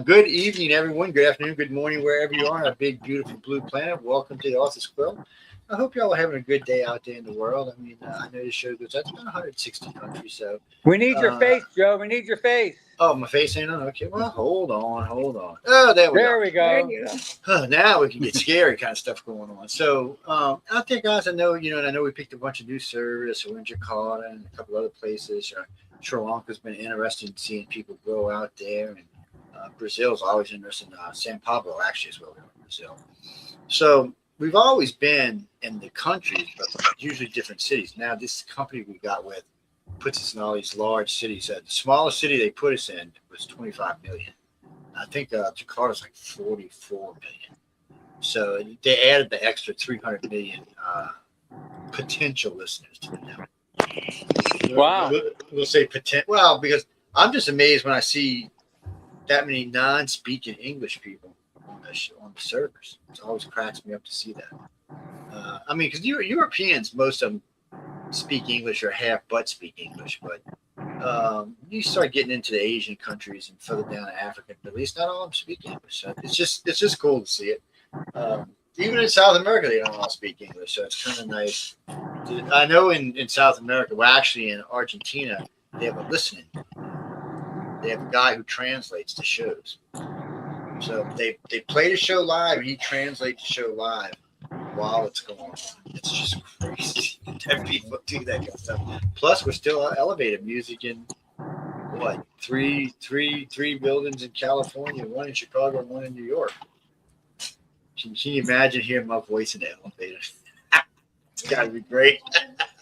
Good evening, everyone. Good afternoon, good morning, wherever you are on a big, beautiful blue planet. Welcome to the office, Quill. I hope y'all are having a good day out there in the world. I mean, I know this show goes out to about 160 countries, so. We need your face, Joe. We need your face. Oh, my face ain't on? Okay, well, hold on. Oh, there we There go. we go. Now we can get scary kind of stuff going on. So, out there, guys, I know, and I know we picked a bunch of new service. So we're in Jakarta and a couple other places. Sri Lanka's been interested in seeing people go out there, and Brazil's always interested in San Pablo, actually, as well, in Brazil. So we've always been in the countries, but usually different cities. Now, this company we got with puts us in all these large cities. The smallest city they put us in was 25 million. I think Jakarta's like 44 million. So they added the extra 300 million potential listeners to the network. Wow. We'll say potential. Well, because I'm just amazed when I see that many non-speaking English people on the servers. It always cracks me up to see that. I mean, because Europeans, most of them speak English or half but speak English, but you start getting into the Asian countries and further down to Africa, but at least not all of them speak English. So it's just cool to see it. Even in South America, they don't all speak English, so it's kind of nice. I know in South America, well, actually in Argentina, they have a listening. They have a guy who translates the shows. So they play the show live, and he translates the show live while it's going on. It's just crazy that people do that kind of stuff. Plus, we're still elevated music in what three buildings in California, one in Chicago, and one in New York. Can you imagine hearing my voice in the elevator? It's gotta be great.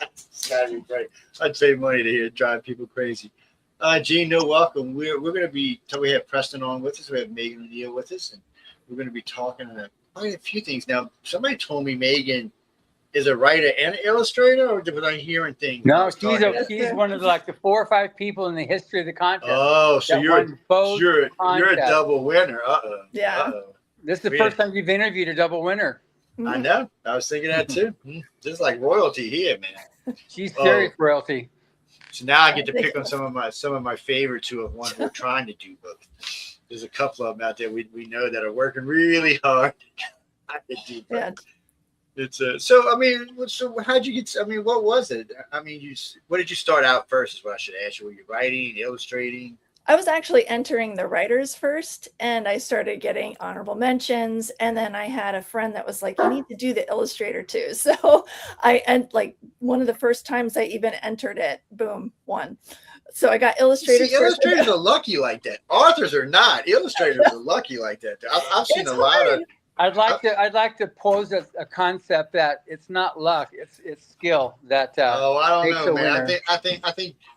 It's gotta be great. I'd pay money to hear it drive people crazy. Gene, welcome. We're going to be. We have Preston on with us. We have Meghan O'Neill with us, and we're going to be talking about a few things. Now, somebody told me Meghan is a writer and an illustrator, or was I hearing things? No, she's one of the 4 or 5 people in the history of the contest. Oh, so you're a double winner. Yeah. Uh-oh. This is the first time you've interviewed a double winner. I know. I was thinking that too. Just like royalty here, man. She's serious royalty. So now I get to pick on some of my favorites who are trying to do both. There's a couple of them out there we know that are working really hard. I could do both. Yeah. It's so I mean, so how'd you get? I mean, what was it? I mean, what did you start out first? Is what I should ask you. Were you writing, illustrating? I was actually entering the writers first, and I started getting honorable mentions. And then I had a friend that was like, "You need to do the illustrator too." So one of the first times I even entered it, boom, won. So I got illustrators. See, illustrators are lucky like that. Authors are not. Illustrators are lucky like that. I've seen a lot of. I'd like to pose a concept that it's not luck, it's skill that. I don't know, man. I think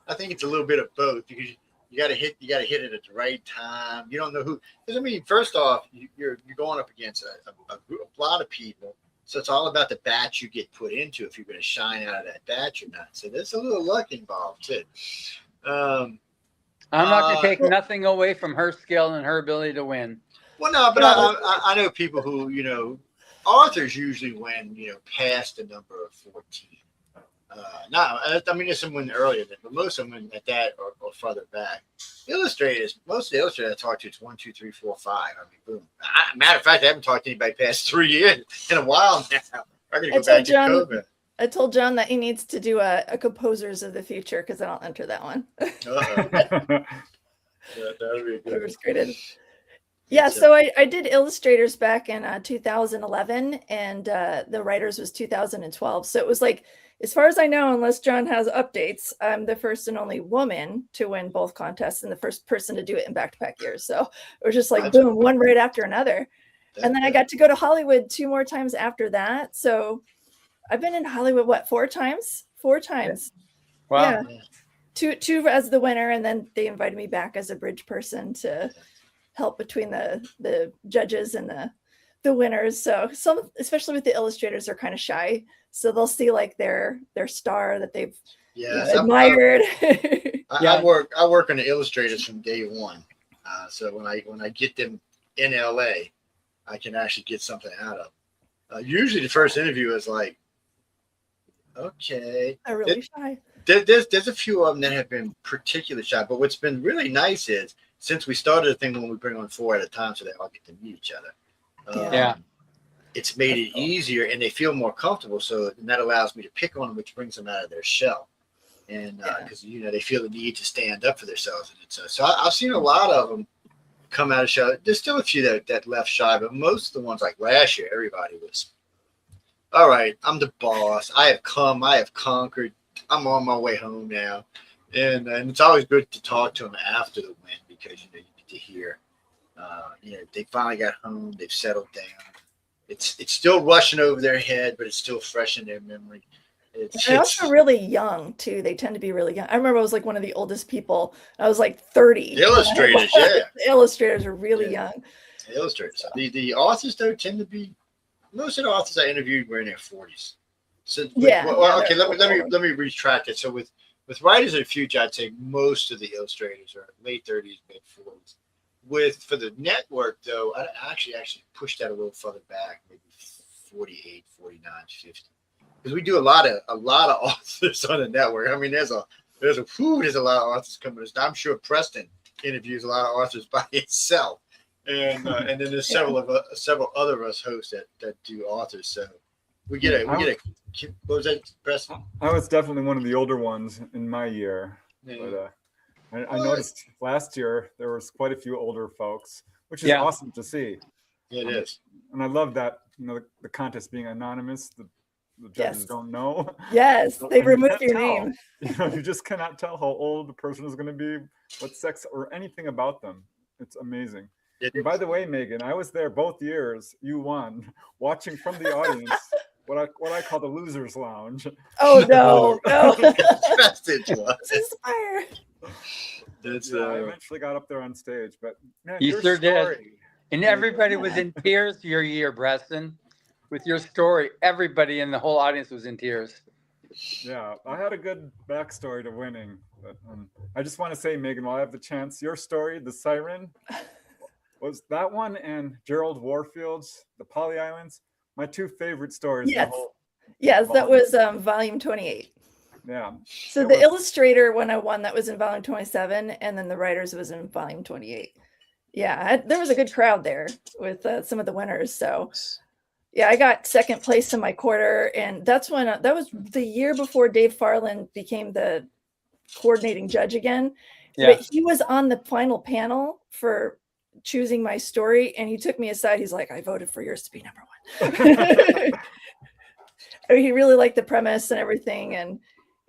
it's a little bit of both because. You got to hit it at the right time. You don't know who. Because I mean, first off, you're going up against a lot of people, so it's all about the batch you get put into if you're going to shine out of that batch or not. So there's a little luck involved too. I'm not going to take nothing away from her skill and her ability to win. Well, no, but I know people who authors usually win past the number of 14. There's someone earlier than, but most of them at that or further back. Illustrators, most of the illustrators I talk to, it's 1, 2, 3, 4, 5. I mean, boom. Matter of fact, I haven't talked to anybody past 3 years in a while now. I'm gonna go back to COVID. I told John that he needs to do a composers of the future because I don't enter that one. That would be good. Yeah, so I did illustrators back in 2011, and the writers was 2012. So it was like, as far as I know, unless John has updates, I'm the first and only woman to win both contests and the first person to do it in back-to-back years. So it was just like, boom, one right after another. And then I got to go to Hollywood 2 more times after that. So I've been in Hollywood, 4 times? 4 times. Wow. Yeah. Two as the winner, and then they invited me back as a bridge person to help between the judges and the winners. So some, especially with the illustrators, are kind of shy. So they'll see like their star that they've admired. I work on the illustrators from day one. So when I get them in LA, I can actually get something out of. Usually the first interview is like, okay. I'm really shy. There's a few of them that have been particularly shy, but what's been really nice is since we started the thing when we bring on 4 at a time so they all get to meet each other. Yeah. It's made it easier and they feel more comfortable. So and that allows me to pick on them, which brings them out of their shell. And because, they feel the need to stand up for themselves. And so I've seen a lot of them come out of shell. There's still a few that left shy, but most of the ones like last year, everybody was, all right, I'm the boss. I have come. I have conquered. I'm on my way home now. And it's always good to talk to them after the win because, you get to hear, they finally got home. They've settled down. It's still rushing over their head, but it's still fresh in their memory. They're also really young too. They tend to be really young. I remember I was like one of the oldest people. I was like 30. The illustrators, yeah. The illustrators are really young. The illustrators. The authors though tend to be, most of the authors I interviewed were in their 40s. So okay, let me retract it. So with writers in the future, I'd say most of the illustrators are late 30s, mid 40s. For the network though, I actually pushed that a little further back, maybe 48, 49, 50. Because we do a lot of authors on the network. I mean, there's a lot of authors coming. I'm sure Preston interviews a lot of authors by itself, and then there's several other of us hosts that do authors. So we get a. What was that, Preston? I was definitely one of the older ones in my year, but I noticed last year there was quite a few older folks, which is awesome to see. Yeah, it is, and I love that the contest being anonymous. The judges don't know. Yes, they removed your name. You just cannot tell how old the person is going to be, what sex, or anything about them. It's amazing. And by the way, Megan, I was there both years. You won, watching from the audience. What I call the losers' lounge. Oh no! I eventually got up there on stage, but man, you sure did. And everybody was in tears your year, Preston. With your story, everybody in the whole audience was in tears. Yeah, I had a good backstory to winning. But I just want to say, Megan, while I have the chance, your story, The Siren, was that one and Gerald Warfield's The Polly Islands, my 2 favorite stories. Yes, that was volume 28. Yeah. So the illustrator, when I won, that was in volume 27, and then the writers was in volume 28. Yeah, there was a good crowd there with some of the winners, so... Yeah, I got second place in my quarter, and that's when that was the year before Dave Farland became the coordinating judge again. Yeah. But he was on the final panel for choosing my story, and he took me aside. He's like, "I voted for yours to be number 1." I mean, he really liked the premise and everything,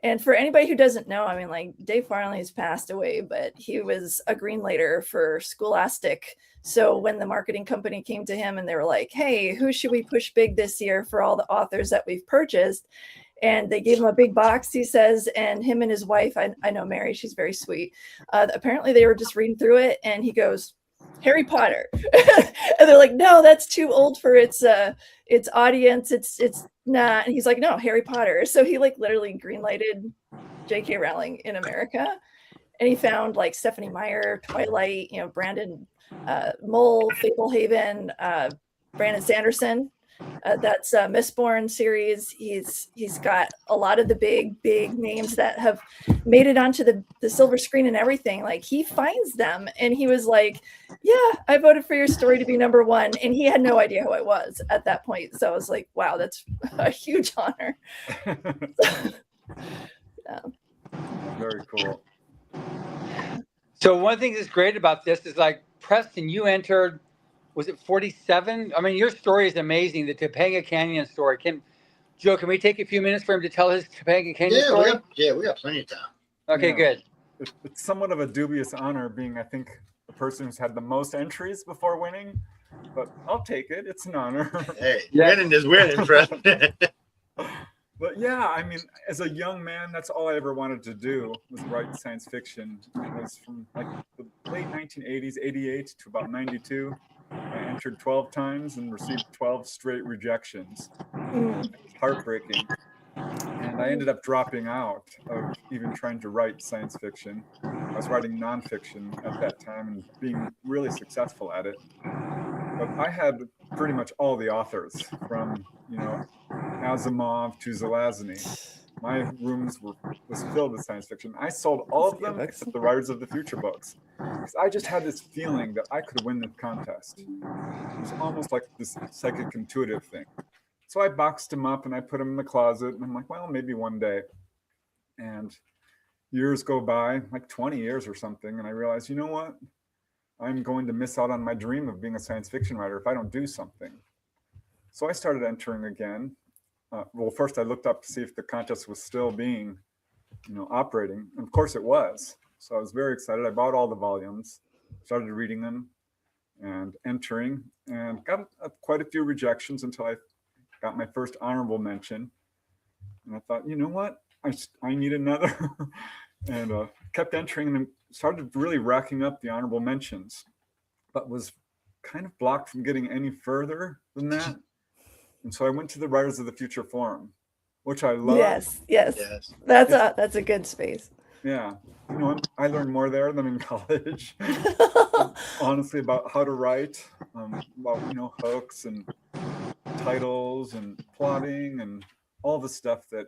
and for anybody who doesn't know, I mean, like Dave Farland has passed away, but he was a greenlighter for Scholastic. So when the marketing company came to him and they were like, "Hey, who should we push big this year for all the authors that we've purchased?" And they gave him a big box, he says, and him and his wife, I know Mary, she's very sweet. Apparently they were just reading through it, and he goes, "Harry Potter." And they're like, "No, that's too old for its audience. It's not." And he's like, "No, Harry Potter." So he like literally greenlighted J.K. Rowling in America. And he found like Stephanie Meyer, Twilight, Brandon Mull, Fablehaven, Brandon Sanderson. That's Mistborn series. He's got a lot of the big names that have made it onto the silver screen and everything. Like he finds them, and he was like, "Yeah, I voted for your story to be number 1," and he had no idea who I was at that point. So I was like, "Wow, that's a huge honor." Yeah. Very cool. So one thing that's great about this is like Preston, you entered, was it 47? I mean, your story is amazing. The Topanga Canyon story. Joe, can we take a few minutes for him to tell his Topanga Canyon story? We got plenty of time. Okay, good. It's somewhat of a dubious honor being, I think, the person who's had the most entries before winning, but I'll take it. It's an honor. Hey, winning is winning, Preston. But yeah, I mean, as a young man, that's all I ever wanted to do was write science fiction. It was from like the late 1980s, 88 to about 92. I entered 12 times and received 12 straight rejections. It was heartbreaking. And I ended up dropping out of even trying to write science fiction. I was writing nonfiction at that time and being really successful at it. But I had pretty much all the authors from, Asimov to Zelazny. my rooms was filled with science fiction. I sold all of them except the Writers of the Future books, because I just had this feeling that I could win the contest. It was almost like this psychic intuitive thing. So I boxed them up and I put them in the closet, and I'm like, well, maybe one day. And years go by, like 20 years or something, and I realized, you know what? I'm going to miss out on my dream of being a science fiction writer if I don't do something. So I started entering again. Well, first I looked up to see if the contest was still being, operating. And of course it was. So I was very excited. I bought all the volumes, started reading them and entering, and got quite a few rejections until I got my first honorable mention. And I thought, you know what? I need another. And kept entering and started really racking up the honorable mentions, but was kind of blocked from getting any further than that. And so I went to the Writers of the Future forum, which I love. Yes. That's a good space. Yeah. I learned more there than in college. Honestly, about how to write, about, hooks and titles and plotting and all the stuff that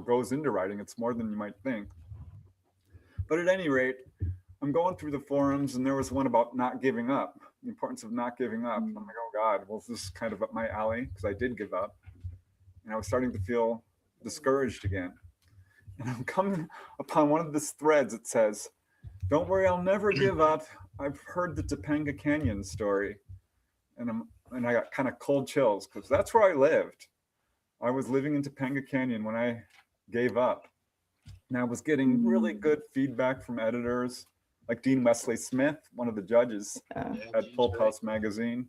goes into writing. It's more than you might think. But at any rate, I'm going through the forums, and there was one about not giving up, the importance of not giving up. I'm like, oh God, well, this is kind of up my alley, because I did give up. And I was starting to feel discouraged again. And I'm coming upon one of these threads. It says, don't worry, I'll never give up. I've heard the Topanga Canyon story. And I got kind of cold chills, because that's where I lived. I was living in Topanga Canyon when I gave up. And I was getting really good feedback from editors, like Dean Wesley Smith, one of the judges at Pulp House magazine.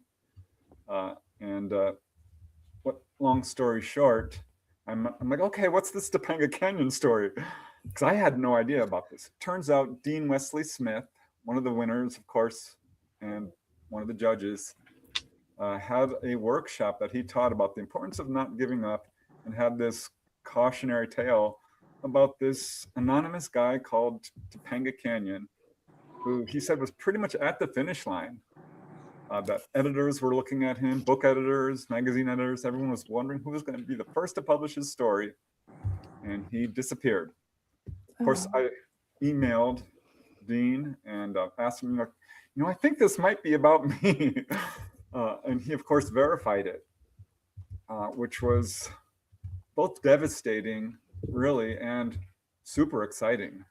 Long story short, I'm like, okay, what's this Topanga Canyon story? Because I had no idea about this. Turns out Dean Wesley Smith, one of the winners, of course, and one of the judges, had a workshop that he taught about the importance of not giving up, and had this cautionary tale about this anonymous guy called Topanga Canyon, who he said was pretty much at the finish line. That editors were looking at him, book editors, magazine editors, everyone was wondering who was going to be the first to publish his story, and he disappeared. Of course, I emailed Dean and asked him, I think this might be about me. And he, of course, verified it, which was both devastating, really, and super exciting.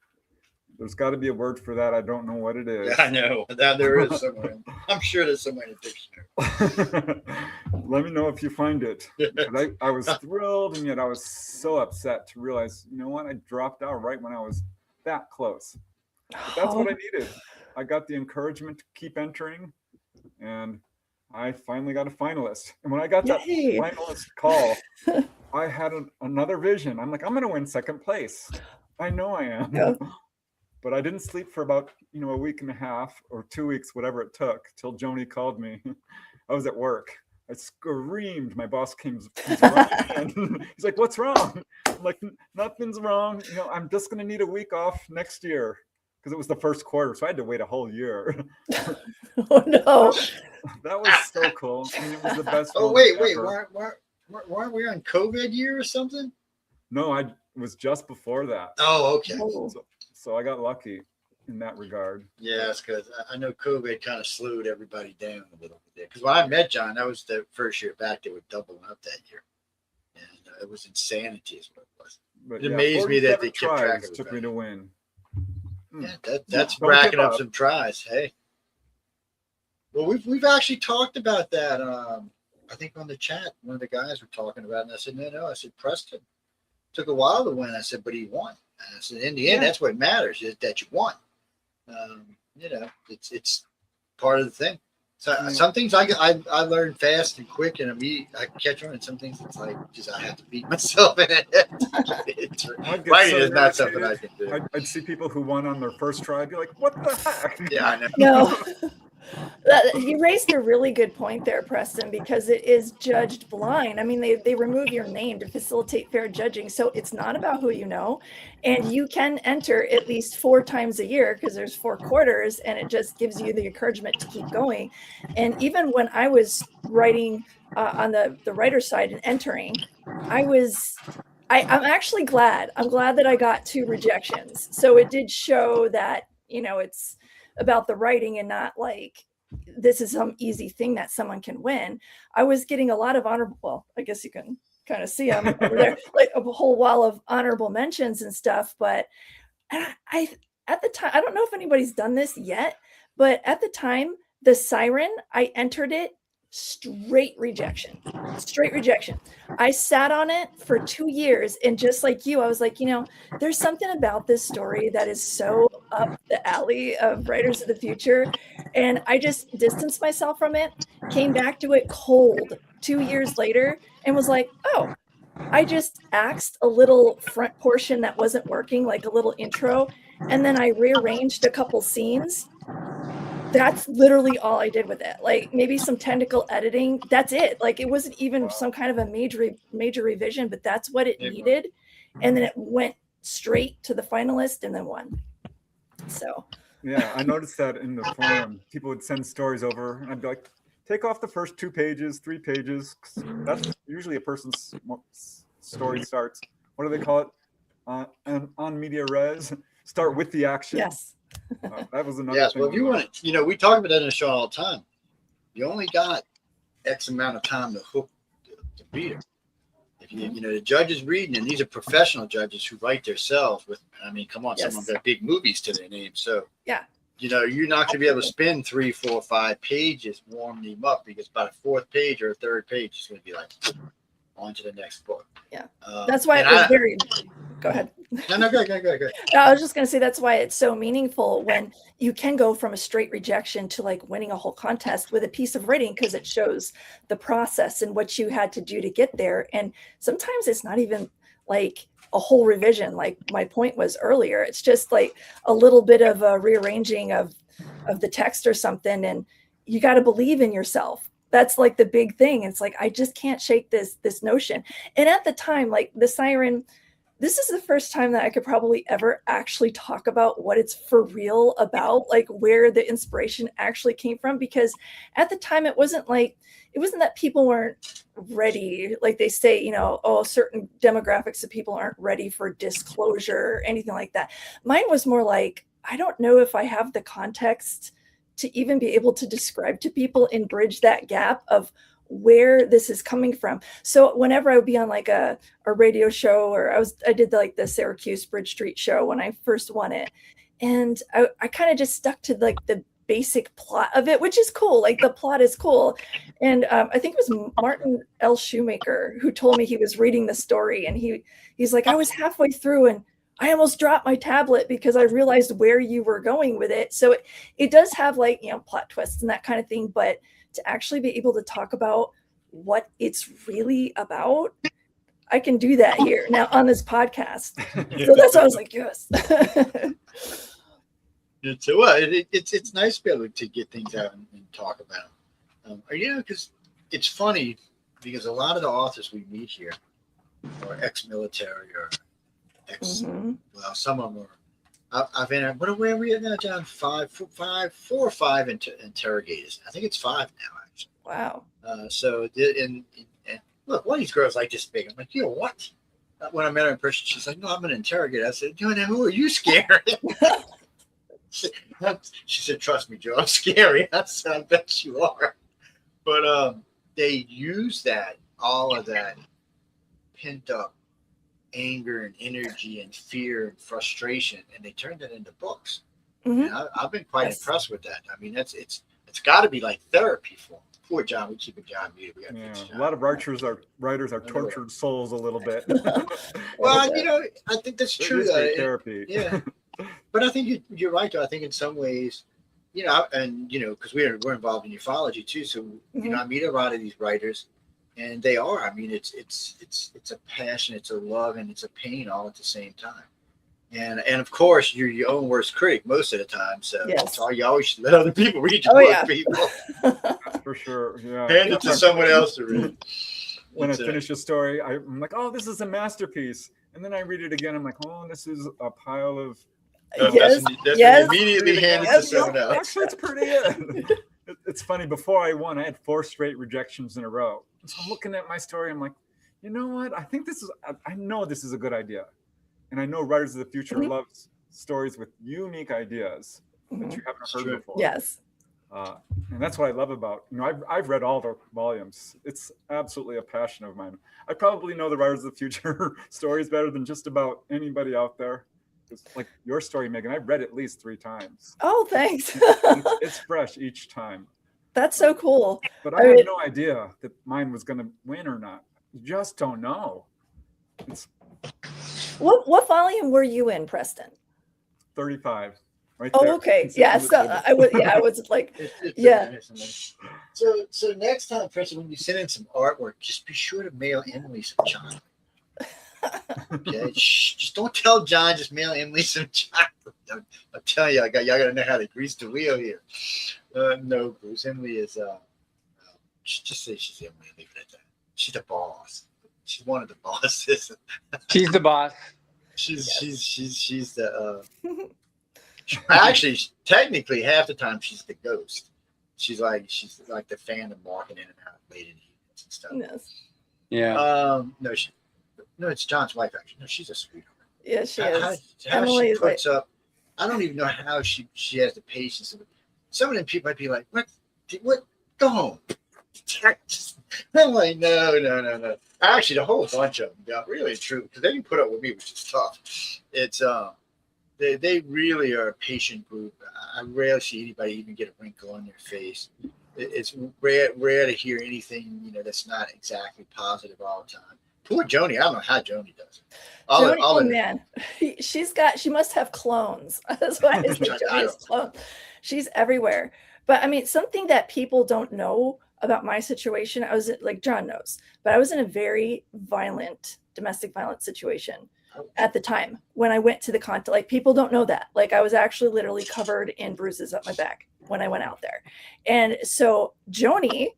There's got to be a word for that. I don't know what it is. I know. There is somewhere. I'm sure there's somewhere in the dictionary. Let me know if you find it. I was thrilled, and yet I was so upset to realize, you know what? I dropped out right when I was that close. But that's what I needed. I got the encouragement to keep entering, and I finally got a finalist. And when I got that finalist call, I had another vision. I'm like, I'm going to win second place. I know I am. Yeah. But I didn't sleep for about, a week and a half or 2 weeks, whatever it took, till Joni called me. I was at work. I screamed. My boss came running. He's like, what's wrong? I'm like, nothing's wrong. I'm just going to need a week off next year, because it was the first quarter. So I had to wait a whole year. Oh, no. That was so cool. I mean, it was the best. Oh, wait. Weren't we on COVID year or something? No, it was just before that. Oh, okay. So I got lucky in that regard. Yes, because I know COVID kind of slowed everybody down a little bit. Because when I met John, that was the first year back. They were doubling up that year, and it was insanity, is what it was. But it amazed me that they kept track of it. Took me to win. Yeah, that's racking up some tries. Hey, well, we've actually talked about that. I think on the chat, one of the guys were talking about it, and I said, no. I said, Preston took a while to win. I said, but he won. And I said, in the end, that's what matters, is that you won. It's part of the thing. So some things I learn fast and quick, and I can catch on. And some things it's like just I have to beat myself in it. Writing is not something I can do. I'd see people who won on their first try. I'd be like, what the heck? Yeah, I know. No. You raised a really good point there, Preston, because it is judged blind. I mean, they remove your name to facilitate fair judging. So it's not about who you know. And you can enter at least 4 times a year, because there's 4 quarters, and it just gives you the encouragement to keep going. And even when I was writing on the writer's side and entering, I was I'm actually glad. I'm glad that I got 2 rejections. So it did show that, it's about the writing and not like this is some easy thing that someone can win. I was getting a lot of honorable, well, I guess you can kind of see them over there, like a whole wall of honorable mentions and stuff. But I, at the time, I don't know if anybody's done this yet, but at the time, the Siren, I entered it straight rejection. I sat on it for 2 years, and just like you, I was like, there's something about this story that is so up the alley of writers of the future, and I just distanced myself from it, came back to it cold 2 years later, and was like, oh, I just axed a little front portion that wasn't working, like a little intro, and then I rearranged a couple scenes. That's literally all I did with it. Like maybe some technical editing. That's it. Like it wasn't even some kind of a major revision, but that's what it needed. And then it went straight to the finalist and then won. So yeah, I noticed that in the forum, people would send stories over, and I'd be like, take off the first 2 pages, 3 pages. That's usually a person's story starts. What do they call it? On media res. Start with the action. Yes. That was another. Yes, thing. well, if you want to, we talk about that in the show all the time. You only got X amount of time to hook the reader. If the judges reading, and these are professional judges who write themselves with. I mean, come on, some of them got big movies to their name, so yeah. You're not going to be able to spend 3, 4, 5 pages warming them up, because by the 4th page or 3rd page, it's going to be like on to the next book. Yeah, that's why it was very. Go ahead. No, go ahead. No, I was just going to say that's why it's so meaningful when you can go from a straight rejection to like winning a whole contest with a piece of writing, because it shows the process and what you had to do to get there. And sometimes it's not even like a whole revision, like my point was earlier. It's just like a little bit of a rearranging of the text or something, and you got to believe in yourself. That's like the big thing. It's like I just can't shake this notion. And at the time, like the Siren, this is the first time that I could probably ever actually talk about what it's for real about, like where the inspiration actually came from. Because at the time, it wasn't that people weren't ready. Like they say, certain demographics of people aren't ready for disclosure or anything like that. Mine was more like, I don't know if I have the context to even be able to describe to people and bridge that gap of where this is coming from. So whenever I would be on like a radio show, or I did the Syracuse Bridge Street show when I first won it. And I kind of just stuck to like the basic plot of it, which is cool. Like the plot is cool. And I think it was Martin L. Shoemaker who told me he was reading the story, and he's like, I was halfway through and I almost dropped my tablet because I realized where you were going with it. So it does have like, plot twists and that kind of thing, but to actually be able to talk about what it's really about, I can do that here now on this podcast. So that's why I was like, yes. It's nice to be able to get things out and talk about them. Because it's funny, because a lot of the authors we meet here are ex-military or well, some of them are. I've been. Where are we at now, John? 4 or 5 interrogators. I think it's 5 now, actually. Wow. So and look, one of these girls like this big. I'm like, what? When I met her in person, she's like, no, I'm an interrogator. I said, who are you scaring? She said, trust me, Joe, I'm scary. I said, I bet you are. But they use all of that pent up anger and energy and fear and frustration, and they turned it into books. And I've been quite impressed with that. I mean, it's got to be like therapy for them. Poor John, we keep John muted. A lot of writers are tortured souls a little bit. Well, I think that's true. Therapy. Yeah, but I think you're right, though. I think in some ways, and because we're involved in ufology too, so I meet a lot of these writers. And they are. I mean, it's a passion, it's a love, and it's a pain all at the same time. And of course, you're your own worst critic most of the time. So you always should let other people read your book, people. That's for sure. Yeah. Hand it to someone else to read. When I finish a story, I'm like, oh, this is a masterpiece. And then I read it again. I'm like, oh, this is a pile of. Yes. Immediately hand it to someone else. Actually, it's pretty good. It's funny. Before I won, I had 4 straight rejections in a row. So I'm looking at my story. I'm like, you know what? I know this is a good idea. And I know writers of the future Mhm. love stories with unique ideas that Mhm. you haven't It's heard true. before. Yes. And that's what I love about, I've read all the volumes. It's absolutely a passion of mine. I probably know the writers of the future stories better than just about anybody out there. It's like your story, Megan, I've read at least 3 times. Oh, thanks. It's fresh each time. That's so cool. But I I had mean- no idea that mine was going to win or not. You just don't know. It's What volume were you in, Preston? 35. Right Oh, there. okay. It's Yeah. on the So table. I was like, It's Yeah. So next time, Preston, when you send in some artwork, just be sure to mail Emily some chocolate. Okay, shh, just don't tell John. Just mail Emily some chocolate. I'm telling you, y'all got to know how to grease the wheel here. No, Bruce. Emily is. Just say she's Emily. Leave it at that. She's the boss. She's one of the bosses. She's the boss. She's the. Actually, technically, half the time she's the ghost. She's like the phantom walking in and out late in the evenings and stuff. yes. Yeah. No, it's John's wife. Actually, no, she's a sweetheart. Yeah, she How is. she Emily is puts up. I don't even know how she has the patience of it. Some of them people might be like, "What? Go home." I'm like, no. Actually, the whole bunch of them got really true because they can put up with me, which is tough. It's they really are a patient group. I rarely see anybody even get a wrinkle on their face. It's rare to hear anything that's not exactly positive all the time. Poor Joni, I don't know how Joni does it. Joni, man, she must have clones. That's why I say Joni has clones. She's everywhere. But I mean, something that people don't know about my situation, I was like John knows, but I was in a very violent domestic violence situation at the time when I went to the contest. Like people don't know that. Like I was actually literally covered in bruises up my back when I went out there. And so Joni,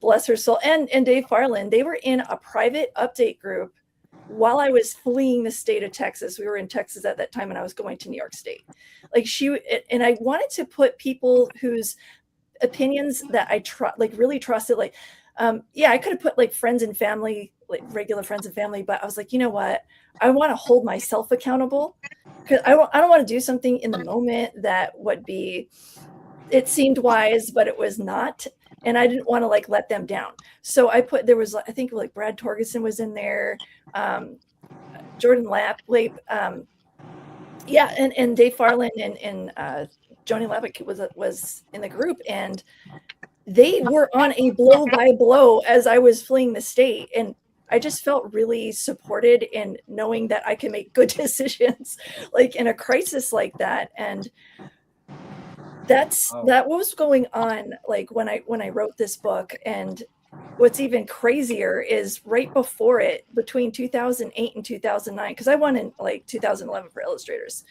bless her soul, and Dave Farland, they were in a private update group while I was fleeing the state of Texas. We were in Texas at that time and I was going to New York State. Like and I wanted to put people whose opinions that I really trusted, like I could have put like friends and family, like regular friends and family, but I was like, you know what, I want to hold myself accountable because I don't want to do something in the moment that would be, it seemed wise but it was not, and I didn't want to like let them down. So there was I think like Brad Torgerson was in there, Jordan Lapp, and Dave Farland and Joni Labick was in the group, and they were on a blow by blow as I was fleeing the state. And I just felt really supported in knowing that I can make good decisions like in a crisis like that. And that was going on like when I wrote this book. And what's even crazier is right before it, between 2008 and 2009, because I won in like 2011 for Illustrators.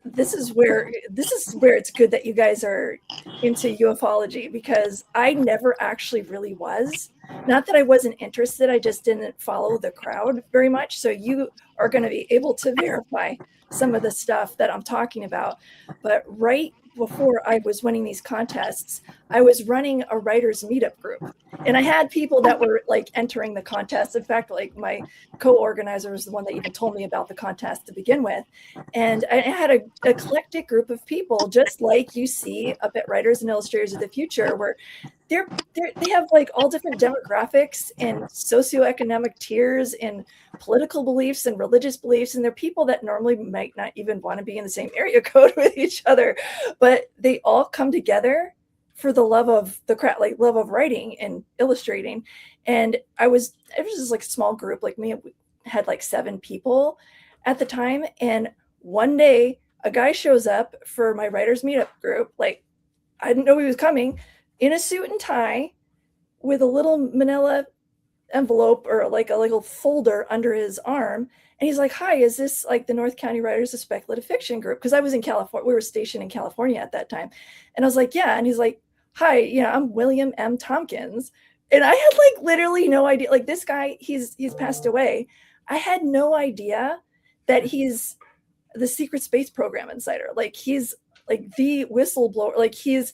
This is where it's good that you guys are into ufology, because I never actually really was. Not that I wasn't interested, I just didn't follow the crowd very much. So you are going to be able to verify some of the stuff that I'm talking about. But right before I was winning these contests, I was running a writers meetup group, and I had people that were like entering the contest. In fact, like my co-organizer was the one that even told me about the contest to begin with. And I had an eclectic group of people, just like you see up at Writers and Illustrators of the Future, where they have like all different demographics and socioeconomic tiers and political beliefs and religious beliefs. And they're people that normally might not even want to be in the same area code with each other, but they all come together for the love of the craft, like love of writing and illustrating. And it was just like a small group, like me, we had like 7 people at the time. And one day a guy shows up for my writers meetup group. Like I didn't know he was coming, in a suit and tie with a little manila envelope or like a little folder under his arm. And he's like, "Hi, is this like the North County Writers of Speculative Fiction group?" Because I was in California. We were stationed in California at that time. And I was like, "Yeah." And he's like, "Hi, I'm William M. Tompkins." And I had like literally no idea. Like this guy, he's passed away. I had no idea that he's the Secret Space Program insider. Like he's like the whistleblower. Like he's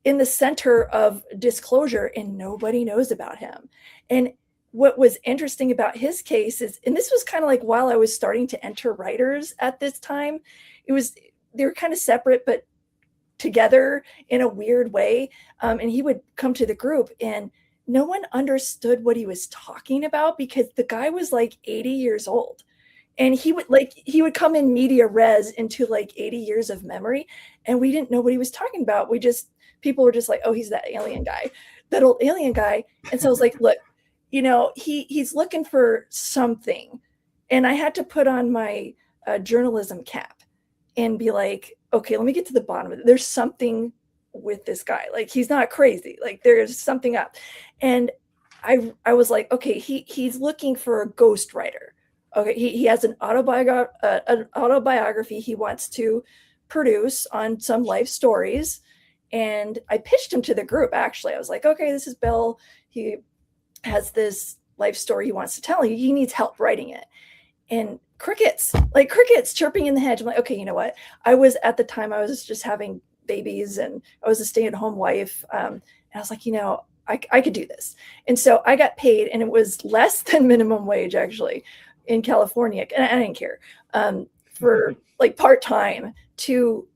in the center of disclosure and nobody knows about him. And what was interesting about his case is, and this was kind of like while I was starting to enter writers at this time, they were kind of separate, but together in a weird way. And he would come to the group and no one understood what he was talking about because the guy was like 80 years old. And he would come in media res into like 80 years of memory. And we didn't know what he was talking about. People were just like, oh, he's that alien guy, that old alien guy. And so I was like, look, he's looking for something. And I had to put on my journalism cap and be like, okay, let me get to the bottom of it. There's something with this guy. Like, he's not crazy. Like, there's something up. And I was like, okay, he's looking for a ghostwriter. Okay, he has an autobiography he wants to produce on some life stories. And I pitched him to the group, actually. I was like, okay, this is Bill. He has this life story he wants to tell. He needs help writing it. And crickets chirping in the hedge. I'm like, okay, you know what? At the time, I was just having babies and I was a stay-at-home wife. And I was like, I could do this. And so I got paid, and it was less than minimum wage, actually, in California. And I didn't care for like part-time to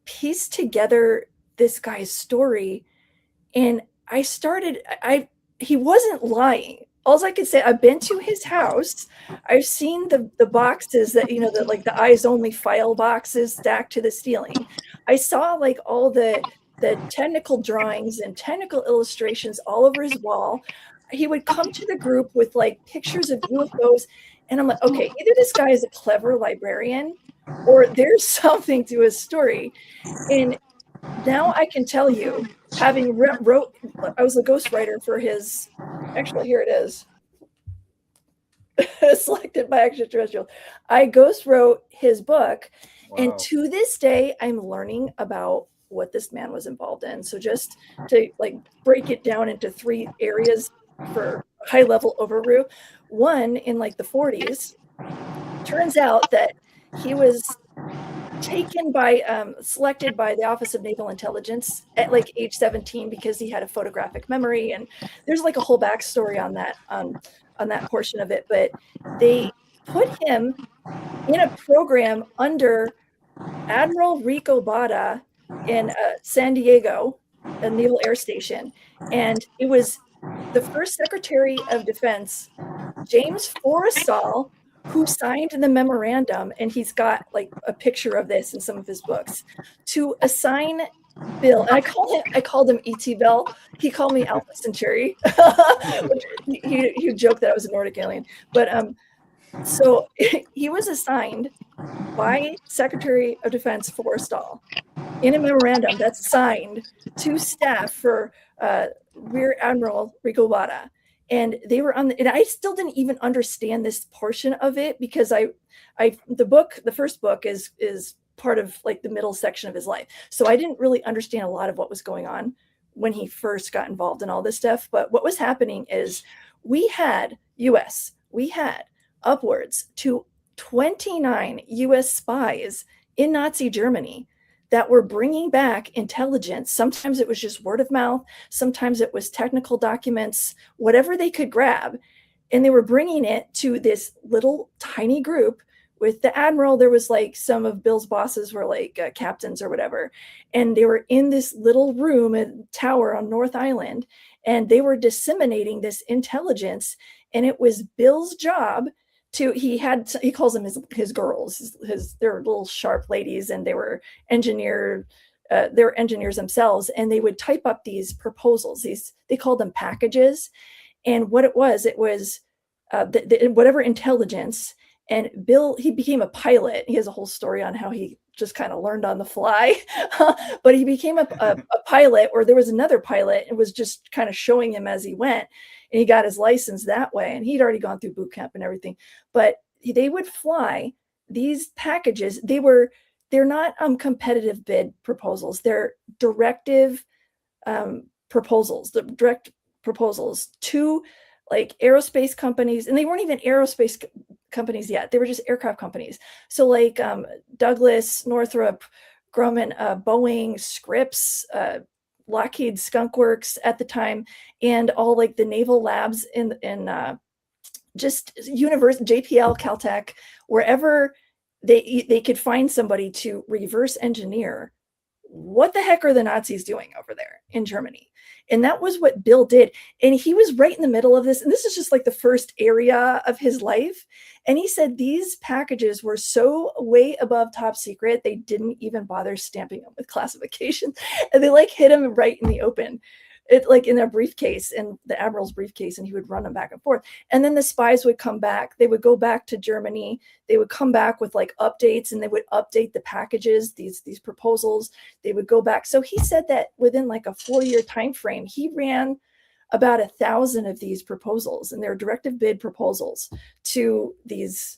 piece together this guy's story. And he wasn't lying. All I could say, I've been to his house. I've seen the boxes that, like the eyes only file boxes stacked to the ceiling. I saw like all the technical drawings and technical illustrations all over his wall. He would come to the group with like pictures of UFOs. And I'm like, okay, either this guy is a clever librarian or there's something to his story. And now I can tell you, having I was a ghostwriter for his, actually, here it is, selected by extraterrestrial. I ghost wrote his book. Wow. And to this day, I'm learning about what this man was involved in. So just to like break it down into 3 areas for high level overview. One, in like the 40s, turns out that he was selected by the Office of Naval Intelligence at like age 17 because he had a photographic memory, and there's like a whole backstory on that portion of it. But they put him in a program under Admiral Rico Bada in San Diego, a Naval Air Station, and it was the first Secretary of Defense, James Forrestal, who signed the memorandum, and he's got like a picture of this in some of his books, to assign Bill. And I called him E.T. Bill. He called me Alpha Centauri. he joked that I was a Nordic alien. But so he was assigned by Secretary of Defense Forrestal in a memorandum that's signed to staff for Rear Admiral Rico Bada. And they were and I still didn't even understand this portion of it because the first book is part of like the middle section of his life. So I didn't really understand a lot of what was going on when he first got involved in all this stuff. But what was happening is we had upwards to 29 US spies in Nazi Germany that were bringing back intelligence. Sometimes it was just word of mouth. Sometimes it was technical documents, whatever they could grab. And they were bringing it to this little tiny group. With the admiral, there was like some of Bill's bosses were like captains or whatever. And they were in this little room and tower on North Island. And they were disseminating this intelligence. And it was Bill's job he calls them his girls, they're little sharp ladies, and they were engineers themselves, and they would type up these proposals. They called them packages, and what it was whatever intelligence. And Bill, he became a pilot. He has a whole story on how he just kind of learned on the fly, but he became a pilot, or there was another pilot and was just kind of showing him as he went. And he got his license that way. And he'd already gone through boot camp and everything. But they would fly these packages. They're not competitive bid proposals. They're directive proposals, the direct proposals to like aerospace companies. And they weren't even aerospace companies yet. They were just aircraft companies. So like Douglas, Northrop Grumman, Boeing, Scripps, Lockheed Skunk Works at the time, and all like the naval labs in just JPL, Caltech, wherever they could find somebody to reverse engineer what the heck are the Nazis doing over there in Germany. And that was what Bill did. And he was right in the middle of this. And this is just like the first area of his life. And he said these packages were so way above top secret, they didn't even bother stamping them with classification. And they like hit him right in the open. It like in a briefcase, in the admiral's briefcase, and he would run them back and forth. And then the spies would come back. They would go back to Germany. They would come back with like updates, and they would update the packages, these proposals. They would go back. So he said that within like a 4-year time frame, he ran about 1,000 of these proposals, and they're directive bid proposals to these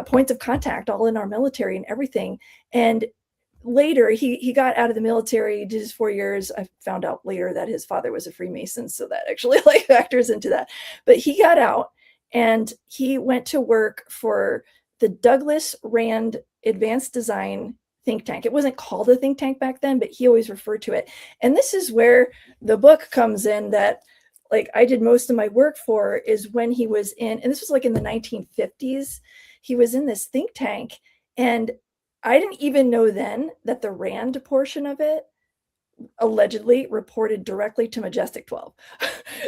points of contact, all in our military and everything. And later he got out of the military, did his 4 years. I found out later that his father was a Freemason, so that actually like factors into that. But he got out and he went to work for the Douglas Rand Advanced Design think tank. It wasn't called a think tank back then, but he always referred to it. And this is where the book comes in that like I did most of my work for, is when he was in, and this was like in the 1950s, he was in this think tank. And I didn't even know then that the Rand portion of it allegedly reported directly to Majestic 12.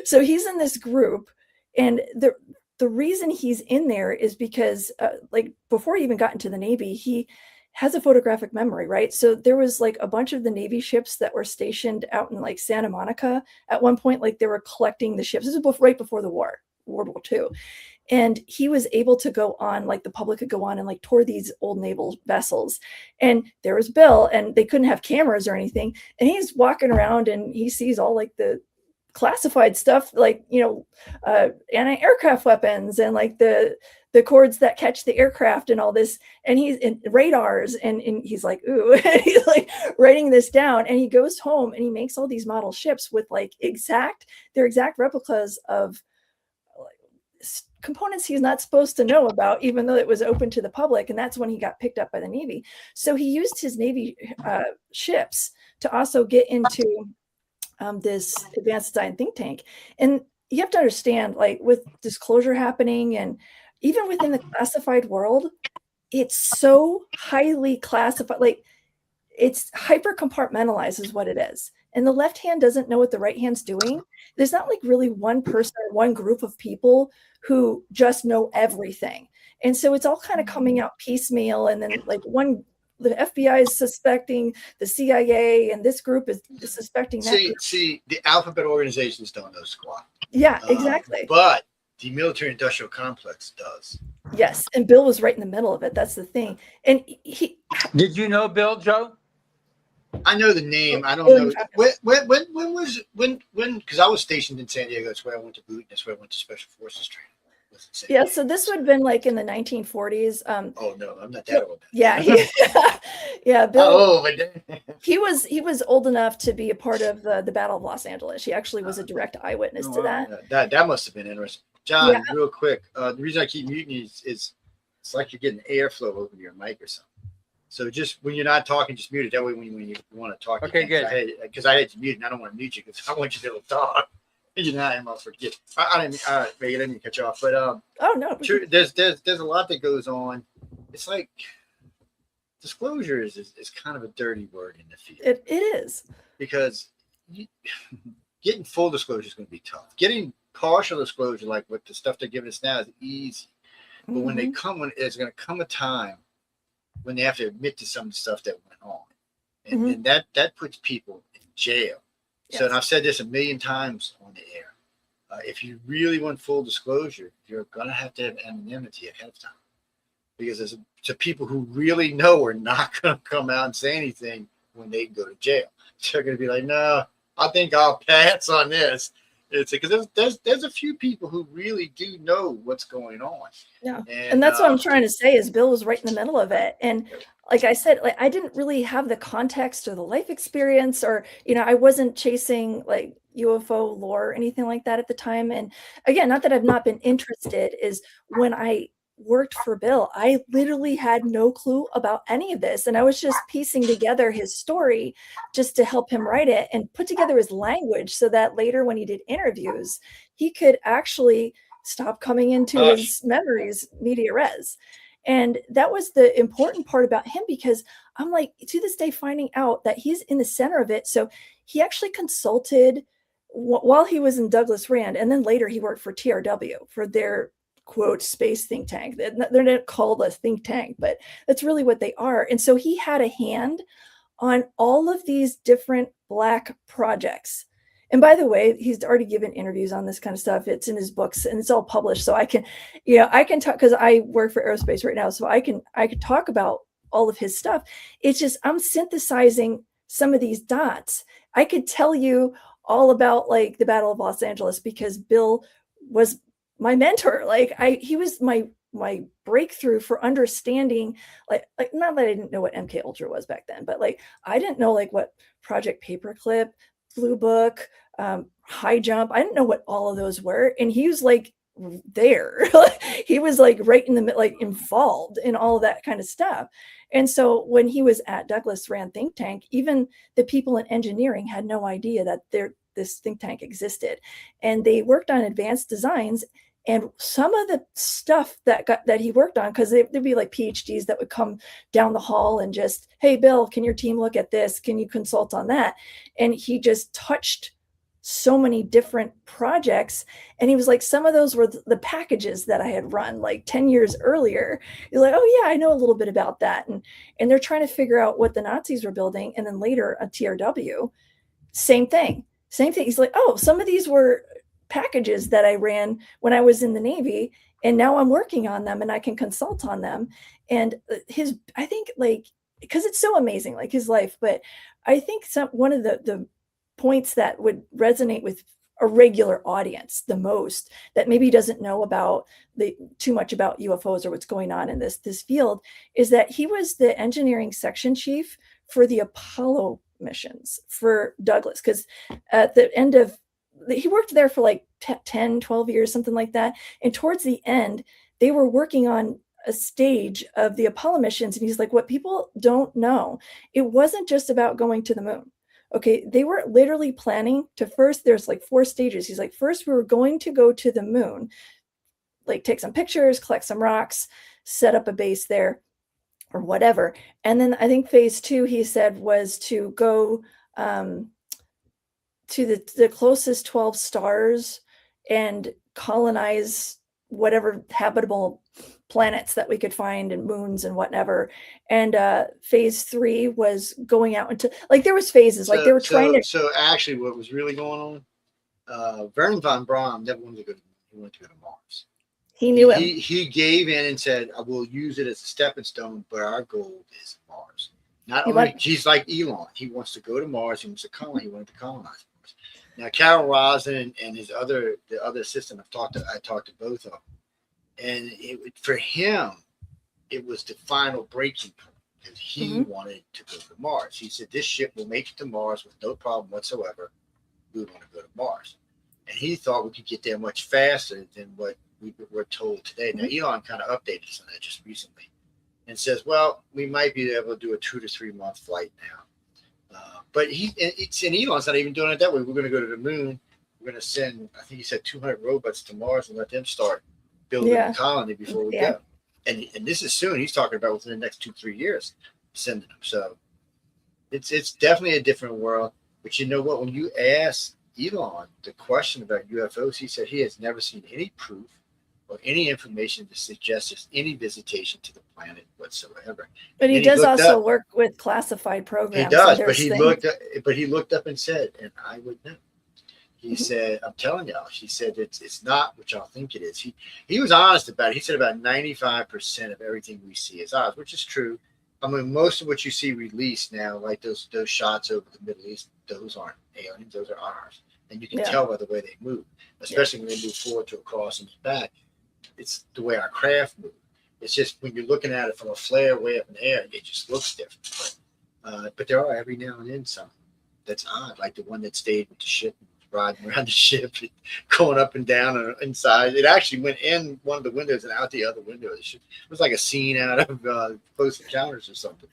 So he's in this group, and the reason he's in there is because like before he even got into the Navy, he has a photographic memory, right? So there was like a bunch of the Navy ships that were stationed out in like Santa Monica at one point, like they were collecting the ships. This is right before the war, World War II. And he was able to go on, like the public could go on and like tour these old naval vessels. And there was Bill, and they couldn't have cameras or anything. And he's walking around and he sees all like the classified stuff, like, you know, anti-aircraft weapons and like the cords that catch the aircraft and all this. And he's in radars, and he's like, ooh, and he's like writing this down. And he goes home and he makes all these model ships with like they're exact replicas of components he's not supposed to know about, even though it was open to the public. And that's when he got picked up by the Navy. So he used his Navy ships to also get into this advanced design think tank. And you have to understand, like with disclosure happening, and even within the classified world, it's so highly classified, like it's hyper compartmentalized is what it is. And the left hand doesn't know what the right hand's doing. There's not like really one person or one group of people who just know everything. And so it's all kind of coming out piecemeal. And then like the FBI is suspecting the CIA, and this group is suspecting that. See, the alphabet organizations don't know squat. Yeah, exactly. But the military industrial complex does. Yes. And Bill was right in the middle of it. That's the thing. And Did you know Bill, Joe? I know the name. I don't know. When because I was stationed in San Diego. That's where I went to boot. That's where I went to Special Forces training. Yeah, so this would have been like in the 1940s. Oh no, I'm not that old. Yeah, yeah. Bill, oh, but he was old enough to be a part of the Battle of Los Angeles. He actually was a direct eyewitness to that. That must have been interesting. John, Yeah. real quick. The reason I keep muting you is it's like you're getting airflow over your mic or something. So just when you're not talking, just mute it. That way, when you want to talk, Okay, good. Because I had to mute, and I don't want to mute you because I want you to be able to talk. You know, I'm all forget. I didn't. All right, Megan, let me cut you off. But oh no, sure, there's a lot that goes on. It's like disclosure is kind of a dirty word in the field. it is, because getting full disclosure is going to be tough. Getting partial disclosure, like what the stuff they're giving us now, is easy. But when they come, there's going to come a time when they have to admit to some of the stuff that went on, and that puts people in jail. So, and I've said this a million times on the air. If you really want full disclosure, you're going to have anonymity ahead of time, because there's people who really know are not going to come out and say anything when they go to jail. They're going to be like, no, I think I'll pass on this. It's because there's a few people who really do know what's going on. Yeah, and that's what I'm trying to say is Bill was right in the middle of it. And like I said, like I didn't really have the context or the life experience, or I wasn't chasing like UFO lore or anything like that at the time. And again, not that I've not been interested, is when I worked for Bill. I literally had no clue about any of this. And I was just piecing together his story just to help him write it and put together his language so that later when he did interviews, he could actually stop coming into his memories media res. And that was the important part about him, because I'm like, to this day, finding out that he's in the center of it. So he actually consulted while he was in Douglas Rand. And then later he worked for TRW for their quote space think tank. They're not called a think tank, but that's really what they are. And so he had a hand on all of these different Black projects. And by the way, he's already given interviews on this kind of stuff. It's in his books and it's all published. So I can, I can talk, because I work for aerospace right now. So I can talk about all of his stuff. It's just, I'm synthesizing some of these dots. I could tell you all about like the Battle of Los Angeles because Bill was my mentor. Like he was my breakthrough for understanding, like not that I didn't know what MK Ultra was back then, but like I didn't know like what Project Paperclip, Blue Book, High Jump. I didn't know what all of those were, and he was like there. He was like right in the like involved in all of that kind of stuff. And so when he was at Douglas Rand think tank, even the people in engineering had no idea that this think tank existed, and they worked on advanced designs. And some of the stuff that he worked on, because there'd be like PhDs that would come down the hall and just, hey, Bill, can your team look at this? Can you consult on that? And he just touched so many different projects. And he was like, some of those were the packages that I had run like 10 years earlier. You're like, oh yeah, I know a little bit about that. And they're trying to figure out what the Nazis were building. And then later a TRW, same thing. He's like, oh, some of these were packages that I ran when I was in the Navy, and now I'm working on them and I can consult on them. And I think like, because it's so amazing, like his life, but I think one of the points that would resonate with a regular audience the most, that maybe doesn't know about too much about UFOs or what's going on in this field, is that he was the engineering section chief for the Apollo missions for Douglas. Because at the end of he worked there for like 10, 12 years, something like that. And towards the end, they were working on a stage of the Apollo missions. And he's like, what people don't know, it wasn't just about going to the moon. Okay. They were literally planning to first, there's like 4 stages. He's like, first we were going to go to the moon, like take some pictures, collect some rocks, set up a base there or whatever. And then I think phase 2, he said, was to go, to the closest 12 stars and colonize whatever habitable planets that we could find and moons and whatever. And phase 3 was going out into, like, there was phases, like they were trying to. So actually what was really going on, Wernher von Braun never wanted to go to, he wanted to go to Mars. He knew him. He gave in and said, I will use it as a stepping stone, but our goal is Mars. Not only, he's like Elon. He wants to go to Mars. He wants to colonize. He wanted to colonize Mars. Now, Carol Rosin and the other assistant, I talked to both of them, and for him, it was the final breaking point, because he wanted to go to Mars. He said, this ship will make it to Mars with no problem whatsoever. We want to go to Mars, and he thought we could get there much faster than what we were told today. Now, Elon kind of updated us on that just recently, and says, well, we might be able to do a 2 to 3 month flight now. But Elon's not even doing it that way. We're going to go to the moon. We're going to send, I think he said 200 robots to Mars and let them start building a colony before we go. And this is soon. He's talking about within the next 2-3 years sending them. So it's definitely a different world. But you know what? When you ask Elon the question about UFOs, he said he has never seen any proof or any information to suggest there's any visitation to the planet whatsoever. But he does also work with classified programs. He does, but he looked up and said, and I would know. He said, I'm telling y'all, he said it's not what y'all think it is. He was honest about it. He said about 95% of everything we see is ours, which is true. I mean, most of what you see released now, like those shots over the Middle East, those aren't aliens, those are ours. And you can tell by the way they move, especially when they move forward to a cross and back. It's the way our craft moves. It's just when you're looking at it from a flare way up in the air, it just looks different. But there are every now and then some that's odd, like the one that stayed with the ship riding around the ship, going up and down and inside. It actually went in one of the windows and out the other window of the ship. It was like a scene out of Close Encounters or something.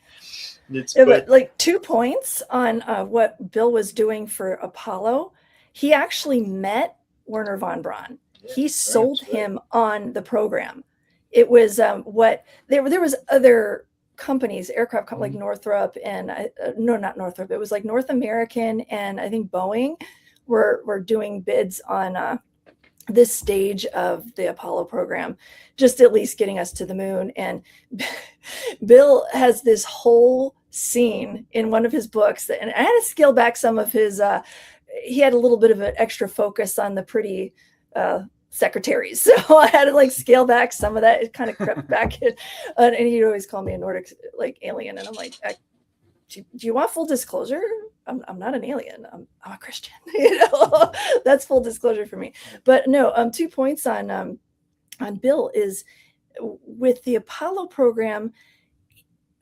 But like 2 points on what Bill was doing for Apollo. He actually met Wernher von Braun. Yeah, he sold him on the program. It was what there was other companies, aircraft like Northrop and no, not Northrop. It was like North American and I think Boeing were doing bids on this stage of the Apollo program, just at least getting us to the moon. And Bill has this whole scene in one of his books and I had to scale back some of his, he had a little bit of an extra focus on the pretty secretaries. So I had to like scale back some of that. It kind of crept back in, and he'd always call me a Nordic like alien. And I'm like, do you want full disclosure? I'm not an alien. I'm a Christian. That's full disclosure for me. But no, 2 points on Bill is with the Apollo program.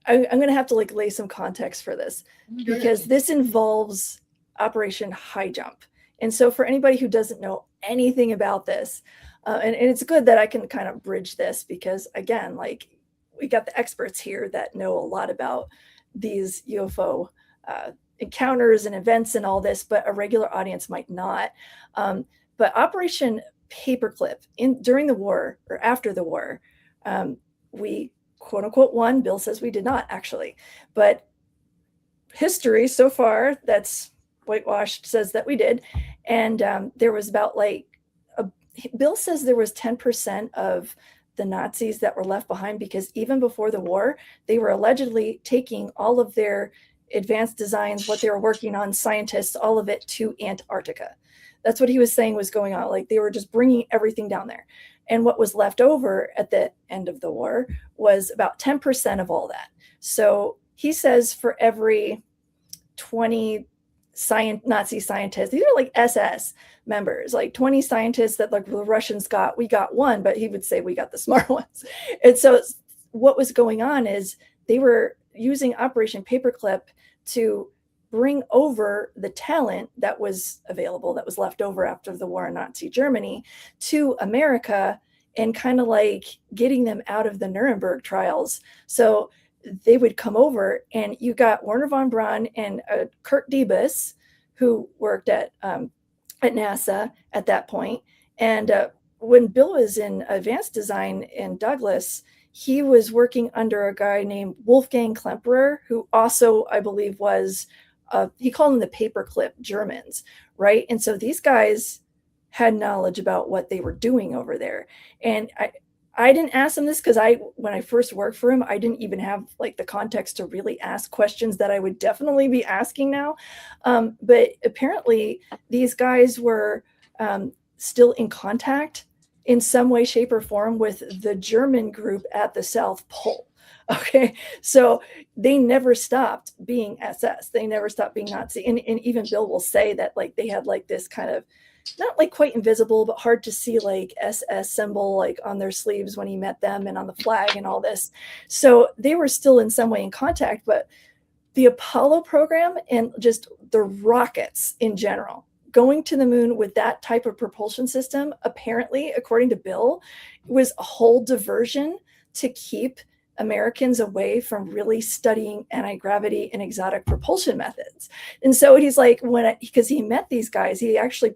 I'm going to have to like lay some context for this because this involves Operation High Jump. And so for anybody who doesn't know anything about this, and it's good that I can kind of bridge this because again, like we got the experts here that know a lot about these UFO encounters and events and all this, but a regular audience might not. But Operation Paperclip during the war or after the war, we quote unquote won. Bill says we did not actually, but history so far that's whitewashed says that we did. And there was about like, Bill says there was 10% of the Nazis that were left behind because even before the war, they were allegedly taking all of their advanced designs, what they were working on, scientists, all of it to Antarctica. That's what he was saying was going on. Like they were just bringing everything down there. And what was left over at the end of the war was about 10% of all that. So he says for every 20 Nazi scientists, these are like SS members, like 20 scientists that like the Russians got, we got one, but he would say we got the smart ones. And so what was going on is they were using Operation Paperclip to bring over the talent that was available, that was left over after the war in Nazi Germany to America and kind of like getting them out of the Nuremberg trials. So they would come over and you got Wernher von Braun and Kurt Debus, who worked at NASA at that point. And when Bill was in advanced design in Douglas, he was working under a guy named Wolfgang Klemperer, who also, I believe, was, he called them the Paperclip Germans, right? And so these guys had knowledge about what they were doing over there. And I didn't ask him this because when I first worked for him, I didn't even have like the context to really ask questions that I would definitely be asking now. But apparently these guys were still in contact in some way, shape, or form with the German group at the South Pole. Okay, so they never stopped being SS. They never stopped being Nazi. And even Bill will say that like they had like this kind of not like quite invisible, but hard to see like SS symbol like on their sleeves when he met them and on the flag and all this. So they were still in some way in contact, but the Apollo program and just the rockets in general, going to the moon with that type of propulsion system, apparently, according to Bill, was a whole diversion to keep Americans away from really studying anti-gravity and exotic propulsion methods. And so he's like, because he met these guys, he actually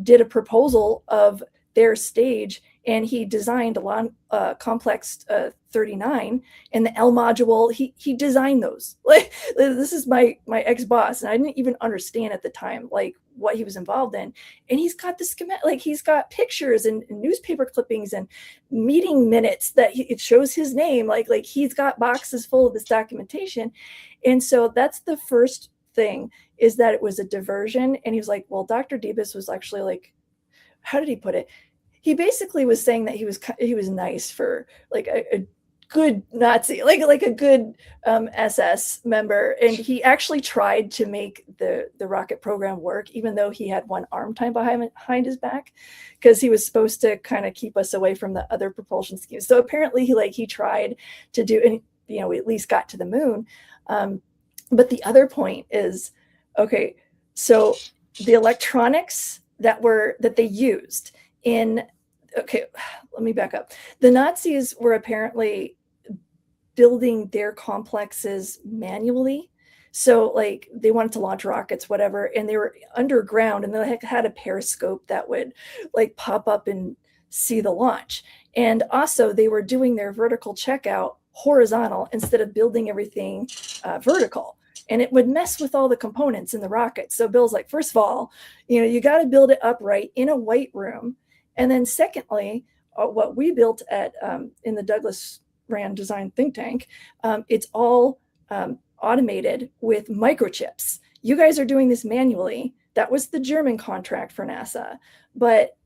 did a proposal of their stage and he designed a long complex 39 and the L module. He designed those. Like this is my ex-boss, and I didn't even understand at the time like what he was involved in. And he's got the schematic, like he's got pictures and newspaper clippings and meeting minutes that it shows his name. Like he's got boxes full of this documentation. And so that's the first thing, is that it was a diversion. And he was like, well, Dr. Debus was actually like, how did he put it? He basically was saying that he was nice for like a good Nazi, like a good SS member. And he actually tried to make the rocket program work, even though he had one arm tied behind his back, because he was supposed to kind of keep us away from the other propulsion schemes. So apparently he tried to do, and we at least got to the moon. But the other point is, okay, so the electronics that they used in, okay, let me back up. The Nazis were apparently building their complexes manually. So like they wanted to launch rockets, whatever, and they were underground, and they had a periscope that would like pop up and see the launch. And also they were doing their vertical checkout horizontal instead of building everything vertical. And it would mess with all the components in the rocket. So Bill's like, first of all, you got to build it upright in a white room. And then secondly, what we built at in the Douglas Rand Design think tank, it's all automated with microchips. You guys are doing this manually. That was the German contract for NASA. But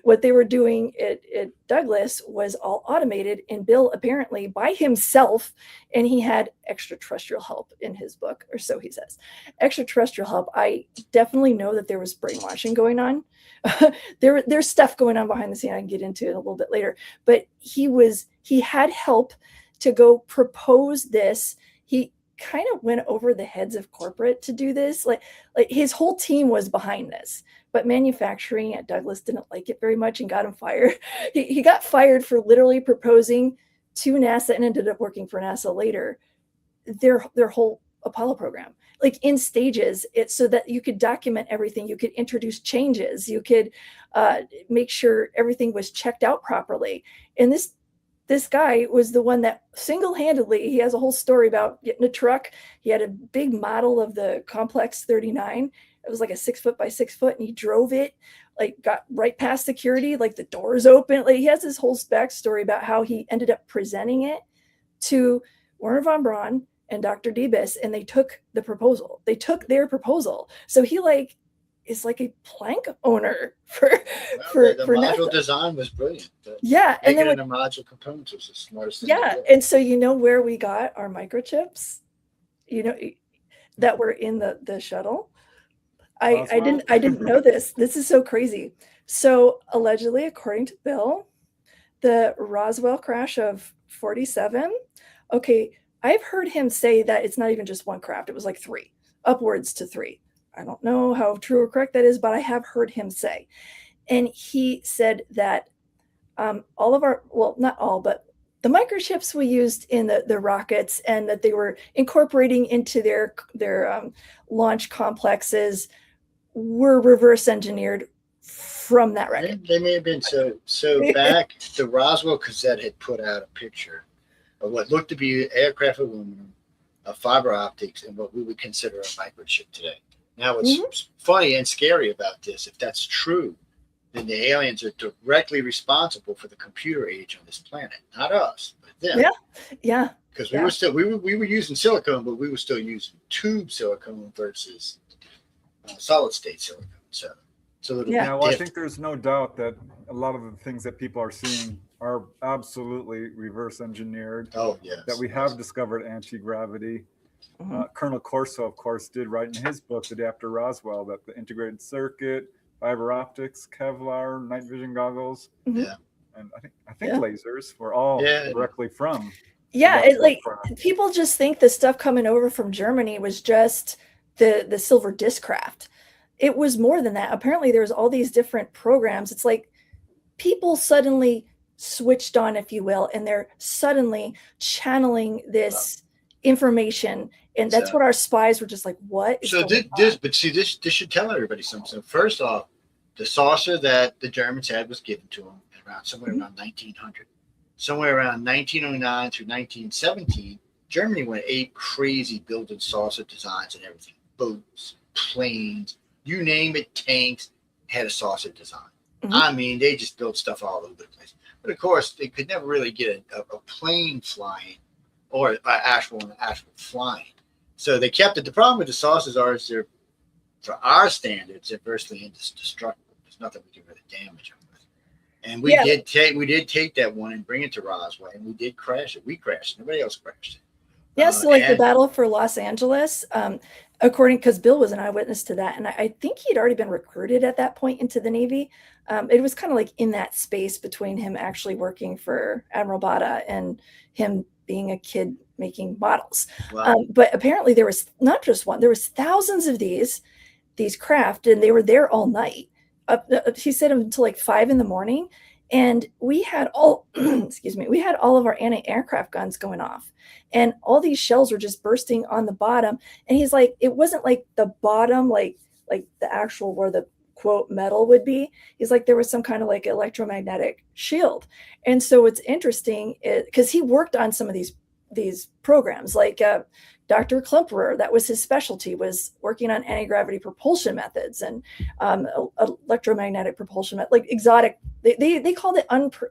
what they were doing at Douglas was all automated, and Bill apparently by himself, and he had extraterrestrial help in his book, or so he says. Extraterrestrial help. I definitely know that there was brainwashing going on. There's stuff going on behind the scene I can get into it a little bit later, but he had help to go propose this. He kind of went over the heads of corporate to do this. Like his whole team was behind this, but manufacturing at Douglas didn't like it very much and got him fired. He got fired for literally proposing to NASA and ended up working for NASA later, their whole Apollo program, like in stages, so that you could document everything. You could introduce changes. You could make sure everything was checked out properly. And this guy was the one that single-handedly, he has a whole story about getting a truck. He had a big model of the Complex 39. It was like a 6 foot by 6 foot, and he drove it, like got right past security, like the doors open. Like he has this whole backstory about how he ended up presenting it to Werner von Braun and Dr. Debus, and they took the proposal. They took their proposal. So he is like a plank owner for the module NASA. Design was brilliant. Yeah, and then the module components was the smartest thing. Yeah, and so where we got our microchips, that were in the shuttle. I didn't know this. This is so crazy. So allegedly, according to Bill, the Roswell crash of 47. Okay, I've heard him say that it's not even just one craft. It was like 3, upwards to 3. I don't know how true or correct that is, but I have heard him say. And he said that all of our, well, not all, but the microchips we used in the rockets, and that they were incorporating into their launch complexes, were reverse engineered from that record. They may have been. So back, the Roswell Gazette had put out a picture of what looked to be aircraft aluminum, fiber optics, and what we would consider a microchip today. Now, what's funny and scary about this, if that's true, then the aliens are directly responsible for the computer age on this planet, not us, but them. Yeah. Because we were using silicone, but we were still using tube silicone versus solid state silicone. So it's a little. Yeah, well, I think there's no doubt that a lot of the things that people are seeing are absolutely reverse engineered. Oh yes. That we have discovered anti-gravity. Colonel Corso, of course, did write in his book the day after Roswell that the integrated circuit, fiber optics, Kevlar, night vision goggles, and I think lasers were all directly from. Yeah, people just think the stuff coming over from Germany was just the silver disc craft. It was more than that. Apparently, there's all these different programs. It's like people suddenly switched on, if you will, and they're suddenly channeling this information. And that's what our spies were just like, what? So this should tell everybody something. So first off, the saucer that the Germans had was given to them somewhere around 1900. Somewhere around 1909 through 1917, Germany went ape crazy building saucer designs and everything. Boats, planes, you name it, tanks, had a saucer design. I mean, they just built stuff all over the place. But of course, they could never really get a plane flying or actual flying. So they kept it. The problem with the saucers is they're, for our standards, they're virtually indestructible. There's nothing we can really damage them with. And we did take that one and bring it to Roswell, and we did crash it. We crashed it. Nobody else crashed it. Yeah, so the battle for Los Angeles, because Bill was an eyewitness to that, and I think he'd already been recruited at that point into the Navy. It was kind of like in that space between him actually working for Admiral Bata and him being a kid making models. Wow. But apparently there was not just one, there was thousands of these, these craft, and they were there all night. He said until like 5 a.m. And we had all, excuse me, we had all of our anti-aircraft guns going off, and all these shells were just bursting on the bottom. And he's like, it wasn't like the bottom, like the actual where the quote metal would be. He's like, there was some kind of like electromagnetic shield. And so what's interesting is because he worked on some of these programs, like Dr. Klemperer, that was his specialty, was working on anti-gravity propulsion methods and electromagnetic propulsion, like exotic. They called it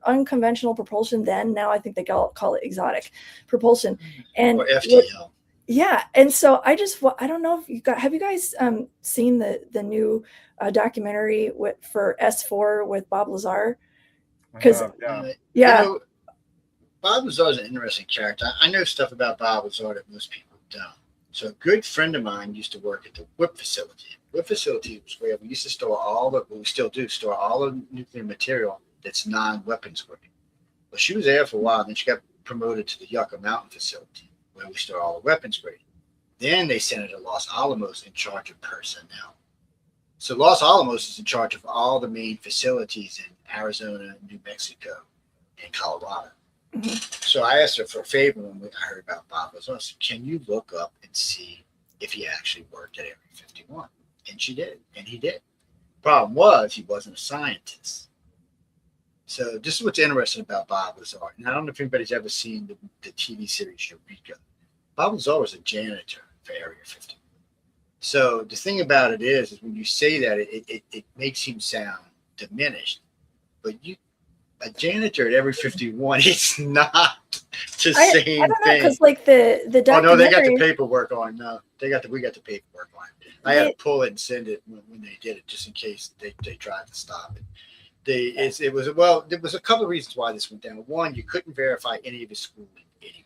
unconventional propulsion then. Now I think they call it exotic propulsion. And or FTL. Yeah, and so I don't know if have you guys seen the new documentary for S4 with Bob Lazar? Because You know, Bob Lazar is an interesting character. I know stuff about Bob Lazar that most people don't. So a good friend of mine used to work at the WIP facility. WIP facility was where we used to store we still do store all the nuclear material that's non-weapons grade. Well, she was there for a while, then she got promoted to the Yucca Mountain facility, where we store all the weapons grade. Then they sent her to Los Alamos in charge of personnel. So Los Alamos is in charge of all the main facilities in Arizona, New Mexico, and Colorado. Mm-hmm. So I asked her for a favor when I heard about Bob Lazar. I said, can you look up and see if he actually worked at Area 51? And she did, and he did. Problem was, he wasn't a scientist. So this is what's interesting about Bob Lazar. And I don't know if anybody's ever seen the TV series Eureka. Bob Lazar was a janitor for Area 51. So the thing about it is when you say that, it makes him sound diminished. But a janitor at Area 51, it's not the same I don't know, thing. because like the documentary. Oh no, they got the paperwork on. No, we got the paperwork on. I had to pull it and send it when they did it, just in case they tried to stop it. There was a couple of reasons why this went down. One, you couldn't verify any of his schooling anywhere.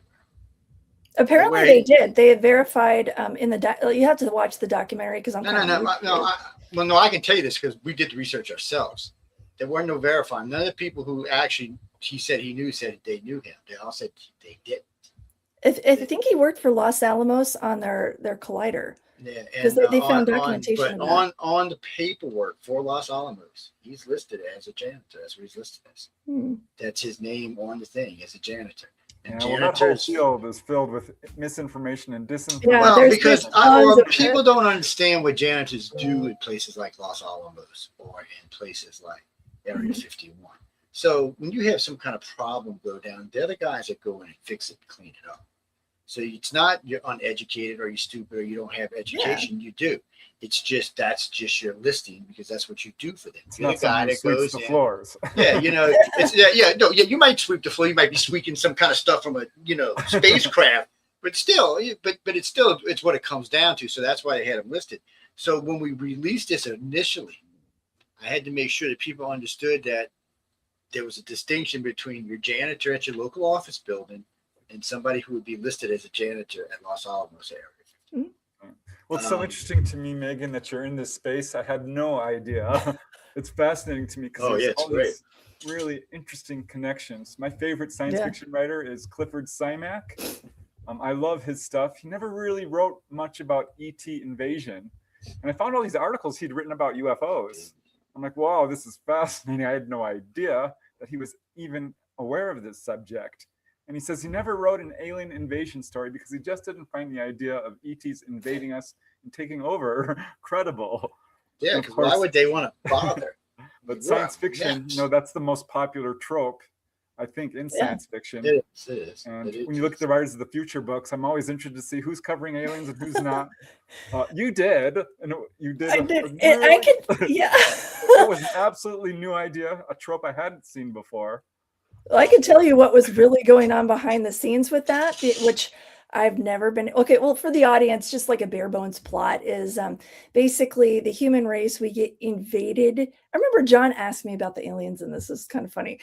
Apparently they did. They had verified in you have to watch the documentary because I'm no, I can tell you this because we did the research ourselves. There were no verifying. None of the people who actually he said he knew said they knew him. They all said they didn't. I think he worked for Los Alamos on their collider. Yeah, because they found documentation. On the paperwork for Los Alamos, he's listed as a janitor. That's what he's listed as. That's his name on the thing as a janitor. And that whole field is filled with misinformation and disinformation. Yeah, well, because people don't understand what janitors do in places like Los Alamos or in places like Area 51. So when you have some kind of problem go down, they're the guys that go in and fix it, clean it up. So it's not you're uneducated or you're stupid or you don't have education. You do. It's just that's just your listing because that's what you do for them. It's you're not the guy that goes the floors. Yeah, you might sweep the floor. You might be sweeping some kind of stuff from a spacecraft, but still, it's what it comes down to. So that's why they had them listed. So when we released this initially, I had to make sure that people understood that there was a distinction between your janitor at your local office building and somebody who would be listed as a janitor at Los Alamos area. Well, it's so interesting to me, Megan, that you're in this space. I had no idea. It's fascinating to me because there's all these really interesting connections. My favorite science fiction writer is Clifford Simak. I love his stuff. He never really wrote much about ET invasion. And I found all these articles he'd written about UFOs. I'm like, wow, this is fascinating. I had no idea that he was even aware of this subject. And he says he never wrote an alien invasion story because he just didn't find the idea of ETs invading us and taking over credible. Yeah, because why would they want to bother? But science fiction, that's the most popular trope, I think, in science fiction. It is. And when you look at the Writers of the Future books, I'm always interested to see who's covering aliens and who's not. You did. And you did. I did. Yeah. It was an absolutely new idea, a trope I hadn't seen before. Well, I can tell you what was really going on behind the scenes with that, which I've never been. Okay, well, for the audience, just like a bare bones plot is basically the human race, we get invaded. I remember John asked me about the aliens, and this is kind of funny.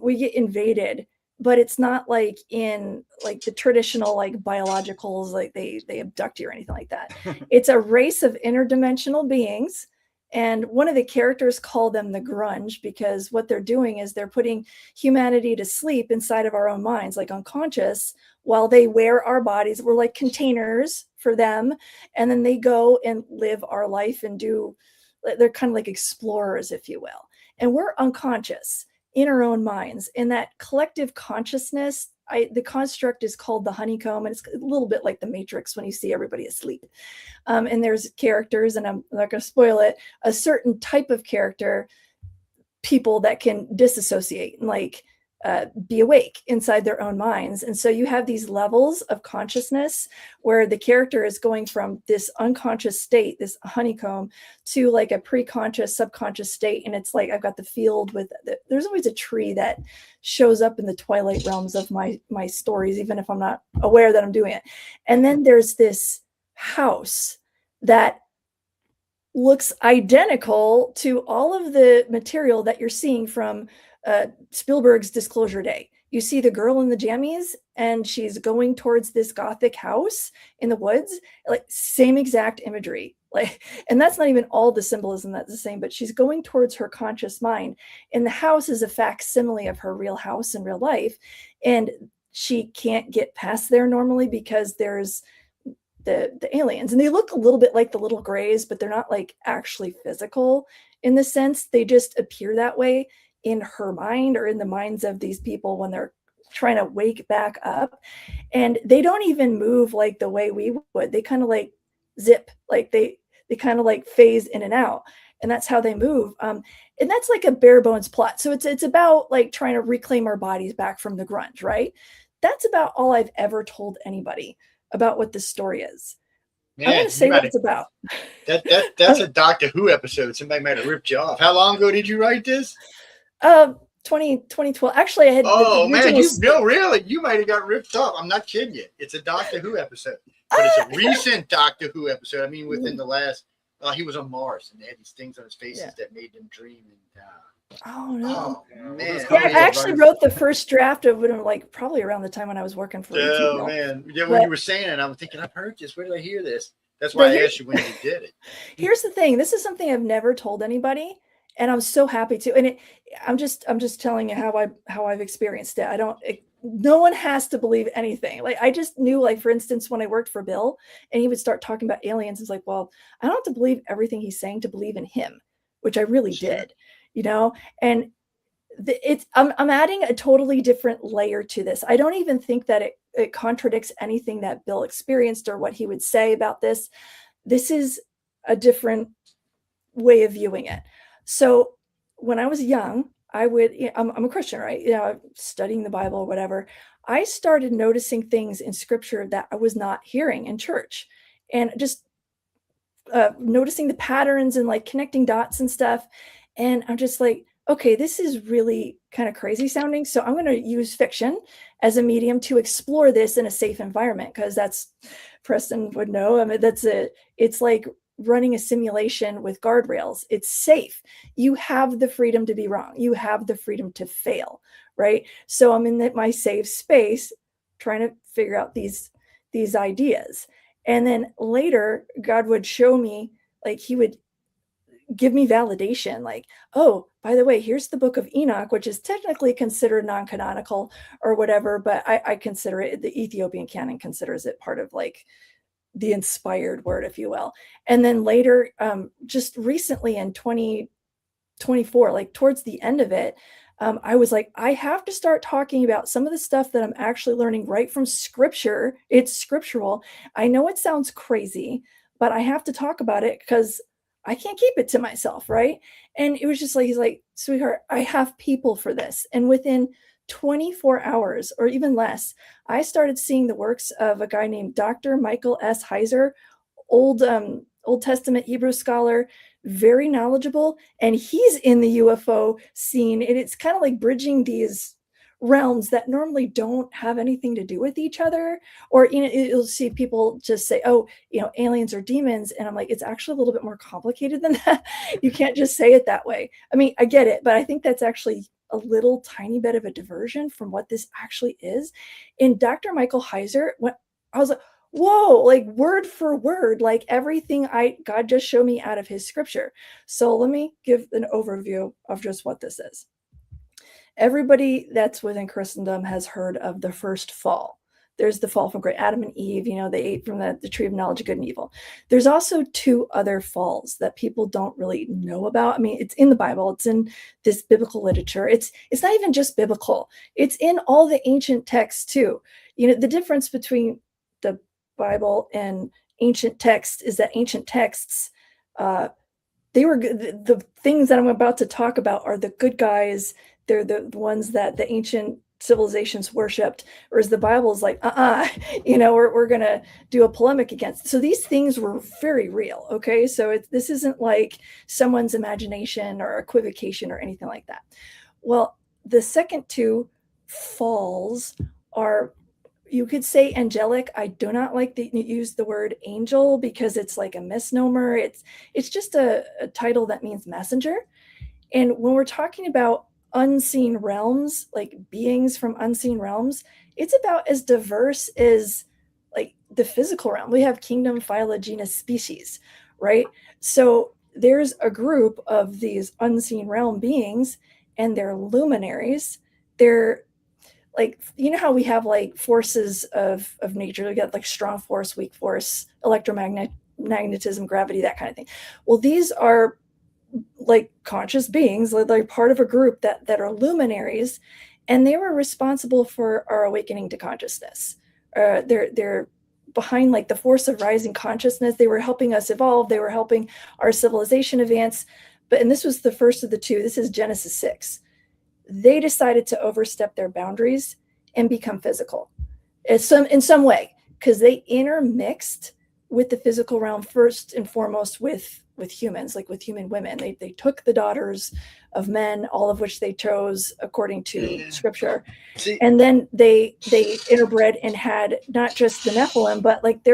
We get invaded, but it's not like in like the traditional like biologicals, like they abduct you or anything like that. It's a race of interdimensional beings. And one of the characters call them the grunge, because what they're doing is they're putting humanity to sleep inside of our own minds, like unconscious, while they wear our bodies. We're like containers for them. And then they go and live our life and they're kind of like explorers, if you will. And we're unconscious in our own minds. And that collective consciousness, the construct is called the honeycomb, and it's a little bit like the Matrix when you see everybody asleep. And there's characters, and I'm not going to spoil it, a certain type of character, people that can disassociate and like be awake inside their own minds. And so you have these levels of consciousness where the character is going from this unconscious state, this honeycomb, to like a pre-conscious, subconscious state. And it's like, I've got the field there's always a tree that shows up in the twilight realms of my stories, even if I'm not aware that I'm doing it. And then there's this house that looks identical to all of the material that you're seeing from Spielberg's Disclosure Day. You see the girl in the jammies, and she's going towards this gothic house in the woods, like same exact imagery. Like, and that's not even all the symbolism that's the same, but she's going towards her conscious mind. And the house is a facsimile of her real house in real life. And she can't get past there normally because there's the aliens, and they look a little bit like the little grays, but they're not like actually physical in the sense. They just appear that way in her mind or in the minds of these people when they're trying to wake back up. And they don't even move like the way we would. They kind of like zip, like they kind of like phase in and out. And that's how they move. And that's like a bare bones plot. So it's about like trying to reclaim our bodies back from the grunge, right? That's about all I've ever told anybody about what this story is. Man, I'm going to say what it's about. That's a Doctor Who episode. Somebody might have ripped you off. How long ago did you write this? 2012. Actually, I had. Oh man, really? You might have got ripped off. I'm not kidding you. It's a Doctor Who episode, but it's a recent Doctor Who episode. I mean, within the last. He was on Mars, and they had these things on his faces that made them dream. And oh no, man! Yeah, I actually wrote the first draft of it, like probably around the time when I was working for. Oh man! Yeah, when you were saying it, I'm thinking I've heard this. Where did I hear this? That's why I asked you when you did it. Here's the thing. This is something I've never told anybody. And I'm so happy to. And I'm just telling you how I've experienced it. No one has to believe anything. Like, I just knew, like, for instance, when I worked for Bill and he would start talking about aliens, it's like, well, I don't have to believe everything he's saying to believe in him, which I really did, and I'm adding a totally different layer to this. I don't even think that it contradicts anything that Bill experienced or what he would say about this. This is a different way of viewing it. So when I was young, I'm a Christian, right? Studying the Bible or whatever. I started noticing things in scripture that I was not hearing in church, and just noticing the patterns and like connecting dots and stuff. And I'm just like, okay, this is really kind of crazy sounding. So I'm going to use fiction as a medium to explore this in a safe environment, because that's, Preston would know. I mean, it's like running a simulation with guardrails. It's safe. You have the freedom to be wrong. You have the freedom to fail, right? So I'm in my safe space trying to figure out these ideas. And then later, God would show me, like, he would give me validation, like, oh, by the way, here's the book of Enoch, which is technically considered non-canonical or whatever, but I consider it, the Ethiopian canon considers it part of like the inspired word, if you will. And then later, just recently in 2024, like towards the end of it, I was like, I have to start talking about some of the stuff that I'm actually learning right from scripture. It's scriptural. I know it sounds crazy, but I have to talk about it because I can't keep it to myself, right? And it was just like, he's like, sweetheart, I have people for this. And within 24 hours or even less, I started seeing the works of a guy named Dr. Michael S. Heiser, Old Testament Hebrew scholar, very knowledgeable, and he's in the UFO scene. And it's kind of like bridging these realms that normally don't have anything to do with each other. Or, you'll see people just say, oh, aliens are demons. And I'm like, it's actually a little bit more complicated than that. You can't just say it that way. I mean, I get it, but I think that's actually a little tiny bit of a diversion from what this actually is. In Dr. Michael Heiser, when I was like, whoa, like word for word, like everything God just showed me out of his scripture. So let me give an overview of just what this is. Everybody that's within Christendom has heard of the first fall. There's the fall from great Adam and Eve, they ate from the tree of knowledge of good and evil. There's also 2 other falls that people don't really know about. I mean, it's in the Bible, it's in this biblical literature. It's not even just biblical. It's in all the ancient texts too. The difference between the Bible and ancient texts is that ancient texts, they were the things that I'm about to talk about are the good guys. They're the ones that the ancient civilizations worshipped, whereas the Bible is like, we're going to do a polemic against. So these things were very real. Okay. So this isn't like someone's imagination or equivocation or anything like that. Well, the second 2 falls are, you could say, angelic. I do not like to use the word angel because it's like a misnomer. It's just a title that means messenger. And when we're talking about unseen realms, like beings from unseen realms, it's about as diverse as like the physical realm. We have kingdom, phyla, genus, species, right? So there's a group of these unseen realm beings, and they're luminaries. They're like, how we have like forces of nature. We got like strong force, weak force, electromagnetism, gravity, that kind of thing. Well, these are like conscious beings, like part of a group that are luminaries, and they were responsible for our awakening to consciousness. They're behind like the force of rising consciousness. They were helping us evolve. They were helping our civilization advance. And this was the first of the 2. This is Genesis 6. They decided to overstep their boundaries and become physical in some way, because they intermixed with the physical realm first and foremost with humans, like with human women. They took the daughters of men, all of which they chose according to scripture. And then they interbred and had not just the Nephilim, but like they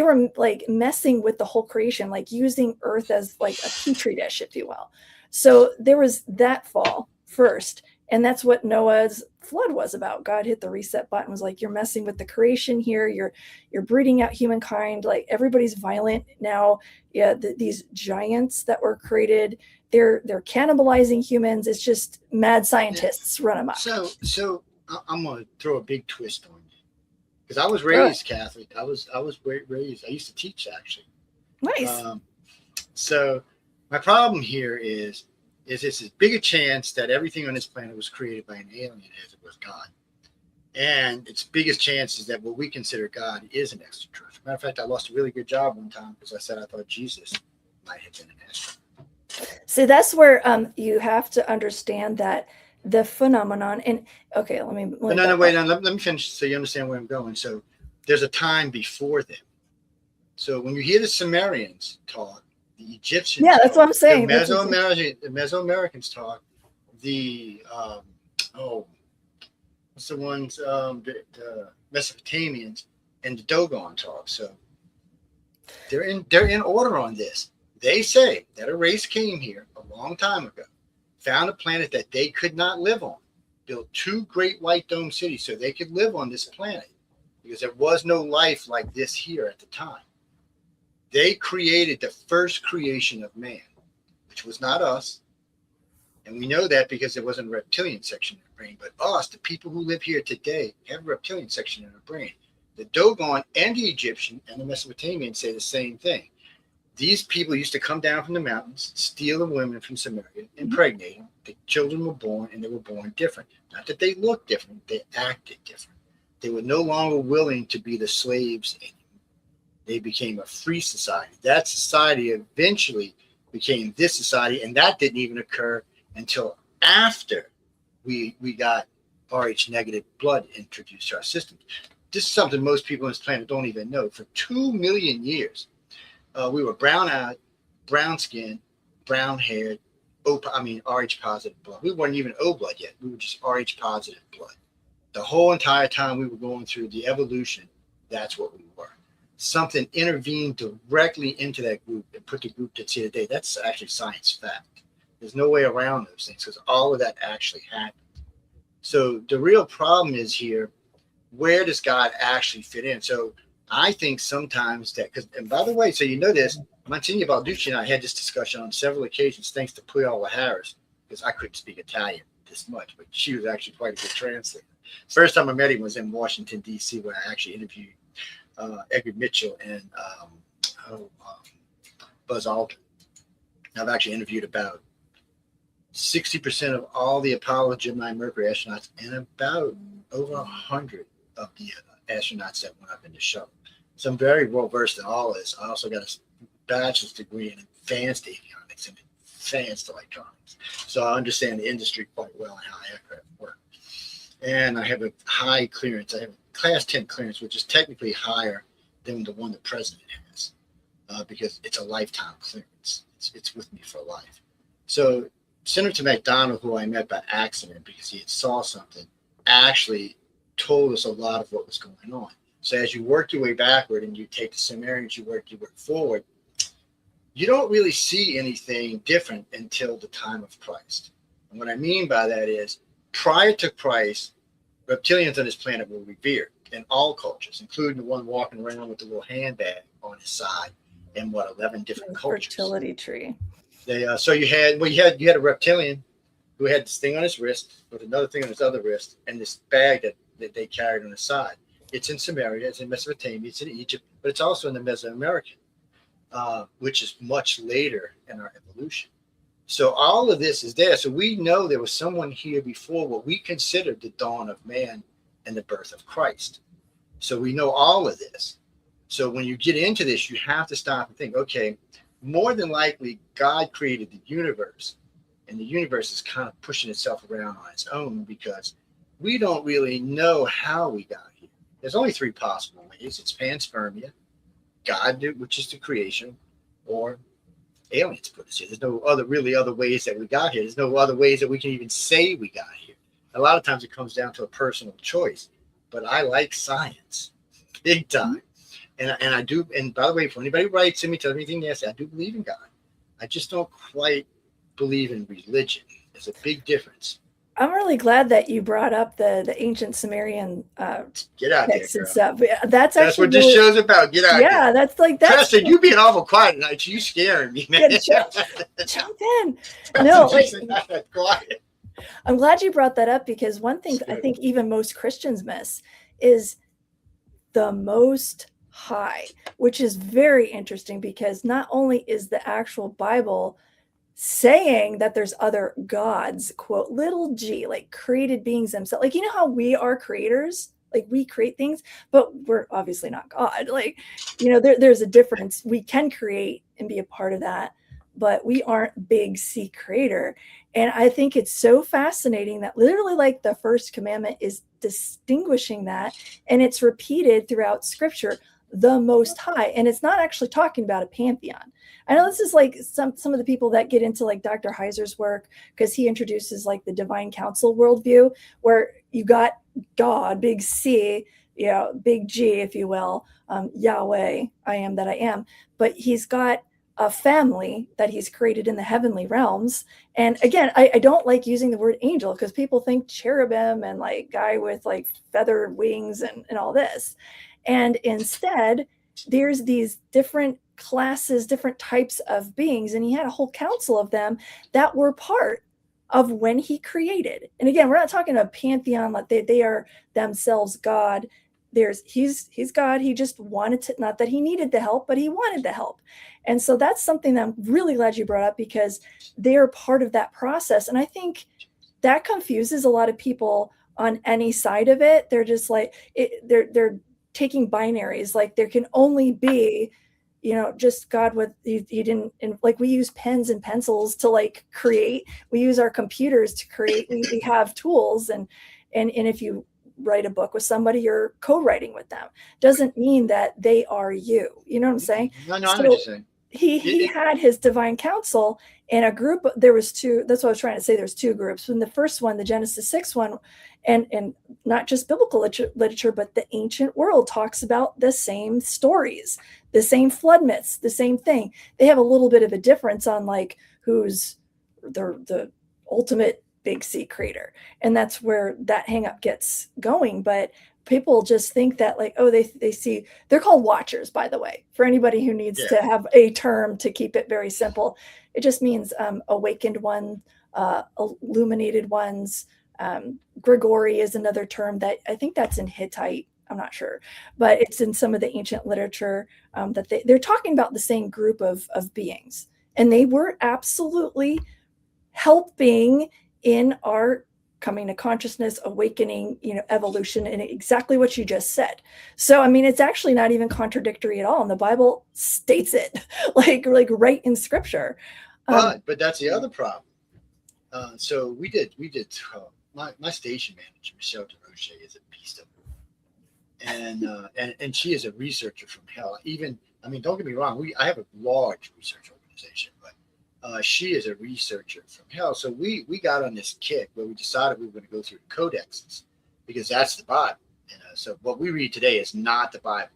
were like messing with the whole creation, like using earth as like a petri dish, if you will. So there was that fall first. And that's what Noah's flood was about. God hit the reset button, was like, you're messing with the creation here. You're breeding out humankind. Like everybody's violent now. Yeah, these giants that were created, they're cannibalizing humans. It's just mad scientists run amok. So I'm gonna throw a big twist on you, because I was raised Catholic. I was raised. I used to teach actually. Nice. So my problem here is it's as big a chance that everything on this planet was created by an alien as it was God. And its biggest chance is that what we consider God is an extraterrestrial. Matter of fact, I lost a really good job one time because I said I thought Jesus might have been an astronaut. So that's where you have to understand that the phenomenon, and okay, let me let me finish so you understand where I'm going. So there's a time before them. So when you hear the Sumerians talk, the Egyptians, that's what I'm saying. The Mesoamericans talk. The what's the ones? The Mesopotamians and the Dogon talk. So they're in order on this. They say that a race came here a long time ago, found a planet that they could not live on, built 2 great white dome cities so they could live on this planet because there was no life like this here at the time. They created the first creation of man, which was not us. And we know that because there wasn't a reptilian section in our brain. But us, the people who live here today, have a reptilian section in our brain. The Dogon and the Egyptian and the Mesopotamian say the same thing. These people used to come down from the mountains, steal the women from Samaria, impregnate them. The children were born, and they were born different. Not that they looked different, they acted different. They were no longer willing to be the slaves anymore. They became a free society. That society eventually became this society, and that didn't even occur until after we got Rh negative blood introduced to our system. This is something most people on this planet don't even know. For 2 million years, we were brown-eyed, brown-skinned, brown-haired, Rh positive blood. We weren't even O blood yet. We were just Rh positive blood. The whole entire time we were going through the evolution, that's what we were. Something intervened directly into that group and put the group that's here today. That's actually science fact. There's no way around those things because all of that actually happened. So the real problem is here, where does God actually fit in? So I think sometimes that, because, and by the way, so you know this, Monsignor Balducci and I had this discussion on several occasions, thanks to Quill Harris, because I couldn't speak Italian this much, but she was actually quite a good translator. First time I met him was in Washington, D.C., where I actually interviewed Edgar Mitchell and Buzz Aldrin. I've actually interviewed about 60% of all the Apollo Gemini Mercury astronauts and about over 100 of the astronauts that went up in the shuttle. So I'm very well versed in all this. I also got a bachelor's degree in advanced avionics and advanced electronics. So I understand the industry quite well and how aircraft work. And I have a high clearance. I have a class 10 clearance, which is technically higher than the one the president has, because it's a lifetime clearance. It's with me for life. So Senator McDonald, who I met by accident because he had saw something, actually told us a lot of what was going on. So as you work your way backward and you take the Sumerians, you work forward, you don't really see anything different until the time of Christ. And what I mean by that is, prior to Christ, reptilians on this planet were revered in all cultures, including the one walking around with the little handbag on his side in 11 different cultures. Fertility tree. They so you had a reptilian who had this thing on his wrist with another thing on his other wrist and this bag that they carried on the side. It's in Samaria, it's in Mesopotamia, it's in Egypt, but it's also in the Mesoamerican, which is much later in our evolution. So all of this is there. So we know there was someone here before what we considered the dawn of man and the birth of Christ. So we know all of this. So when you get into this, you have to stop and think, okay, more than likely God created the universe, and the universe is kind of pushing itself around on its own because we don't really know how we got here. There's only three possible ways. It's panspermia, God did, which is the creation, or aliens put us here. There's no other ways that we got here. There's no other ways that we can even say we got here. A lot of times it comes down to a personal choice, but I like science big time. And I do, and by the way, if anybody writes to me, tells me anything nasty, I do believe in God. I just don't quite believe in religion. There's a big difference. I'm really glad that you brought up the ancient Sumerian get out there, and stuff. That's what this show's about. Get out there. Yeah, that's Preston, you being awful quiet tonight. You scaring me, man. Yeah, jump in. No, quiet. I'm glad you brought that up because one thing I think even most Christians miss is the Most High, which is very interesting because not only is the actual Bible saying that there's other gods, quote, little g, like created beings themselves. Like, you know how we are creators? Like we create things, but we're obviously not God. Like, you know, there's a difference. We can create and be a part of that, but we aren't big C creator. And I think it's so fascinating that literally like the first commandment is distinguishing that, and it's repeated throughout scripture, the Most High. And it's not actually talking about a pantheon. I know this is like some of the people that get into like Dr. Heiser's work, because he introduces like the divine council worldview, where you got God, big C, you know, big G, if you will, Yahweh, I am that I am. But he's got a family that he's created in the heavenly realms. And again, I don't like using the word angel because people think cherubim and like guy with like feather wings and all this. And instead, there's these different classes, different types of beings. And he had a whole council of them that were part of when he created. And again, we're not talking a pantheon, like they are themselves God. He's God. He just wanted to, not that he needed the help, but he wanted the help. And so that's something that I'm really glad you brought up because they're part of that process. And I think that confuses a lot of people on any side of it. They're just like, they're taking binaries. Like there can only be, you know, just God with, he didn't, and like we use pens and pencils to like create, we use our computers to create, we have tools and if you write a book with somebody, you're co-writing with them. Doesn't mean that they are you. You know what I'm saying? No, I know what you're saying. He had his divine council and a group, there was two, that's what I was trying to say. There's two groups. In the first one, the Genesis 6 one, and not just biblical literature, but the ancient world talks about the same stories, the same flood myths, the same thing. They have a little bit of a difference on like who's the ultimate big C creator. And that's where that hang up gets going. But people just think that like, oh, they see, they're called watchers, by the way, for anybody who needs to have a term to keep it very simple. It just means awakened one, illuminated ones. Grigori is another term that I think that's in Hittite. I'm not sure, but it's in some of the ancient literature that they're talking about the same group of beings, and they were absolutely helping in our coming to consciousness, awakening, evolution, and exactly what you just said. So, I mean, it's actually not even contradictory at all. And the Bible states it like right in scripture. But that's the other problem. So we did, my station manager, Michelle DeRoche, is a beast of and she is a researcher from hell. Even, I mean, don't get me wrong, I have a large research organization, but she is a researcher from hell. So we got on this kick where we decided we were going to go through the codexes because that's the Bible. So what we read today is not the Bible.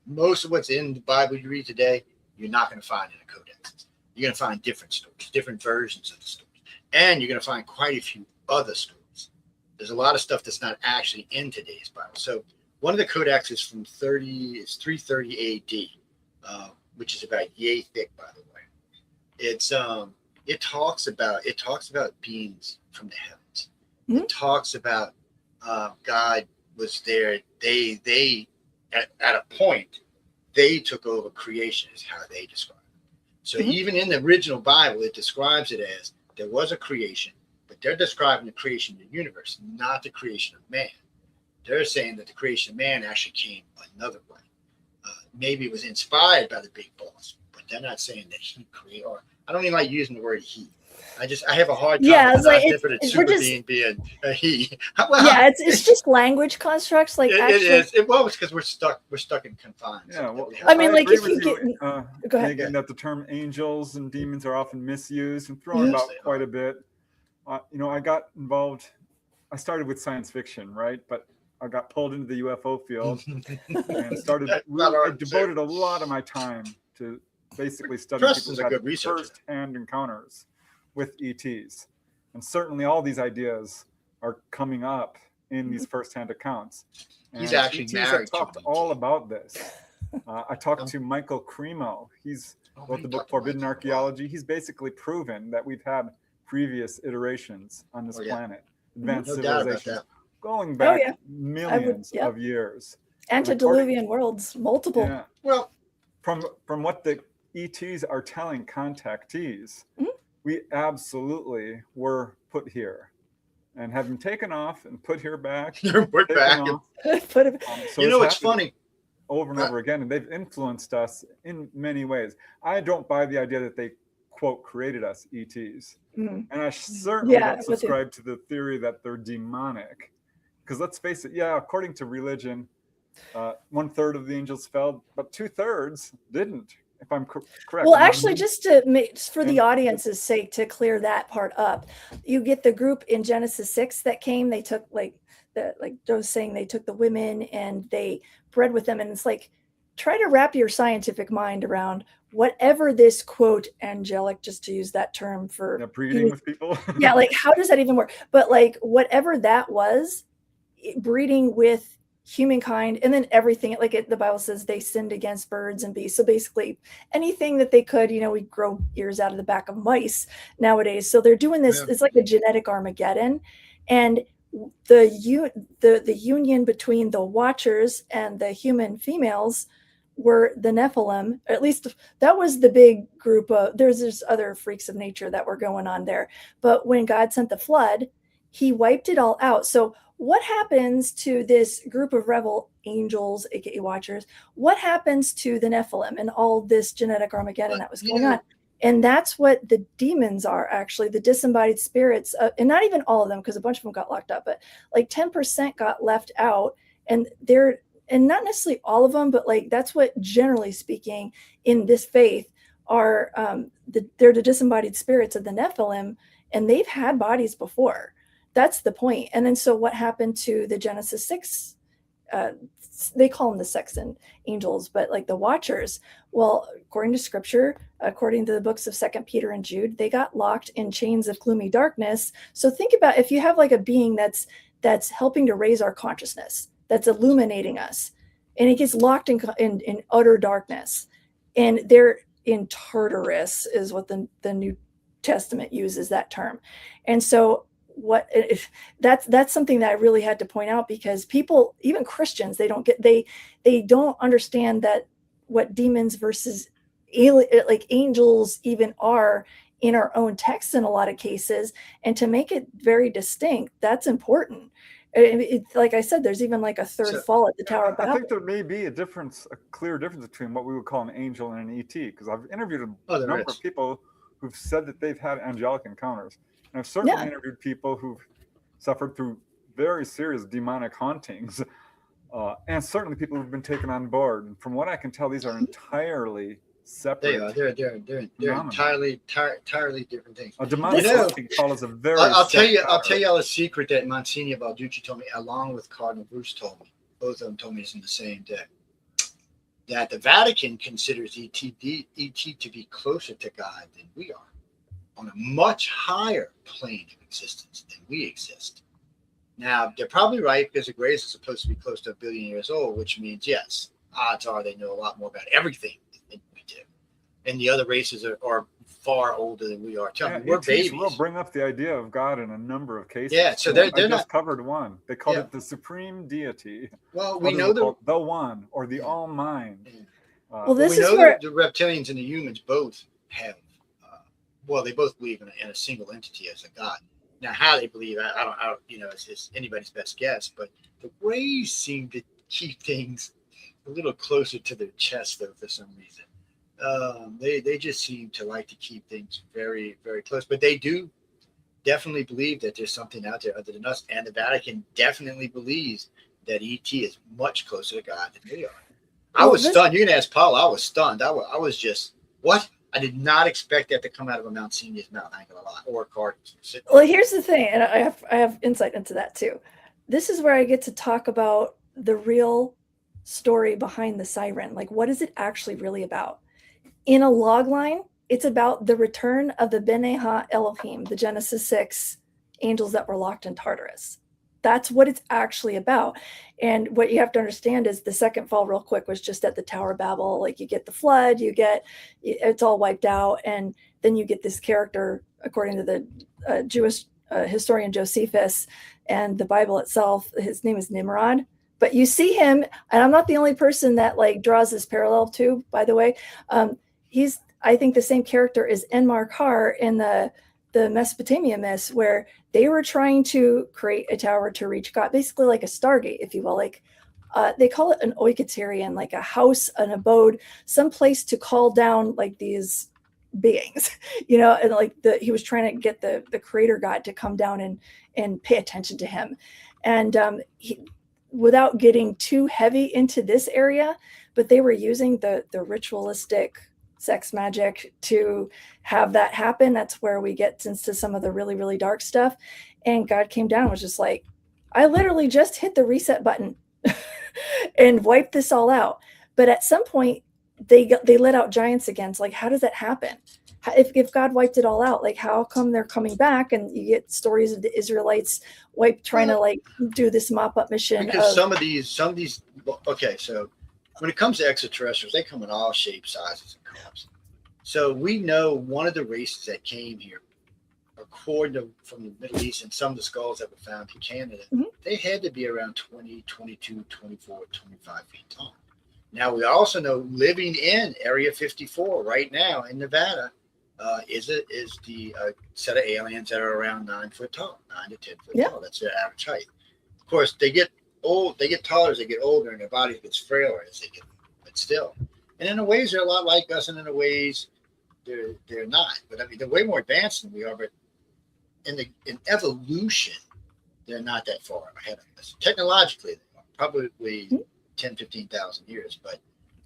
Most of what's in the Bible you read today, you're not going to find in the codexes. You're going to find different stories, different versions of the stories, and you're going to find quite a few other stories. There's a lot of stuff that's not actually in today's Bible. So one of the codexes from 330 AD, which is about yay thick, by the way. It talks about beings from the heavens. Mm-hmm. It talks about God was there. They at a point they took over creation, is how they describe it. So even in the original Bible, it describes it as there was a creation, but they're describing the creation of the universe, not the creation of man. They're saying that the creation of man actually came another way. Maybe it was inspired by the big boss, but they're not saying that he created. Or I don't even like using the word he. I have a hard time with the concept of super being a he. Well, it's just language constructs. Like it is. It's because we're stuck in confines. Yeah, well, I mean, like if you go ahead. That the term angels and demons are often misused and thrown about quite a bit. I got involved. I started with science fiction, right? But I got pulled into the UFO field and started. I devoted a lot of my time to basically studying people who had first-hand encounters with ETs, and certainly all these ideas are coming up in these first-hand accounts. And he's actually married. Talked all about this. I talked to Michael Cremo. He's wrote the book Forbidden Archaeology. He's basically proven that we've had previous iterations on this planet, advanced civilizations. Going back millions of years. Antediluvian worlds, multiple. Yeah. Well, from what the ETs are telling contactees, we absolutely were put here and have been taken off and put here back. Put back. So it's funny. Over and over again, and they've influenced us in many ways. I don't buy the idea that they, quote, created us, ETs. And I certainly don't subscribe to the theory that they're demonic. Because let's face it, according to religion, 1/3 of the angels fell, but 2/3 didn't, if I'm correct. Well, actually, just to make, for the audience's sake, to clear that part up, you get the group in Genesis 6 that came. They took like Joe was saying, they took the women and they bred with them, and it's like, try to wrap your scientific mind around whatever this, quote, angelic, just to use that term for breeding with people. Like how does that even work? But like whatever that was, breeding with humankind, and then everything, like the Bible says they sinned against birds and beasts. So basically anything that they could, we grow ears out of the back of mice nowadays. So they're doing this. It's like a genetic Armageddon. And the union between the watchers and the human females were the Nephilim. At least that was the big group of, there's other freaks of nature that were going on there. But when God sent the flood, he wiped it all out. So what happens to this group of rebel angels, aka watchers? What happens to the Nephilim and all this genetic Armageddon that was going on? And that's what the demons are, actually, the disembodied spirits, and not even all of them, because a bunch of them got locked up, but like 10% got left out, and not necessarily all of them, but like that's what, generally speaking, in this faith are they're the disembodied spirits of the Nephilim, and they've had bodies before. That's the point. And then so what happened to the Genesis 6? They call them the Sexton angels, but like the watchers. Well, according to scripture, according to the books of 2 Peter and Jude, they got locked in chains of gloomy darkness. So think about if you have like a being that's helping to raise our consciousness, that's illuminating us, and it gets locked in utter darkness, and they're in Tartarus is what the New Testament uses that term. And so that's something that I really had to point out, because people, even Christians, they don't understand that what demons versus like angels even are in our own texts in a lot of cases, and to make it very distinct, that's important. Like I said, there's even like a third fall at the Tower of Babel. I think there may be a clear difference between what we would call an angel and an ET, because I've interviewed a number of people who've said that they've had angelic encounters, and I've certainly interviewed people who've suffered through very serious demonic hauntings, and certainly people who've been taken on board. And from what I can tell, these are entirely separate. They're entirely different things. A demonic haunting follows a very. I'll tell you a secret that Monsignor Balducci told me, along with Cardinal Bruce told me. Both of them told me it's in the same day. That the Vatican considers ET to be closer to God than we are, on a much higher plane of existence than we exist. Now, they're probably right, because the Greys are supposed to be close to 1 billion years old, which means, yes, odds are they know a lot more about everything than we do. And the other races are far older than we are. We're babies. We'll bring up the idea of God in a number of cases. Yeah, so they're not. Just covered one. They called it the supreme deity. Well, we know the one, or the all mind. Well, this we is know where the reptilians and the humans both have. They both believe in a single entity as a god. Now, how they believe, I don't. It's anybody's best guess. But the Greys seem to keep things a little closer to their chest, though, for some reason. They just seem to like to keep things very, very close. But they do definitely believe that there's something out there other than us. And the Vatican definitely believes that ET is much closer to God than we are. I was stunned. You can ask Paul. I was stunned. I was just, what? I did not expect that to come out of a Mount Senior's mouth. I ain't gonna lie. Or a Cardinal's. Well, here's the thing, and I have insight into that too. This is where I get to talk about the real story behind the siren. Like, what is it actually really about? In a log line, it's about the return of the B'nai Ha-Elohim, the Genesis 6 angels that were locked in Tartarus. That's what it's actually about. And what you have to understand is the second fall, real quick, was just at the Tower of Babel. Like, you get the flood, it's all wiped out. And then you get this character, according to the Jewish historian Josephus and the Bible itself, his name is Nimrod. But you see him, and I'm not the only person that like draws this parallel too, by the way. He's, I think, the same character as Enmar-Kar in the Mesopotamia myths, where they were trying to create a tower to reach God, basically like a Stargate, if you will. Like they call it an oikaterion, like a house, an abode, some place to call down like these beings, and like he was trying to get the creator God to come down and pay attention to him. And without getting too heavy into this area, but they were using the ritualistic sex magic to have that happen. That's where we get into some of the really, really dark stuff. And God came down and was just like, I literally just hit the reset button and wiped this all out. But at some point they let out giants again. So like, how does that happen? If God wiped it all out, like how come they're coming back? And you get stories of the Israelites trying to like do this mop up mission. Because some of these, okay, so when it comes to extraterrestrials, they come in all shapes, sizes, and colors. So we know one of the races that came here, according to from the Middle East and some of the skulls that were found in Canada, they had to be around 20, 22, 24, 25 feet tall. Now, we also know living in Area 54 right now in Nevada is the set of aliens that are around 9 foot tall, 9 to 10 foot tall. That's their average height. Of course, they get old, they get taller as they get older, and their body gets frailer as they get, but still. And in a ways, they're a lot like us, and in a ways, they're not. But I mean, they're way more advanced than we are. But in evolution, they're not that far ahead of us. Technologically, they are probably 10, 15,000 years. But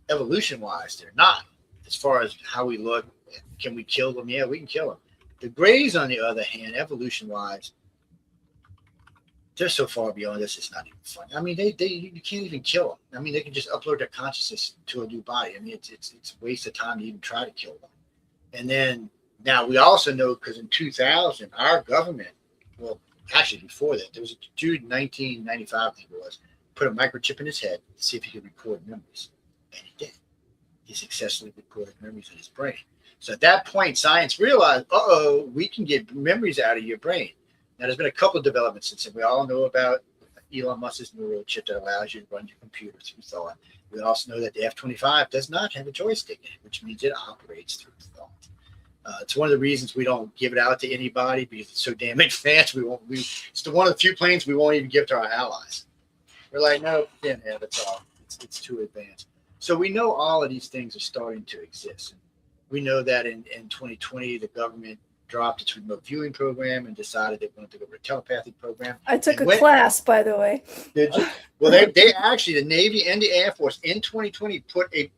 evolution-wise, they're not. As far as how we look, can we kill them? Yeah, we can kill them. The Greys, on the other hand, evolution-wise, they're so far beyond this, it's not even fun. I mean, you can't even kill them. I mean, they can just upload their consciousness to a new body. I mean, it's a waste of time to even try to kill them. And then now we also know, because in 2000, our government, well, actually before that, there was a dude in 1995, I think it was, put a microchip in his head to see if he could record memories. And he did. He successfully recorded memories in his brain. So at that point, science realized, we can get memories out of your brain. Now, there's been a couple of developments since then. We all know about Elon Musk's neural chip that allows you to run your computer through thought. We also know that the F-25 does not have a joystick in it, which means it operates through thought. It's one of the reasons we don't give it out to anybody because it's so damn advanced. It's one of the few planes we won't even give to our allies. We're like, no, can't have it all. It's too advanced. So we know all of these things are starting to exist. We know that in 2020, the government dropped its remote viewing program and decided they wanted to go for a telepathic program. I took a class, by the way. Did you? Well, they actually, the Navy and the Air Force in 2020 put an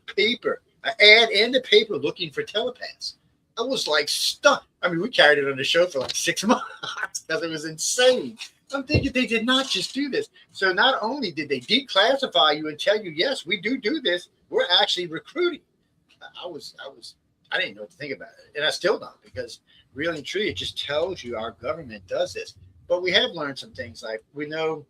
ad in the paper looking for telepaths. I was like stuck. I mean, we carried it on the show for like 6 months because it was insane. I'm thinking they did not just do this. So not only did they declassify you and tell you, yes, we do this, we're actually recruiting. I didn't know what to think about it. And I still don't, because really and truly, it just tells you our government does this. But we have learned some things, like we know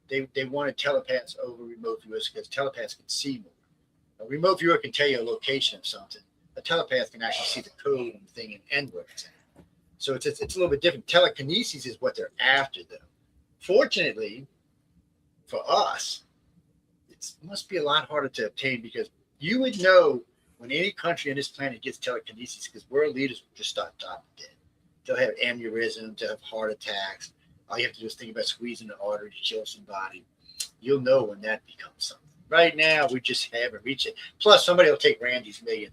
they wanted telepaths over remote viewers because telepaths can see more. A remote viewer can tell you a location of something. A telepath can actually see the code and the thing and end where it's at. So it's a little bit different. Telekinesis is what they're after, though. Fortunately, for us, it must be a lot harder to obtain, because you would know when any country on this planet gets telekinesis, because world leaders will just start dropping dead. They'll have aneurysms, they'll have heart attacks. All you have to do is think about squeezing an artery to kill somebody. You'll know when that becomes something. Right now, we just haven't reached it. Plus, somebody will take Randy's $1 million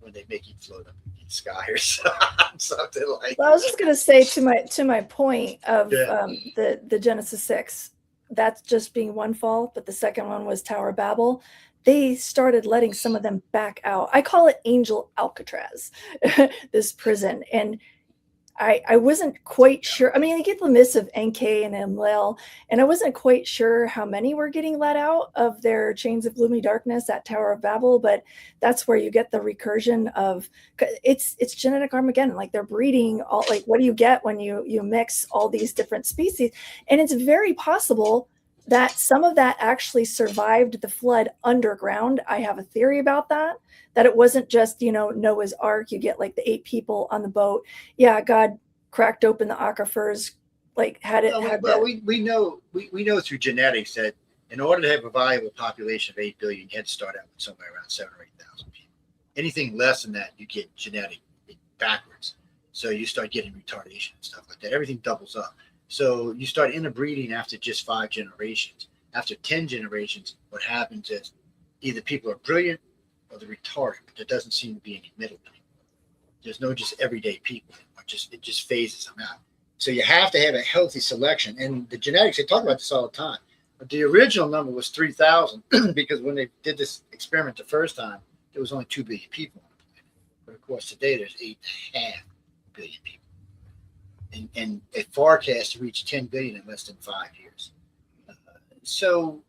when they make him float up in the sky or something like Well, I was just going to say to my point of the Genesis 6, that's just being one fall, but the second one was Tower of Babel. They started letting some of them back out. I call it Angel Alcatraz, this prison. And I wasn't quite sure. I mean, I get the miss of NK and Enlil, and I wasn't quite sure how many were getting let out of their Chains of Gloomy Darkness at Tower of Babel, but that's where you get the recursion of it's genetic Armageddon. Like, they're breeding all, like, what do you get when you mix all these different species? And it's very possible that some of that actually survived the flood underground. I have a theory about that it wasn't just, Noah's Ark. You get like the 8 people on the boat. Yeah, God cracked open the aquifers, like we know through genetics that in order to have a viable population of 8 billion, you had to start out with somewhere around 7,000 or 8,000 people. Anything less than that, you get genetic backwards. So you start getting retardation and stuff like that. Everything doubles up. So you start interbreeding after just 5 generations. After 10 generations, what happens is either people are brilliant or they're retarded, but there doesn't seem to be any middle anymore. There's no just everyday people anymore. It just phases them out. So you have to have a healthy selection. And the genetics, they talk about this all the time. But the original number was 3,000 because when they did this experiment the first time, there was only 2 billion people on the planet. But of course, today there's 8.5 billion people. And a forecast to reach 10 billion in less than 5 years. So,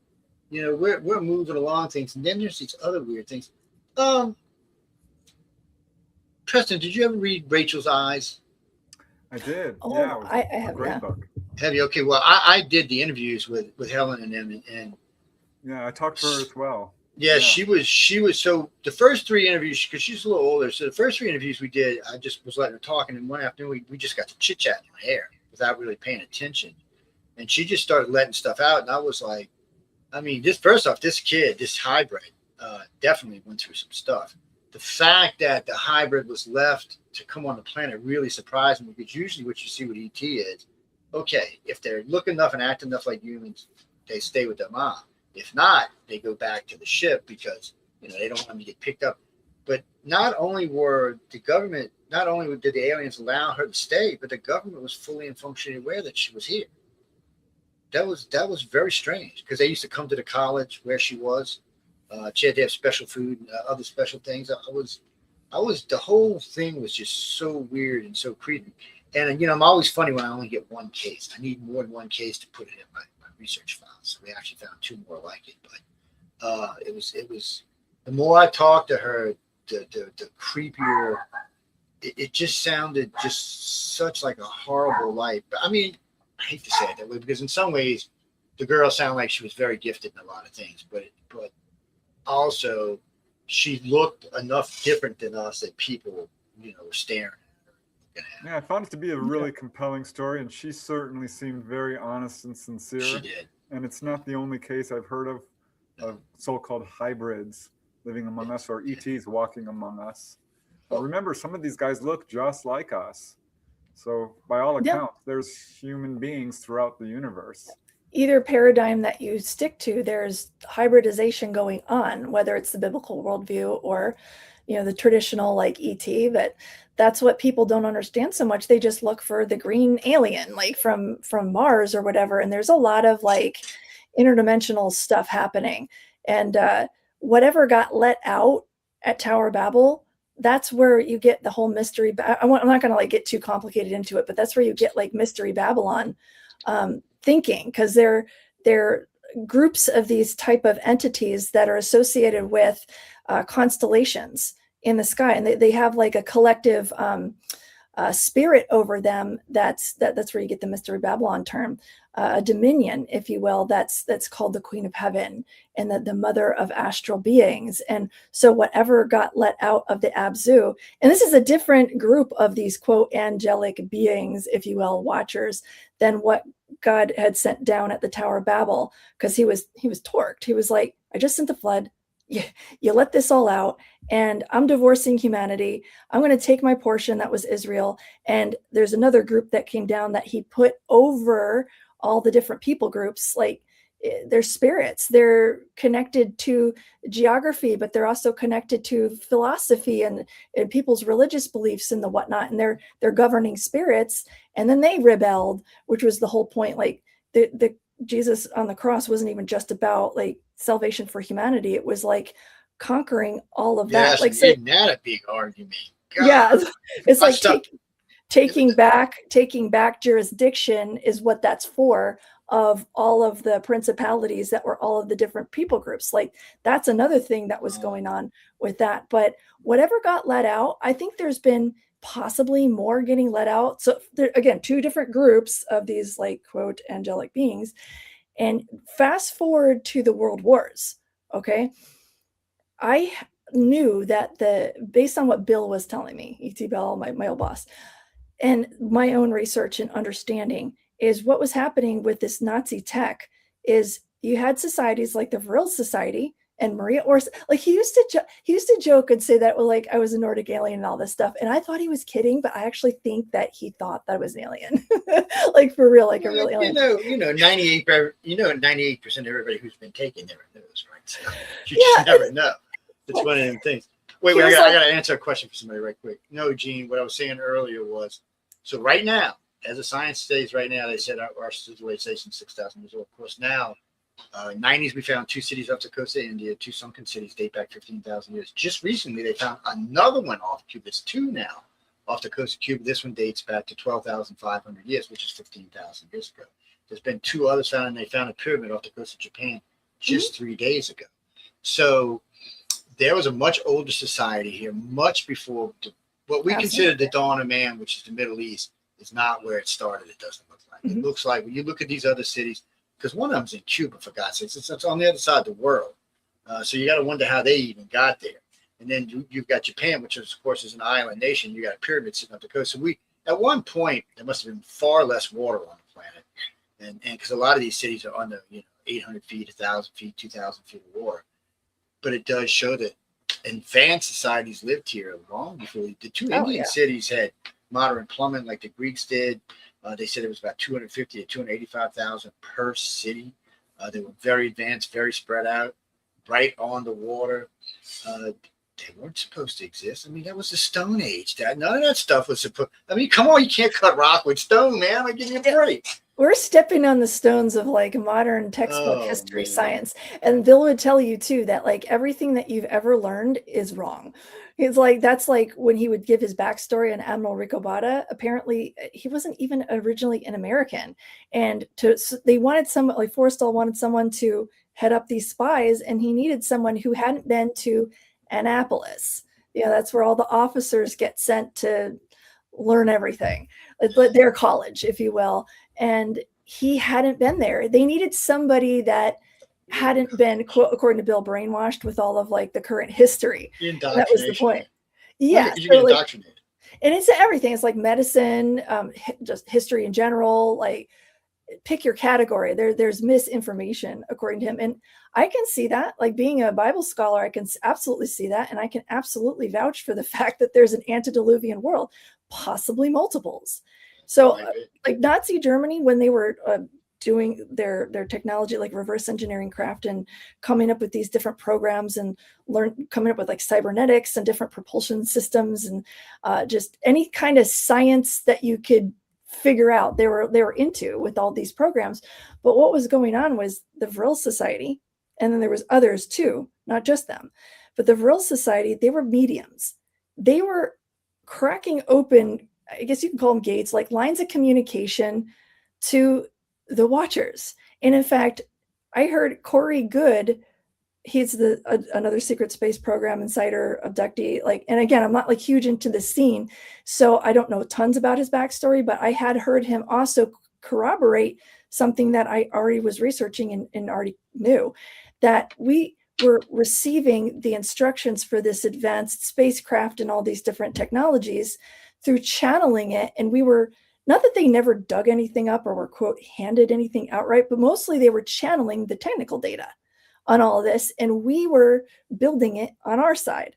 we're moving along things. And then there's these other weird things. Preston, did you ever read Rachel's Eyes? I did. Oh, yeah, it was I a have, great yeah. book. Have you? Okay, well, I did the interviews with Helen and them, and Yeah, I talked to her as well. yeah, she was. So the first 3 interviews, because she's a little older, so the first 3 interviews we did, I just was letting her talk, and then one afternoon we just got to chit chat in her hair without really paying attention, and she just started letting stuff out, and I was like, I mean, this kid, this hybrid, definitely went through some stuff. The fact that the hybrid was left to come on the planet really surprised me, because usually what you see with ET is, okay, if they're look enough and act enough like humans, they stay with their mom. If not, they go back to the ship because they don't want them to get picked up. But not only did the aliens allow her to stay, but the government was fully and functionally aware that she was here. That was very strange, because they used to come to the college where she was. She had to have special food and other special things. The whole thing was just so weird and so creepy. And I'm always funny when I only get one case. I need more than one case to put it in my research files. So we actually found 2 more like it. But it was the more I talked to her, the creepier. It just sounded just such like a horrible life. But I mean, I hate to say it that way, because in some ways the girl sounded like she was very gifted in a lot of things, but also she looked enough different than us that people, were staring at her. Yeah, I found it to be a really compelling story, and she certainly seemed very honest and sincere. She did. And it's not the only case I've heard of so-called hybrids living among us, or ETs walking among us. Remember, some of these guys look just like us. So by all accounts, there's human beings throughout the universe. Either paradigm that you stick to, there's hybridization going on, whether it's the biblical worldview or, the traditional like ET, but that's what people don't understand so much. They just look for the green alien, like from Mars or whatever. And there's a lot of like interdimensional stuff happening. And whatever got let out at Tower of Babel, that's where you get the whole mystery. I'm not going to like get too complicated into it, but that's where you get like Mystery Babylon thinking, because they're groups of these type of entities that are associated with constellations in the sky, and they have like a collective spirit over them. That's where you get the Mystery Babylon term, a dominion, if you will, that's called the Queen of Heaven and the mother of astral beings. And so whatever got let out of the Abzu, and this is a different group of these quote angelic beings, if you will, watchers, than what God had sent down at the Tower of Babel, because he was torqued. He was like, I just sent the flood. You let this all out, and I'm divorcing humanity. I'm going to take my portion that was Israel, and there's another group that came down that he put over all the different people groups. Like, they're spirits. They're connected to geography, but they're also connected to philosophy and people's religious beliefs and the whatnot. And they're governing spirits. And then they rebelled, which was the whole point. Like the Jesus on the cross wasn't even just about like salvation for humanity. It was like conquering all of that. Like, isn't that a big argument? God. Yeah, it's like taking back jurisdiction is what that's for, of all of the principalities that were all of the different people groups. Like, that's another thing that was going on with that. But whatever got let out, I think there's been possibly more getting let out. So there, again, two different groups of these like quote angelic beings. And fast forward to the world wars. Okay. I knew that based on what Bill was telling me, E.T. Bell, my old boss, and my own research and understanding, is what was happening with this Nazi tech is you had societies like the Vril Society and Maria Ors. Like, he used to joke and say that, well, like, I was a Nordic alien and all this stuff. And I thought he was kidding, but I actually think that he thought that I was an alien, like for real, like a real alien. 98% of everybody who's been taken never knows, right? So you just never know. It's one of them things. Wait, I got to answer a question for somebody right quick. No, Gene, what I was saying earlier was, so right now, as the science stays right now, they said our civilization is 6,000 years old. Of course, now, 90s, we found 2 cities off the coast of India. 2 sunken cities date back 15,000 years. Just recently, they found another one off Cuba. It's 2 now off the coast of Cuba. This one dates back to 12,500 years, which is 15,000 years ago. There's been 2 others found, and they found a pyramid off the coast of Japan just 3 days ago. So there was a much older society here, much before what we consider the dawn of man, which is the Middle East, is not where it started. It doesn't look like. It looks like when you look at these other cities, because one of them's in Cuba, for God's sakes, it's on the other side of the world. So you got to wonder how they even got there. And then you've got Japan, which is, of course, is an island nation. You got a pyramid sitting up the coast. So at one point, there must have been far less water on the planet, and because a lot of these cities are under 800 feet, 1,000 feet, 2,000 feet of water. But it does show that advanced societies lived here long before the 2 Indian cities had modern plumbing like the Greeks did. They said it was about 250 to 285,000 per city. They were very advanced, very spread out, right on the water. They weren't supposed to exist. I mean, that was the Stone Age. None of that stuff was supposed. I mean, come on, you can't cut rock with stone, man. I'm giving you a break. We're stepping on the stones of like modern textbook history science. And Bill would tell you too that like everything that you've ever learned is wrong. It's like, that's like when he would give his backstory on Admiral Ricobata. Apparently he wasn't even originally an American. And they wanted someone like Forrestal wanted someone to head up these spies, and he needed someone who hadn't been to Annapolis. That's where all the officers get sent to learn everything, but their college, if you will. And he hadn't been there. They needed somebody that hadn't been, quote, according to Bill, brainwashed with all of like the current history. That was the point. Yeah. You get indoctrinated. And it's everything. It's like medicine, just history in general, like pick your category. There's misinformation according to him. And I can see that, like being a Bible scholar, I can absolutely see that. And I can absolutely vouch for the fact that there's an antediluvian world, possibly multiples. So like Nazi Germany, when they were doing their technology, like reverse engineering craft and coming up with these different programs and coming up with like cybernetics and different propulsion systems and just any kind of science that you could figure out, they were into with all these programs. But what was going on was the Vril Society, and then there was others too, not just them, but the Vril Society, they were mediums. They were cracking open, I guess you can call them gates, like lines of communication to the Watchers. And in fact, I heard Corey Good, he's another secret space program insider abductee. Like, and again, I'm not like huge into the scene, so I don't know tons about his backstory, but I had heard him also corroborate something that I already was researching and already knew, that we were receiving the instructions for this advanced spacecraft and all these different technologies through channeling it. And we were, not that they never dug anything up or were, quote, handed anything outright, but mostly they were channeling the technical data on all of this, and we were building it on our side.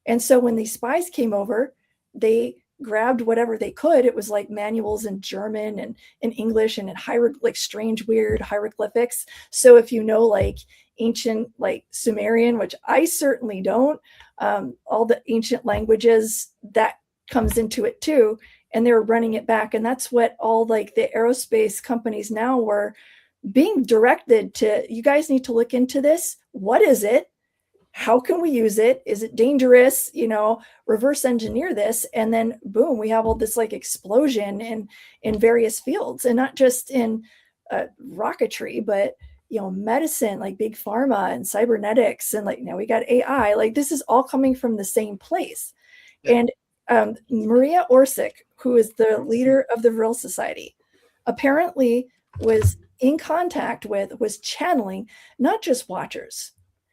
And so when these spies came over, they grabbed whatever they could. It was like manuals in German and in English and in like strange, weird hieroglyphics. So if you know like ancient, like Sumerian, which I certainly don't, all the ancient languages, that comes into it too. And they were running it back. And that's what all like the aerospace companies now were being directed to. You guys need to look into this. What is it? How can we use it? Is it dangerous? You know, reverse engineer this. And then boom, we have all this like explosion in various fields, and not just in rocketry, but, you know, medicine, like big pharma and cybernetics. And like, now we got AI, like this is all coming from the same place. Yeah. And Maria Orsic, who is the leader of the Vril Society, apparently was in contact with, was channeling not just Watchers.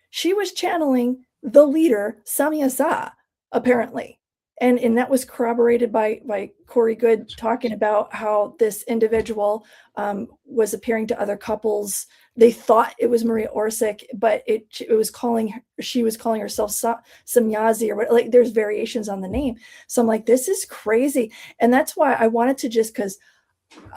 She was channeling the leader, Samyaza, apparently. And that was corroborated by Corey Good talking about how this individual was appearing to other couples. They thought it was Maria Orsic, but she was calling herself Samyazi, or what, like there's variations on the name. So I'm like, this is crazy. And that's why I wanted to, just because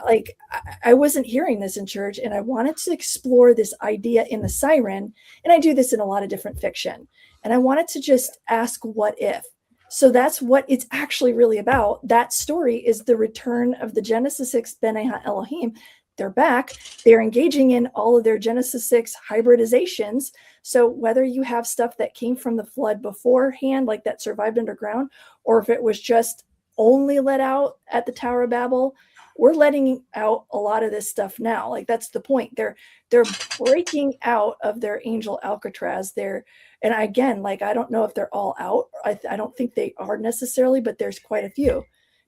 like I wasn't hearing this in church, and I wanted to explore this idea in the Siren. And I do this in a lot of different fiction. And I wanted to just ask, what if? So that's what it's actually really about. That story is the return of the Genesis 6 B'nai Elohim. They're back. They're engaging in all of their Genesis 6 hybridizations. So whether you have stuff that came from the flood beforehand, like that survived underground, or if it was just only let out at the Tower of Babel, we're letting out a lot of this stuff now. Like that's the point. They're breaking out of their angel Alcatraz. And again, like I don't know if they're all out. I don't think they are necessarily, but there's quite a few.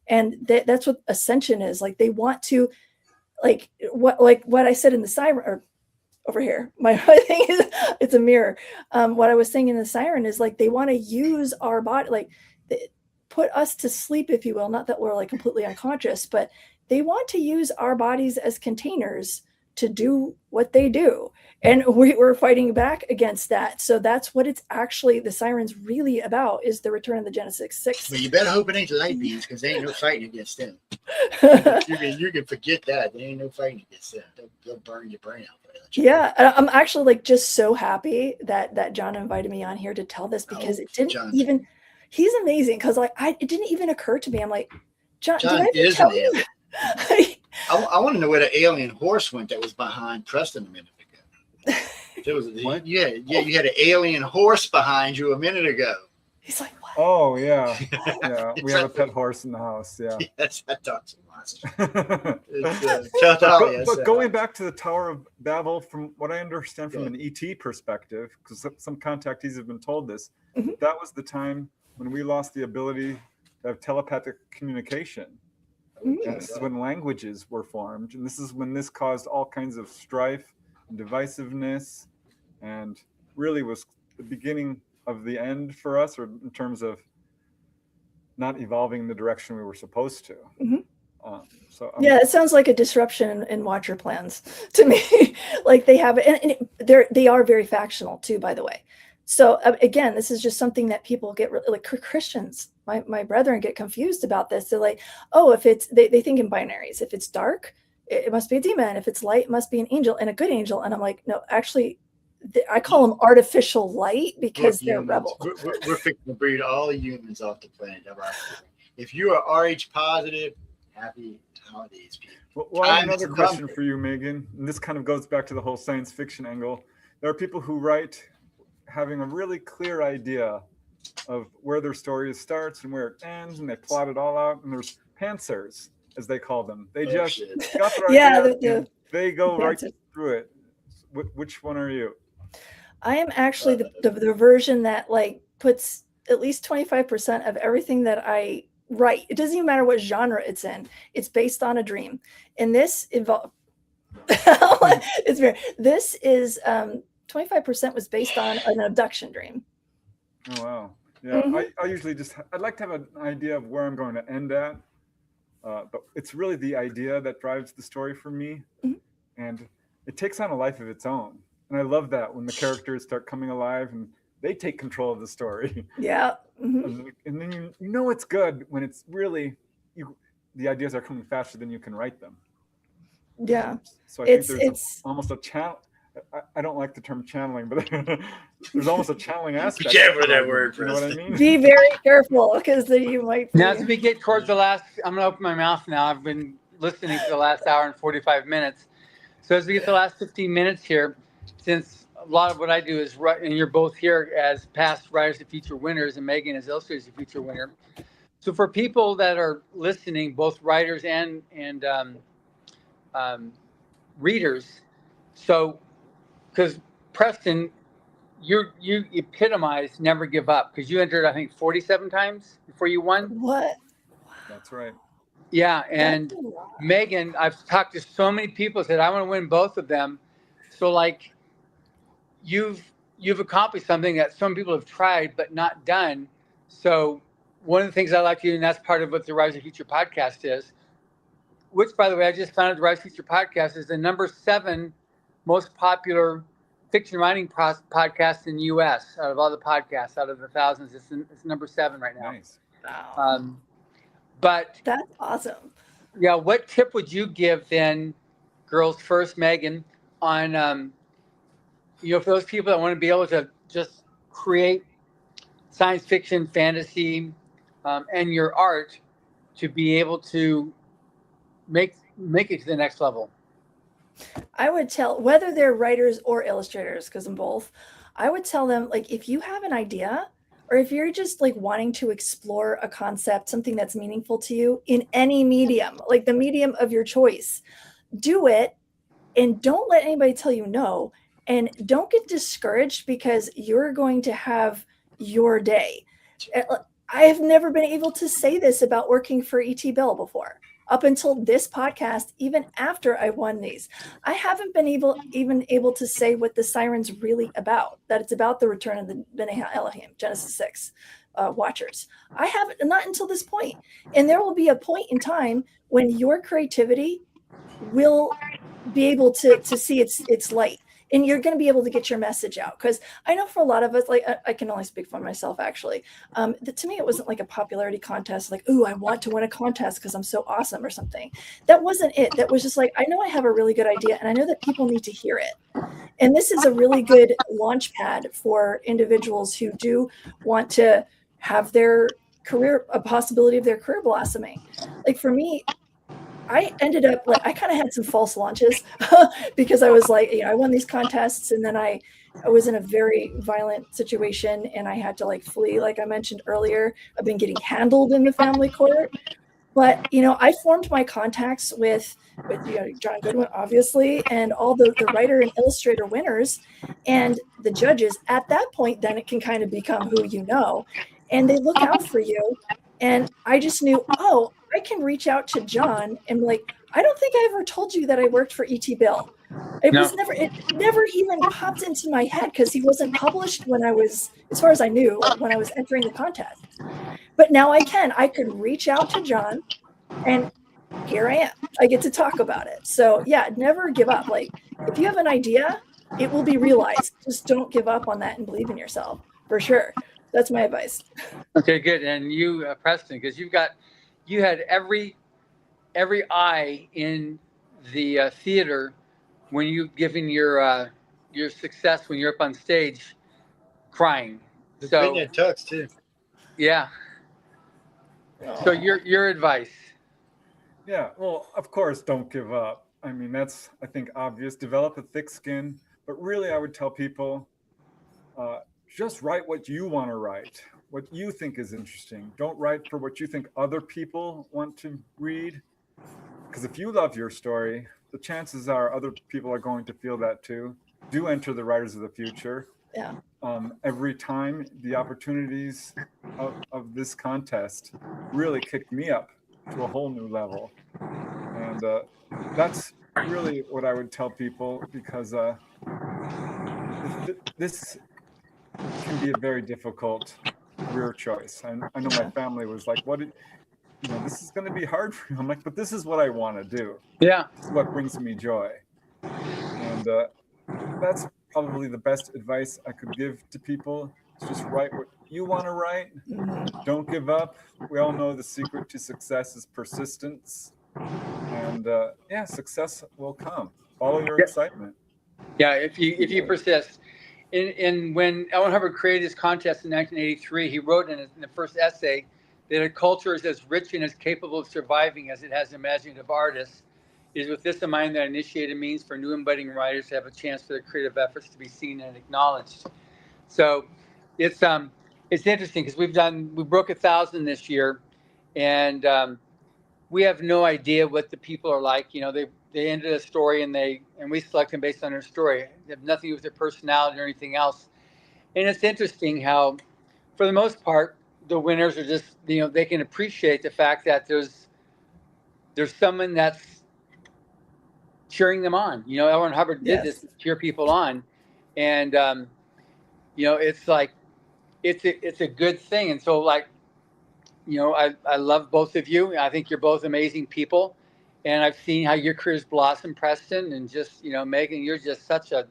And that's what ascension is. Like they want to, like what I said in the Siren, or over here, my thing is, it's a mirror. What I was saying in the Siren is like they want to use our body, like put us to sleep, if you will. Not that we're like completely unconscious, but they want to use our bodies as containers to do what they do. And we're fighting back against that. So that's what it's actually, the Siren's really about, is the return of the Genesis 6. But you better hope it ain't the light beams, because there ain't no fighting against them. you can forget that. There ain't no fighting against them. They'll burn your brain out. Yeah, I'm actually like just so happy that John invited me on here to tell this, because it didn't even, he's amazing. Because like it didn't even occur to me. I'm like, John did I is tell an you? alien. I want to know where the alien horse went that was behind Preston a minute ago. There was you had an alien horse behind you a minute ago. He's like, what? Oh yeah. We have a pet horse in the house. Yeah. Yes, I talked to monster. But going back to the Tower of Babel, from what I understand from an ET perspective, because some contactees have been told this, that was the time when we lost the ability to have telepathic communication. And this is when languages were formed, and this is when this caused all kinds of strife and divisiveness, and really was the beginning of the end for us, or in terms of not evolving in the direction we were supposed to. Yeah, it sounds like a disruption in Watcher plans to me. Like they have, and they are very factional too, by the way. So again, this is just something that people get like Christians. My brethren get confused about this. They're like, oh, if it's they think in binaries. If it's dark, it must be a demon. If it's light, it must be an angel and a good angel. And I'm like, no, actually, I call them artificial light because they're rebels. We're fixing to breed all humans off the planet. If you are RH positive, happy holidays, people. Well, I have another question for you, Megan. And this kind of goes back to the whole science fiction angle. There are people who write having a really clear idea of where their story starts and where it ends, and they plot it all out. And there's pantsers, as they call them. They just got their idea, they go right through it. Which one are you? I am actually the version that like puts at least 25% of everything that I write. It doesn't even matter what genre it's in. It's based on a dream. And this involves it's very, this is 25% was based on an abduction dream. Oh wow. Yeah. I usually I'd like to have an idea of where I'm going to end at. But it's really the idea that drives the story for me. And it takes on a life of its own. And I love that when the characters start coming alive and they take control of the story. Yeah. And then you know it's good when it's really the ideas are coming faster than you can write them. Yeah. So I think there's almost a channel. I don't like the term channeling, but there's almost a channeling aspect. Be careful with that word, you know what I mean? Be very careful, because you might. Now, as we get towards the last, I'm going to open my mouth now. I've been listening for the last hour and 45 minutes. So as we get the last 15 minutes here, since a lot of what I do is write, and you're both here as past Writers of Future winners, and Megan is Illustrators of Future winner. So for people that are listening, both writers and readers, so because Preston, you epitomized never give up, because you entered, I think, 47 times before you won. What? That's right. Yeah, and Megan, I've talked to so many people said I want to win both of them. So like, you've accomplished something that some people have tried but not done. So one of the things I like to do, and that's part of what the Rise of Future podcast is, which, by the way, I just found out the Rise of Future podcast is the number 7 most popular fiction writing podcast in the U.S. out of all the podcasts, out of the thousands. It's number 7 right now. Nice. Wow. But that's awesome. Yeah, what tip would you give then, girls first, Megan, on for those people that want to be able to just create science fiction, fantasy, and your art to be able to make it to the next level? I would tell, whether they're writers or illustrators, because I'm both, I would tell them, like, if you have an idea, or if you're just like wanting to explore a concept, something that's meaningful to you in any medium, like the medium of your choice, do it, and don't let anybody tell you no. And don't get discouraged, because you're going to have your day. I have never been able to say this about working for E.T. Bill before. Up until this podcast, even after I won these, I haven't been even able to say what the Siren's really about, that it's about the return of the B'nai Elohim, Genesis 6 watchers. I haven't, not until this point. And there will be a point in time when your creativity will be able to see its light. And you're going to be able to get your message out. Because I know for a lot of us, like I can only speak for myself, actually. To me, it wasn't like a popularity contest, like, ooh, I want to win a contest because I'm so awesome or something. That wasn't it. That was just like, I know I have a really good idea, and I know that people need to hear it. And this is a really good launch pad for individuals who do want to have their career, a possibility of their career blossoming. Like for me, I ended up like, I kind of had some false launches because I was like, I won these contests, and then I was in a very violent situation, and I had to like flee. Like I mentioned earlier, I've been getting handled in the family court, but I formed my contacts with John Goodwin, obviously, and all the writer and illustrator winners and the judges. At that point, then it can kind of become who you know, and they look out for you. And I just knew, I I can reach out to John and be like, I don't think I ever told you that I worked for E.T. Bill. It never even popped into my head because he wasn't published when I was, as far as I knew, when I was entering the contest. But now I could reach out to John, and here I am. I get to talk about it. So yeah, never give up. Like, if you have an idea, it will be realized. Just don't give up on that and believe in yourself, for sure. That's my advice. Okay, good. And you, Preston, because you had every eye in the theater when you giving your success when you're up on stage, crying. So it tux too. Yeah. So your advice. Yeah, well, of course, don't give up. I mean, that's, I think, obvious. Develop a thick skin. But really, I would tell people, just write what you want to write, what you think is interesting. Don't write for what you think other people want to read. Because if you love your story, the chances are other people are going to feel that too. Do enter the Writers of the Future. Yeah. Every time, the opportunities of this contest really kicked me up to a whole new level. And that's really what I would tell people, because this can be a very difficult career choice. I know my family was like, this is going to be hard for you. I'm like, but this is what I want to do. Yeah. This is what brings me joy. And that's probably the best advice I could give to people. Just write what you want to write. Don't give up. We all know the secret to success is persistence. And success will come. Follow your excitement. Yeah, if you persist. In when L. Hubbard created his contest in 1983, he wrote in the first essay that a culture is as rich and as capable of surviving as it has imaginative artists. It is with this in mind that initiated means for new and budding writers to have a chance for their creative efforts to be seen and acknowledged. So it's interesting because we broke 1,000 this year, and we have no idea what the people are like. They ended a story and we select them based on their story. They have nothing to do with their personality or anything else. And it's interesting how, for the most part, the winners are just, they can appreciate the fact that there's someone that's cheering them on. L. Hubbard did this to cheer people on. And, it's like, it's a good thing. And so I love both of you. I think you're both amazing people. And I've seen how your careers blossom, Preston, and just, Meghan, you're just such a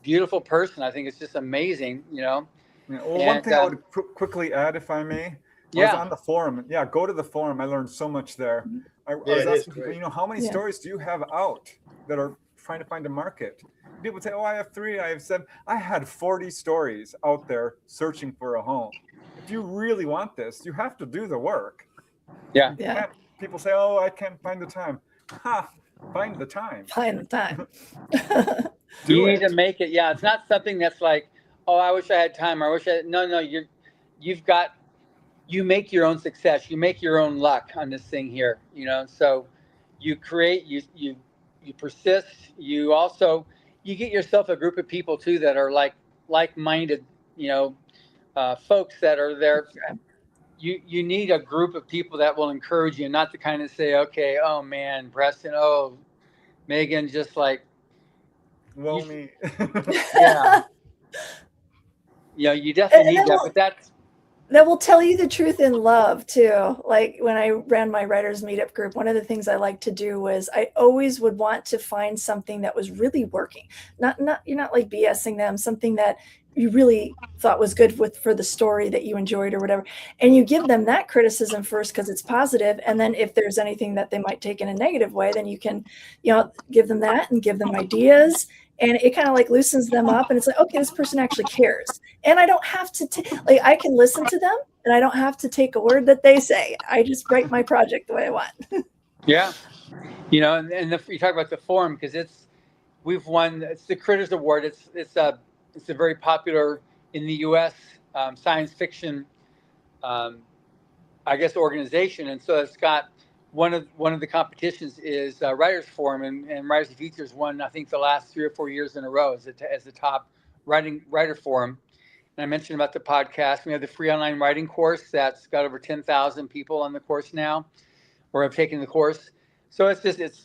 beautiful person. I think it's just amazing, Yeah, well, one thing I would quickly add, if I may, I was on the forum. Yeah, go to the forum. I learned so much there. I was asking people, how many stories do you have out that are trying to find a market? People say, I have 3, I have 7. I had 40 stories out there searching for a home. If you really want this, you have to do the work. Yeah. People say, I can't find the time. Find the time. Find the time. You need to make it. Yeah, it's not something that's like, I wish I had time. Or I wish I had. No, you make your own success. You make your own luck on this thing here. So you create, you persist. You also, you get yourself a group of people too that are like-minded, folks that are there. You need a group of people that will encourage you, not to kind of say, okay, oh man, Preston, Meghan, just like, me. Yeah. You definitely need that, but that will tell you the truth in love too. Like when I ran my writers meetup group, one of the things I liked to do was I always would want to find something that was really working. Not you're not like BSing them, something that you really thought was good for the story that you enjoyed or whatever. And you give them that criticism first because it's positive. And then if there's anything that they might take in a negative way, then you can, give them that and give them ideas. And it kind of like loosens them up. And it's like, okay, this person actually cares. And I don't have to, I can listen to them and I don't have to take a word that they say. I just write my project the way I want. Yeah. You talk about the forum because we've won, it's the Critters Award. It's a very popular in the U.S. Science fiction, organization, and so it's got one of the competitions is Writers Forum, and Writers of the Future's won I think the last 3 or 4 years in a row as the top writer forum, And I mentioned about the podcast. We have the free online writing course that's got over 10,000 people on the course now, or have taken the course. So it's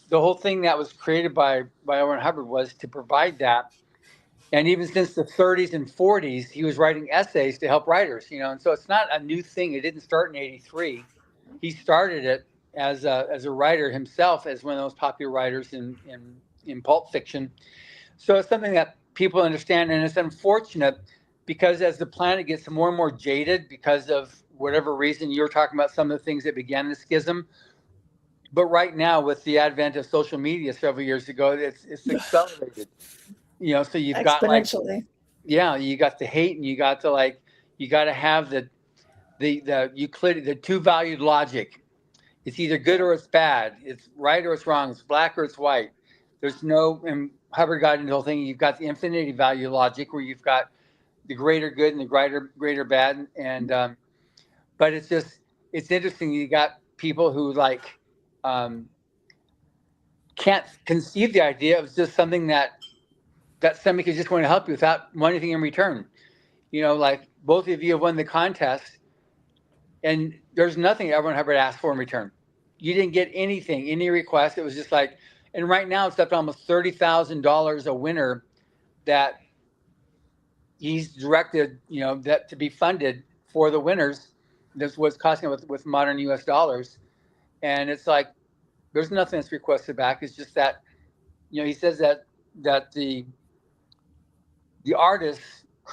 the whole thing that was created by Owen Hubbard was to provide that. And even since the 30s and 40s, he was writing essays to help writers, and so it's not a new thing. It didn't start in '83. He started it as a writer himself, as one of those popular writers in pulp fiction. So it's something that people understand, and it's unfortunate because as the planet gets more and more jaded because of whatever reason, you were talking about some of the things that began the schism. But right now, with the advent of social media several years ago, it's accelerated. So you've got you got the hate, and you got to have the Euclid, the two-valued logic. It's either good or it's bad. It's right or it's wrong. It's black or it's white. There's no, and Hubbard got into the whole thing. You've got the infinity value logic, where you've got the greater good and the greater bad. And but it's interesting. You got people who can't conceive the idea of just something that somebody could just want to help you without wanting anything in return. Like both of you have won the contest, and there's nothing Owen Hubbard asked for in return. You didn't get anything, any request. It was just and right now it's up to almost $30,000 a winner that he's directed, that to be funded for the winners. That's what's costing with modern US dollars. And it's there's nothing that's requested back. It's just that, he says that the artist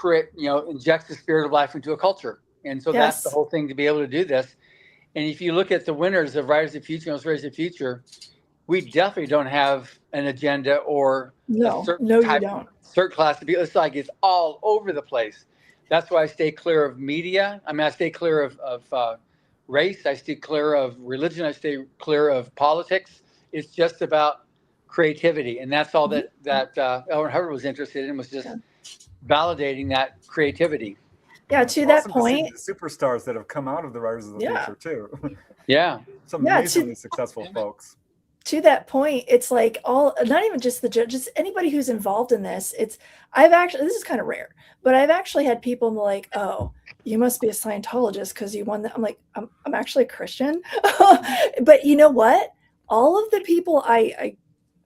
injects the spirit of life into a culture. And so that's the whole thing, to be able to do this. And if you look at the winners of Writers of the Future, Illustrators of the Future, we definitely don't have an agenda or a certain class of people. It's it's all over the place. That's why I stay clear of media. I stay clear of race. I stay clear of religion. I stay clear of politics. It's just about creativity. And that's all that Owen Hubbard was interested in, was just validating that creativity. Yeah, to that point, the superstars that have come out of the Writers of the Future too. Yeah, some amazingly successful folks. To that point, it's not even just the judges, anybody who's involved in this. This is kind of rare, but I've actually had people like, "Oh, you must be a Scientologist because you won that." I'm like, I'm actually a Christian. But you know what? All of the people I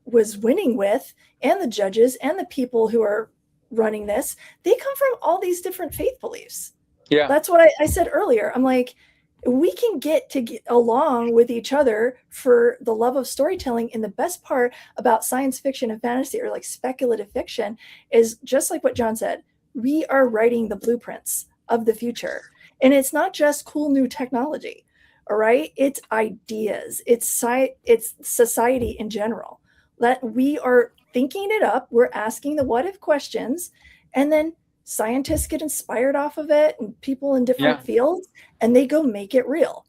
was winning with, and the judges, and the people who are running this, they come from all these different faith beliefs. Yeah, that's what I said earlier. I'm like, we can get along with each other for the love of storytelling. And the best part about science fiction and fantasy, or speculative fiction, is just like what John said, we are writing the blueprints of the future. And it's not just cool new technology. All right. It's ideas. It's society in general, that we are thinking it up. We're asking the what if questions, and then scientists get inspired off of it, and people in different fields, and they go make it real.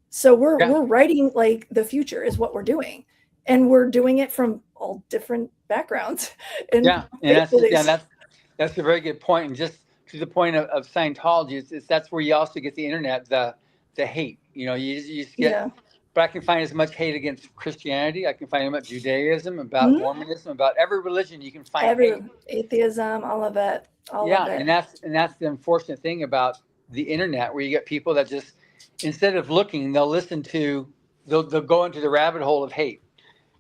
So we're writing the future is what we're doing, and we're doing it from all different backgrounds. And that's a very good point. And just to the point of Scientology, that's where you also get the internet, the hate. You just get. But I can find as much hate against Christianity. I can find about Judaism, about Mormonism, about every religion. You can find hate. Atheism, all of it. All of it. And that's the unfortunate thing about the internet, where you get people that just, instead of looking, they'll go into the rabbit hole of hate.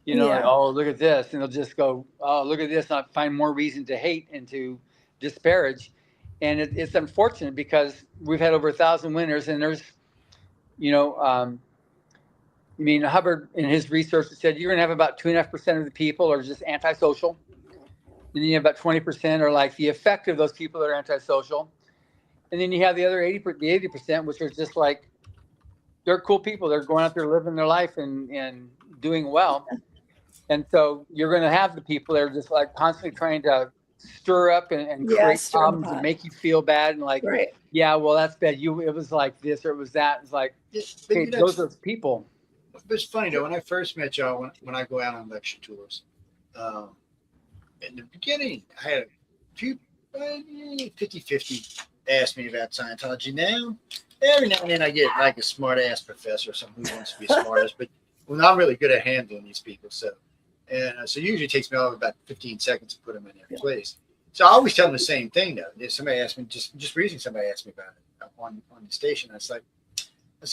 Oh, look at this, and they'll just go, oh, look at this, and I'll find more reason to hate and to disparage. And it's unfortunate because we've had over 1,000 winners, and there's, Hubbard in his research said you're going to have about 2.5% of the people are just antisocial. And then you have about 20% are the effect of those people that are antisocial. And then you have the other 80%, which are just they're cool people. They're going out there living their life and doing well. And so you're going to have the people that are just constantly trying to stir up and create problems and make you feel bad and yeah, well, that's bad. It was like this or it was that. It's those are people. It's funny though, when I first met y'all, when I go out on lecture tours, in the beginning, I had a few 50-50 ask me about Scientology. Now, every now and then I get a smart ass professor or someone who wants to be smartest, but I'm really good at handling these people. So usually it takes me about 15 seconds to put them in their place. So I always tell them the same thing though. If somebody asked me, just recently somebody asked me about it on the station. I said,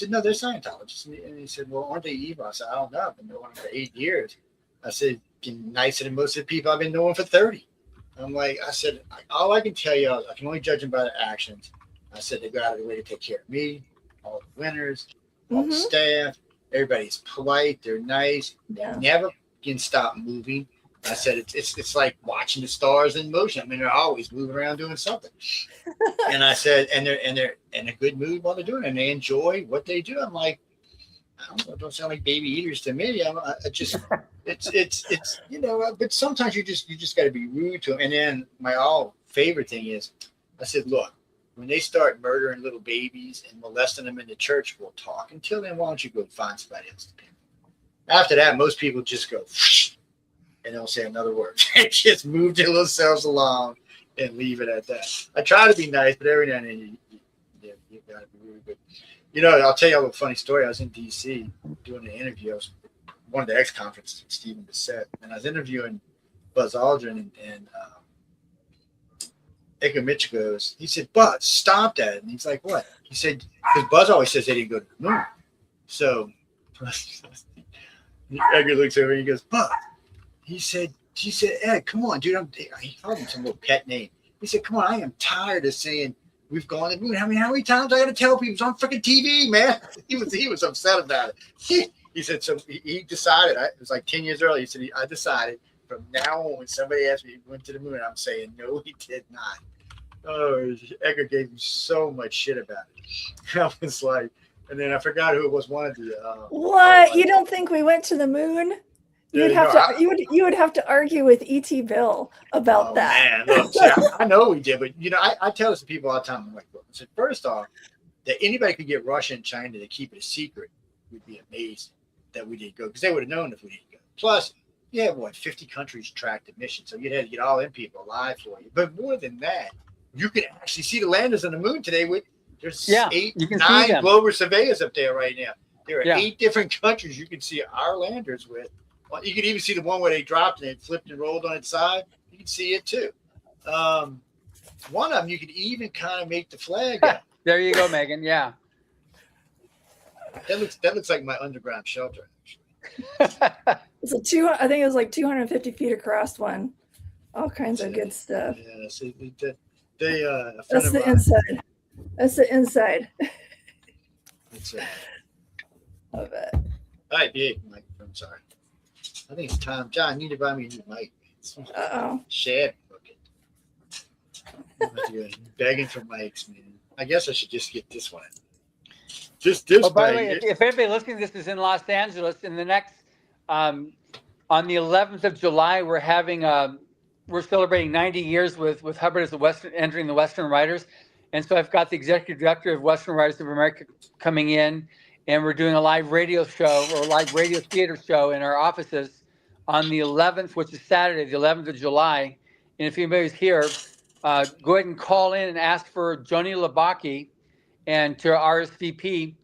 no, they're Scientologists. And he said, well, aren't they evil? I said, I don't know. I've been knowing them for 8 years. I said, you're nicer than most of the people I've been knowing for 30. I said, all I can tell you, I can only judge them by their actions. I said, they go out of their way to take care of me, all the winners, all the staff. Everybody's polite. They're nice. They never can stop moving. I said, it's like watching the stars in motion. I mean, they're always moving around doing something. And I said, and they're in a good mood while they're doing it, and they enjoy what they do. I'm like, I don't know, don't sound like baby eaters to me. It's but sometimes you just got to be rude to them. And then my favorite thing is, I said, look, when they start murdering little babies and molesting them in the church, we'll talk. Until then, why don't you go find somebody else to pay? After that, most people just go and don't say another word. They just move their little selves along and leave it at that. I try to be nice, but every now and then you got to be really good. I'll tell you a little funny story. I was in D.C. doing an interview. I was one of the X conferences with Stephen Bissett, and I was interviewing Buzz Aldrin, and Edgar Mitchell goes, he said, Buzz, stop that. And he's like, what? He said, because Buzz always says they didn't go to the moon. So Edgar looks over and he goes, Buzz. He said, Ed, come on, dude. He called him some little pet name. He said, come on, I am tired of saying we've gone to the moon. How many times I got to tell people it's on freaking TV, man? He was upset about it. He said, so he decided, it was like 10 years early. He said, I decided from now on, when somebody asked me if he went to the moon, I'm saying, no, he did not. Oh, Edgar gave me so much shit about it. I was like, and then I forgot who it was. One of the what? You don't think we went to the moon? You would have to argue with E.T. Bill about that. Man, look, see, I know we did, but I tell this to people all the time. I'm like, look, I said, first off, that anybody could get Russia and China to keep it a secret would be amazing that we didn't go, because they would have known if we didn't go. Plus, you have 50 countries tracked the mission, so you'd have to get all them people alive for you. But more than that, you can actually see the landers on the moon today. There's 9 global surveyors up there right now. There are 8 different countries you can see our landers with. You can even see the one where they dropped and it flipped and rolled on its side. You can see it too. One of them, you can even kind of make the flag out. There you go, Megan. Yeah. That looks like my underground shelter, actually. It's I think it was like 250 feet across one. All kinds of good stuff. Yeah, so that's the inside. That's the inside. That's it. Of it. All right, Mike. I'm sorry. I think it's time. John, you need to buy me a new mic. Shabby looking. Begging for mics, man. I guess I should just get this one. Just this. Oh, by the way, if anybody listening to this is in Los Angeles, in the next on the 11th of July, we're celebrating 90 years with Hubbard as entering the Western Writers, and so I've got the executive director of Western Writers of America coming in, and we're doing a live radio show or a live radio theater show in our offices on the 11th, which is Saturday, the 11th of July. And if anybody's here, go ahead and call in and ask for Joni Labaki and to RSVP.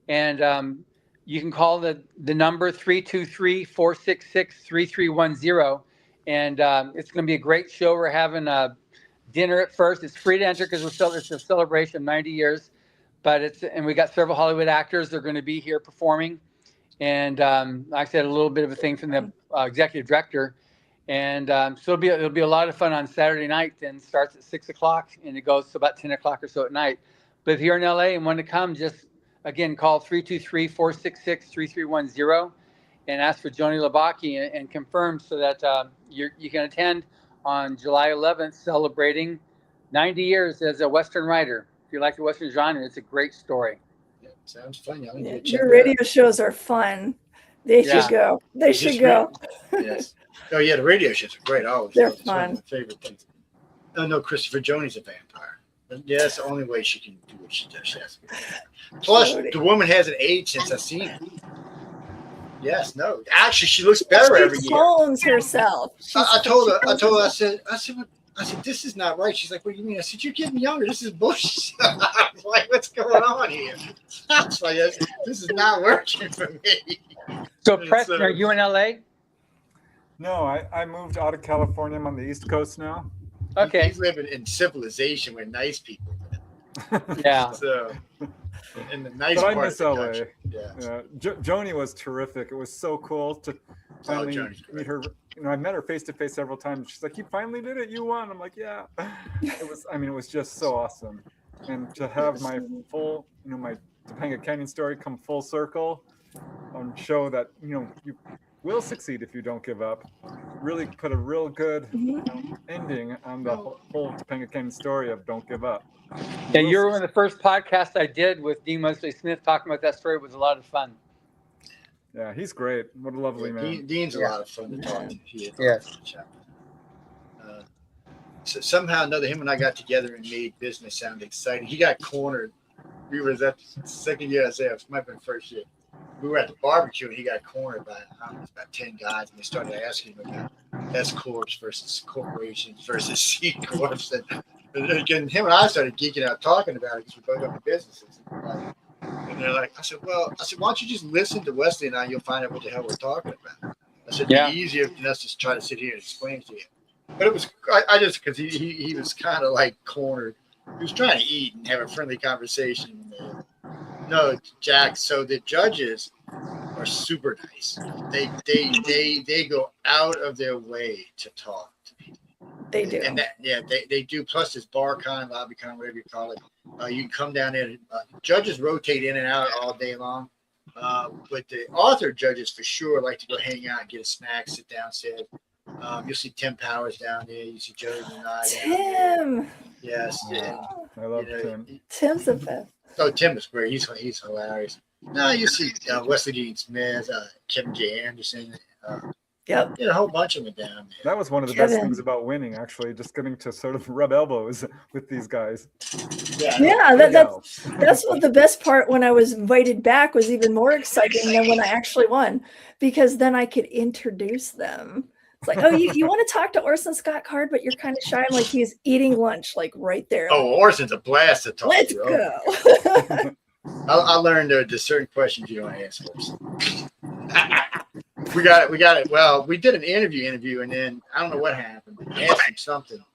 And you can call the number 323-466-3310. And it's going to be a great show. We're having dinner at first. It's free to enter because it's a celebration of 90 years. But we got several Hollywood actors. They're going to be here performing. And like I said, a little bit of a thing from the executive director. And so it'll be a lot of fun on Saturday night, and starts at 6:00 and it goes to about 10:00 or so at night. But if you're in LA and want to come, just again call 323-466-3310 and ask for Joni Labaki and confirm so that you can attend on July 11th, celebrating 90 years as a Western writer. If you like the Western genre, it's a great story. Yeah, sounds fun. Your radio shows are fun. They should go. They should go. Yes. Oh yeah, the radio shows are great. Always. They're It's fun. one of my favorite things. Oh no, Christopher Joni's a vampire. Yeah, that's the only way she can do what she does. She has to be a vampire. Plus, the woman hasn't aged since I've seen her. Yes, no. Actually, she looks better every She year. clones herself. I told her. I said, this is not right. She's like, what do you mean? I said, you're getting younger. This is bullshit. I was like, what's going on here? I was like, this is not working for me. So, Preston, are you in LA? No, I moved out of California. I'm on the East Coast now. Okay. He's living in civilization where nice people live. Yeah. So, in the nice But I part miss of the LA. country. Yeah. Joni was terrific. It was so cool to finally Joni's great. meet her. You know, I met her face to face several times. She's like, "You finally did it. You won." I'm like, "Yeah." It was. I mean, it was just so awesome. And to have my full, my Topanga Canyon story come full circle and show that you will succeed if you don't give up. Really put a real good ending on the whole Topanga Canyon story of don't give up. Yeah, you were one of the first podcasts I did with Dean Wesley Smith talking about that story. It was a lot of fun. Yeah, he's great. What a lovely man. Dean's a lot of fun to talk to. Yes. So somehow or another, him and I got together and made business sound exciting. He got cornered. We were at the second year, it might have been first year. We were at the barbecue and he got cornered by about 10 guys, and they started asking him about S corps versus corporations versus C corps. And again, him and I started geeking out talking about it because we both own businesses. And they're like, I said, why don't you just listen to Wesley and I? You'll find out what the hell we're talking about. I said, it'd be easier than us just try to sit here and explain to you. But it was, I just, because he was kind of like cornered. He was trying to eat and have a friendly conversation. No, Jack. So the judges are super nice. They go out of their way to talk to people. They do. And they do. Plus this BarCon, LobbyCon, whatever you call it. You can come down there. Judges rotate in and out all day long. But the author judges for sure like to go hang out and get a snack, sit downstairs. You'll see Tim Powers down there. You see Joey Renai. Tim. Yes. And, I love Tim. Tim's the best. Oh, Tim is great. He's hilarious. No, you see Wesley Dean Smith, Kevin J. Anderson. Yep. A whole bunch of them down there. That was one of the best things about winning, actually, just getting to sort of rub elbows with these guys. Yeah, that's what the best part when I was invited back was even more exciting than when I actually won, because then I could introduce them. It's like, oh, you want to talk to Orson Scott Card, but you're kind of shy. I'm like, he's eating lunch, like right there. Oh, Orson's a blast to talk Let's to. go. I learned there's certain questions you don't ask Orson. We got it. Well, we did an interview, and then I don't know what happened. I asked him something.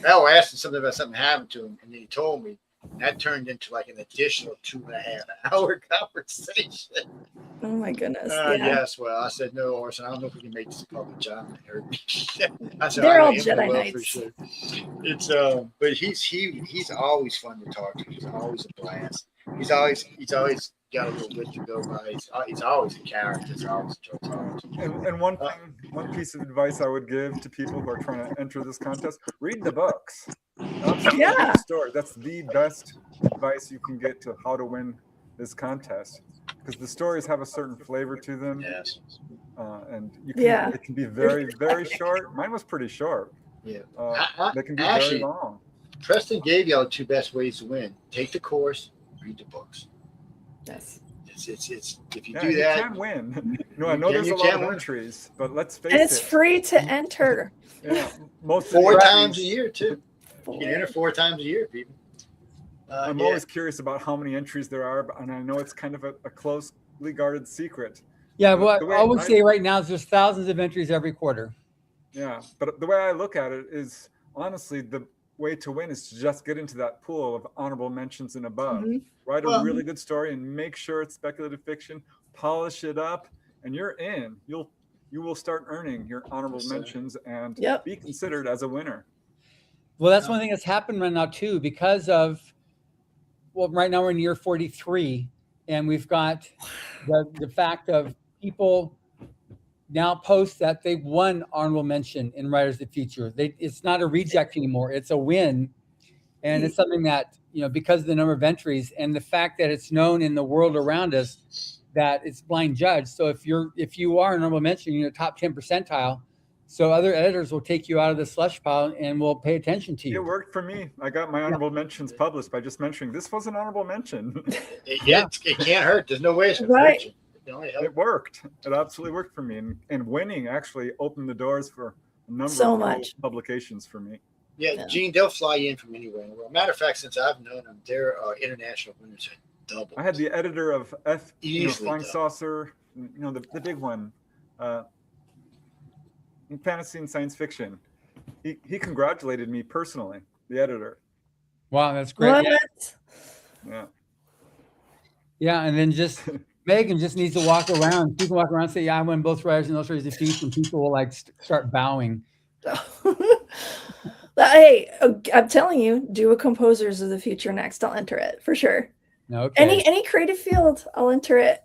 I asked him something about something happened to him, and then he told me. And that turned into like an additional 2.5 hour conversation. Oh my goodness. Yes. Well, I said, no, Orson, I don't know if we can make this a public job. I said, they're all Jedi Knights. For sure. It's but he's always fun to talk to. He's always a blast. He's always got a little wit to go by. He's always a character. It's always a joke talking to. And one piece of advice I would give to people who are trying to enter this contest: read the books. Yeah. Story. That's the best advice you can get to how to win this contest, because the stories have a certain flavor to them. Yes. And it can be very, very short. Mine was pretty short. Yeah. They can be very long. Preston gave y'all the two best ways to win: take the course, read the books. Yes. It's if you do that, you can win. No, I know there's a lot of entries, but let's face it. And it's free to enter. Yeah, most 4 times a year too. You can enter 4 times a year, people. I'm always curious about how many entries there are, and I know it's kind of a closely guarded secret. Yeah, well, I would say right now there's thousands of entries every quarter. Yeah, but the way I look at it is, honestly, the way to win is to just get into that pool of honorable mentions and above. Mm-hmm. Write a really good story and make sure it's speculative fiction. Polish it up, and you're in. You will start earning your honorable mentions and be considered as a winner. Well, that's one thing that's happened right now too, because of right now we're in year 43, and we've got the fact of people now post that they've won honorable mention in Writers of the Future. It's not a reject anymore; it's a win, and it's something that because of the number of entries and the fact that it's known in the world around us that it's blind judged. So if you are an honorable mention, you're top 10 percentile. So other editors will take you out of the slush pile and will pay attention to you. It worked for me. I got my honorable mentions published by just mentioning this was an honorable mention. It can't hurt. There's no way it's right. It worked. It absolutely worked for me. And winning actually opened the doors for a number of publications for me. Yeah, Gene, they'll fly in from anywhere in the world. Matter of fact, since I've known them, their international winners are double. I had the editor of Flying Saucer, the big one. In fantasy and science fiction. He congratulated me personally, the editor. Wow, that's great. What? Yeah. Yeah, and then just Megan just needs to walk around. She can walk around and say, "Yeah, I won both writers and illustrators of the future," and people will like start bowing. Hey, I'm telling you, do a composers of the future next. I'll enter it for sure. Okay. Any creative field, I'll enter it.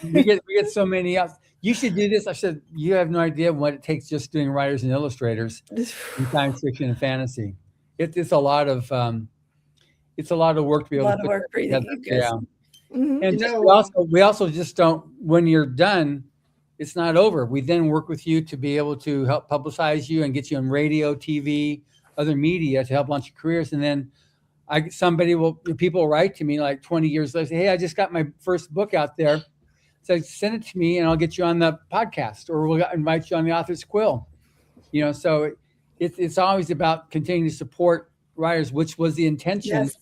we get so many else. You should do this. I said, you have no idea what it takes just doing writers and illustrators in science fiction and fantasy. It's a lot of work to be able a lot to of work for you guys. Yeah. Mm-hmm. And we also just don't, when you're done, it's not over. We then work with you to be able to help publicize you and get you on radio, TV, other media to help launch your careers. And then people write to me like 20 years later, say, "Hey, I just got my first book out there. So send it to me and I'll get you on the podcast, or we'll invite you on the author's Quill." So it's always about continuing to support writers, which was the intention. Yes.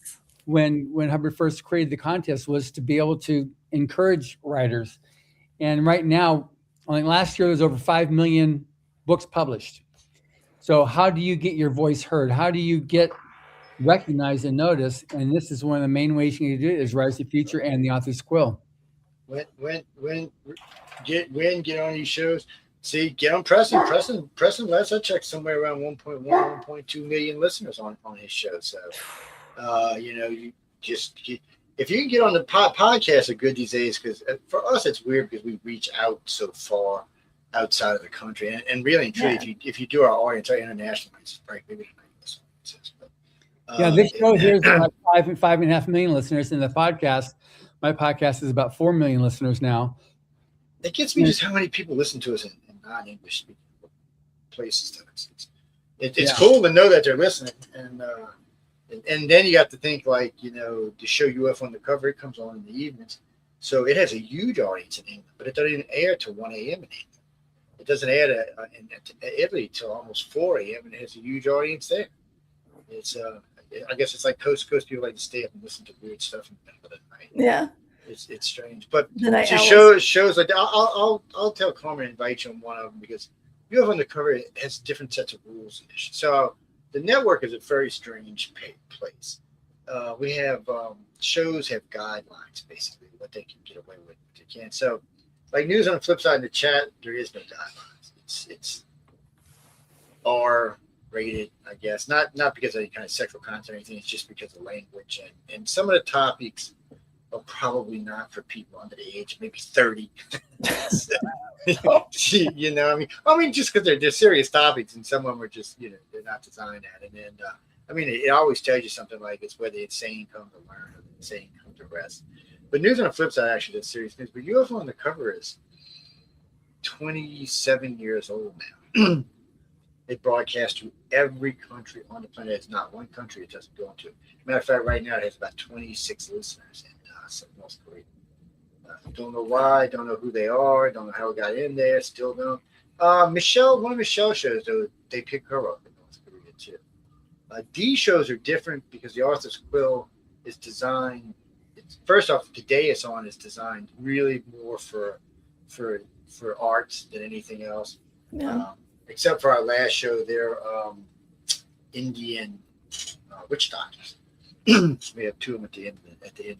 When Hubbard first created the contest, was to be able to encourage writers. And right now, last year, there was over 5 million books published. So how do you get your voice heard? How do you get recognized and noticed? And this is one of the main ways you can do it, is Rise to the Future and the author's Quill. When get on these shows. See, get on Preston. Preston, last I checked, somewhere around 1.1, 1.2 million listeners on his show. So, you just if you can get on the podcast, are good these days, because for us it's weird because we reach out so far outside of the country, and really and truly, if you do our audience, our international audience, frankly, we don't know this audiences, but this show here is about 5.5 million listeners, and the podcast, my podcast, is about 4 million listeners now. It gets me just how many people listen to us in non-English speaking places. It's cool to know that they're listening, and then you got to think, like, the show UFO Undercover, it comes on in the evenings, so it has a huge audience in England, but it doesn't even air till 1 a.m. in England. It doesn't air to Italy till almost 4 a.m. and it has a huge audience there. It's I guess it's like coast to coast. People like to stay up and listen to weird stuff in the middle of the night. Yeah. It's strange, but shows like that. I'll tell Carmen to invite you on one of them, because UFO Undercover has different sets of rules. So the network is a very strange place. We have shows have guidelines, basically, what they can get away with, what they can't. So, like News on the Flip Side in the chat, there is no guidelines. It's R rated, I guess. Not because of any kind of sexual content or anything. It's just because of language, and some of the topics are probably not for people under the age of maybe 30. I mean, just because they're serious topics, and some of them are just, they're not designed at it. And it always tells you something like it's where the insane come to learn or the insane come to rest. But News on the Flip Side actually does serious news. But UFO Undercover is 27 years old now. They broadcast to every country on the planet. It's not one country it doesn't go into. Matter of fact, right now it has about 26 listeners in North Korea. Don't know why, don't know who they are, don't know how it got in there, still don't. One of Michelle's shows, though, they pick her up in North Korea too. These shows are different because the author's Quill is designed. First off, the day it's on is designed really more for arts than anything else. Yeah. Except for our last show, they're Indian witch doctors. We have two of them at the end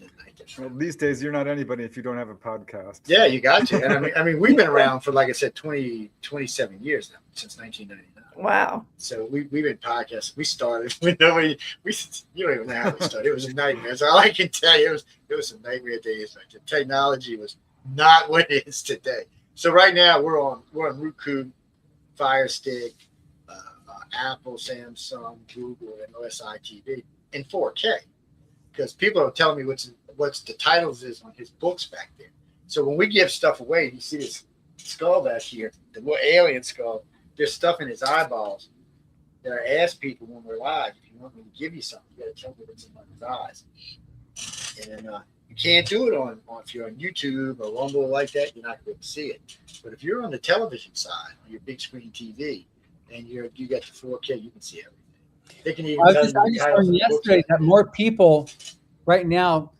of the night. Well, these days you're not anybody if you don't have a podcast. Yeah, you got to. And I mean, we've been around for, like I said, 27 years now, since 1999. Wow. So we've been podcasting. We started with nobody. You don't even know how we started. It was a nightmare. So all I can tell you, it was some nightmare days. Like, the technology was not what it is today. So right now we're on Roku, Fire Stick, Apple, Samsung, Google, and OSI TV in 4K. Because people are telling me what's the titles is on his books back there. So when we give stuff away, you see this skull back here, the little alien skull. There's stuff in his eyeballs that I ask people when we're live. If you want me to give you something, you got to tell me what's in his eyes. And you can't do it on if you're on YouTube or Rumble like that. You're not going to be able to see it. But if you're on the television side, on your big screen TV, and you got the 4K, you can see everything. They can even I was just learned yesterday that more people right now,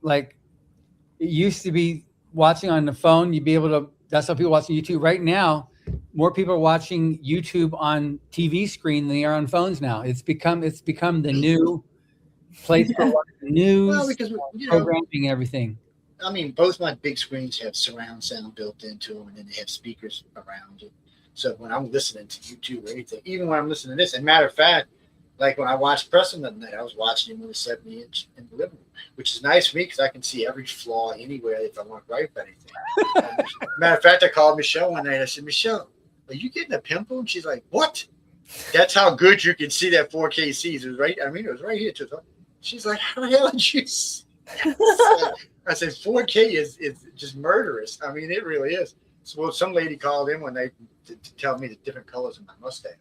like, it used to be watching on the phone, you'd be able to, that's how people watching YouTube right now. more people are watching YouTube on TV screen than they are on phones now. It's become the new place for watching news, Well, because programming, and everything. I mean, both my big screens have surround sound built into them, and then they have speakers around it. So when I'm listening to YouTube or anything, even when I'm listening to this, and matter of fact, like when I watched Preston the other night, I was watching him with a 70-inch in the living room, which is nice for me because I can see every flaw anywhere if I want to write about anything. Matter of fact, I called Michelle one night. I said, Michelle, are you getting a pimple? And she's like, what? That's how good you can see that 4K sees. It was right. I mean, it was right here. She's like, how the hell did you see? I said, 4K is just murderous. I mean, it really is. So some lady called in one night to tell me the different colors of my mustache.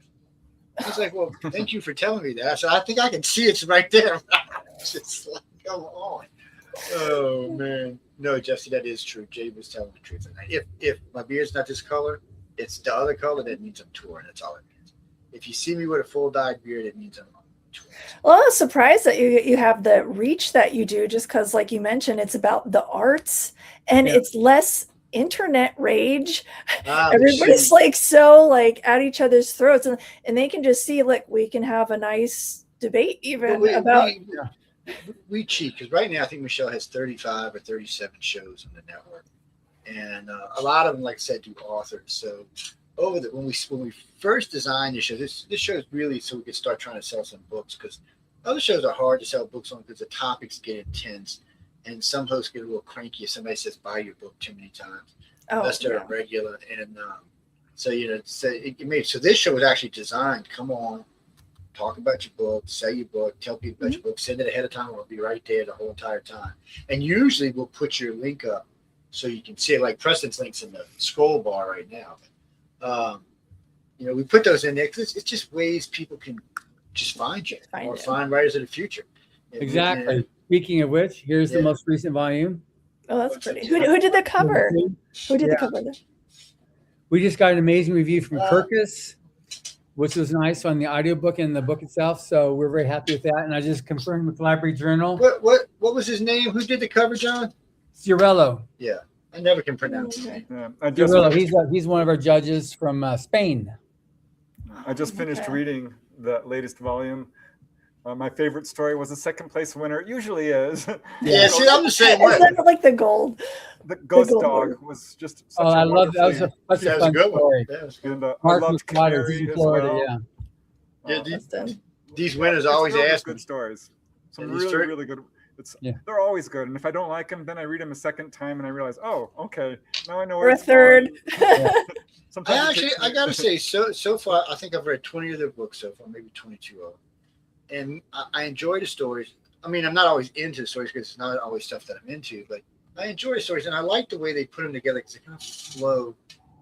I was like, well, thank you for telling me that. I said, I think I can see it's right there. Just like, come on. Oh, man. No, Jesse, that is true. Jay was telling the truth tonight. If my beard's not this color, it's the other color, that means I'm touring. That's all it means. If you see me with a full dyed beard, it means I'm touring. Well, I was surprised that you have the reach that you do, just because, like you mentioned, it's about the arts and it's less internet rage. Everybody's like so like at each other's throats, and they can just see like we can have a nice debate even we cheat because right now I think Michelle has 35 or 37 shows on the network, and a lot of them, like I said, do authors. So when we first designed the show, this show is really so we could start trying to sell some books, because other shows are hard to sell books on because the topics get intense. And some hosts get a little cranky if somebody says buy your book too many times, unless they're a regular. And so so this show was actually designed. Come on, talk about your book, sell your book, tell people about your book, send it ahead of time. We'll be right there the whole entire time. And usually we'll put your link up so you can see it. Like Preston's links in the scroll bar right now. We put those in there because it's just ways people can just find you or find writers of the future. Exactly. Speaking of which, here's the most recent volume. Oh, that's pretty. Who did the cover? Who did the cover? We just got an amazing review from Kirkus, which was nice on the audiobook and the book itself. So we're very happy with that. And I just confirmed with the Library Journal. What was his name? Who did the cover, John? Ciarello. Yeah, I never can pronounce his name. Ciarello. He's one of our judges from Spain. I just finished reading the latest volume. My favorite story was the second place winner. It usually is. Yeah, see, I'm the same way. Like the gold. The ghost dog was just such I love that. That was a fun good story. One. Yeah, and I loved Canary as well. These winners always ask good stories. Some really good. They're always good. And if I don't like them, then I read them a second time and I realize, oh, okay, now I know where it's a third. I gotta say, so far, I think I've read 20 of their books so far, maybe 22 of them. And I enjoy the stories. I mean, I'm not always into the stories because it's not always stuff that I'm into, but I enjoy the stories, and I like the way they put them together because they kind of flow.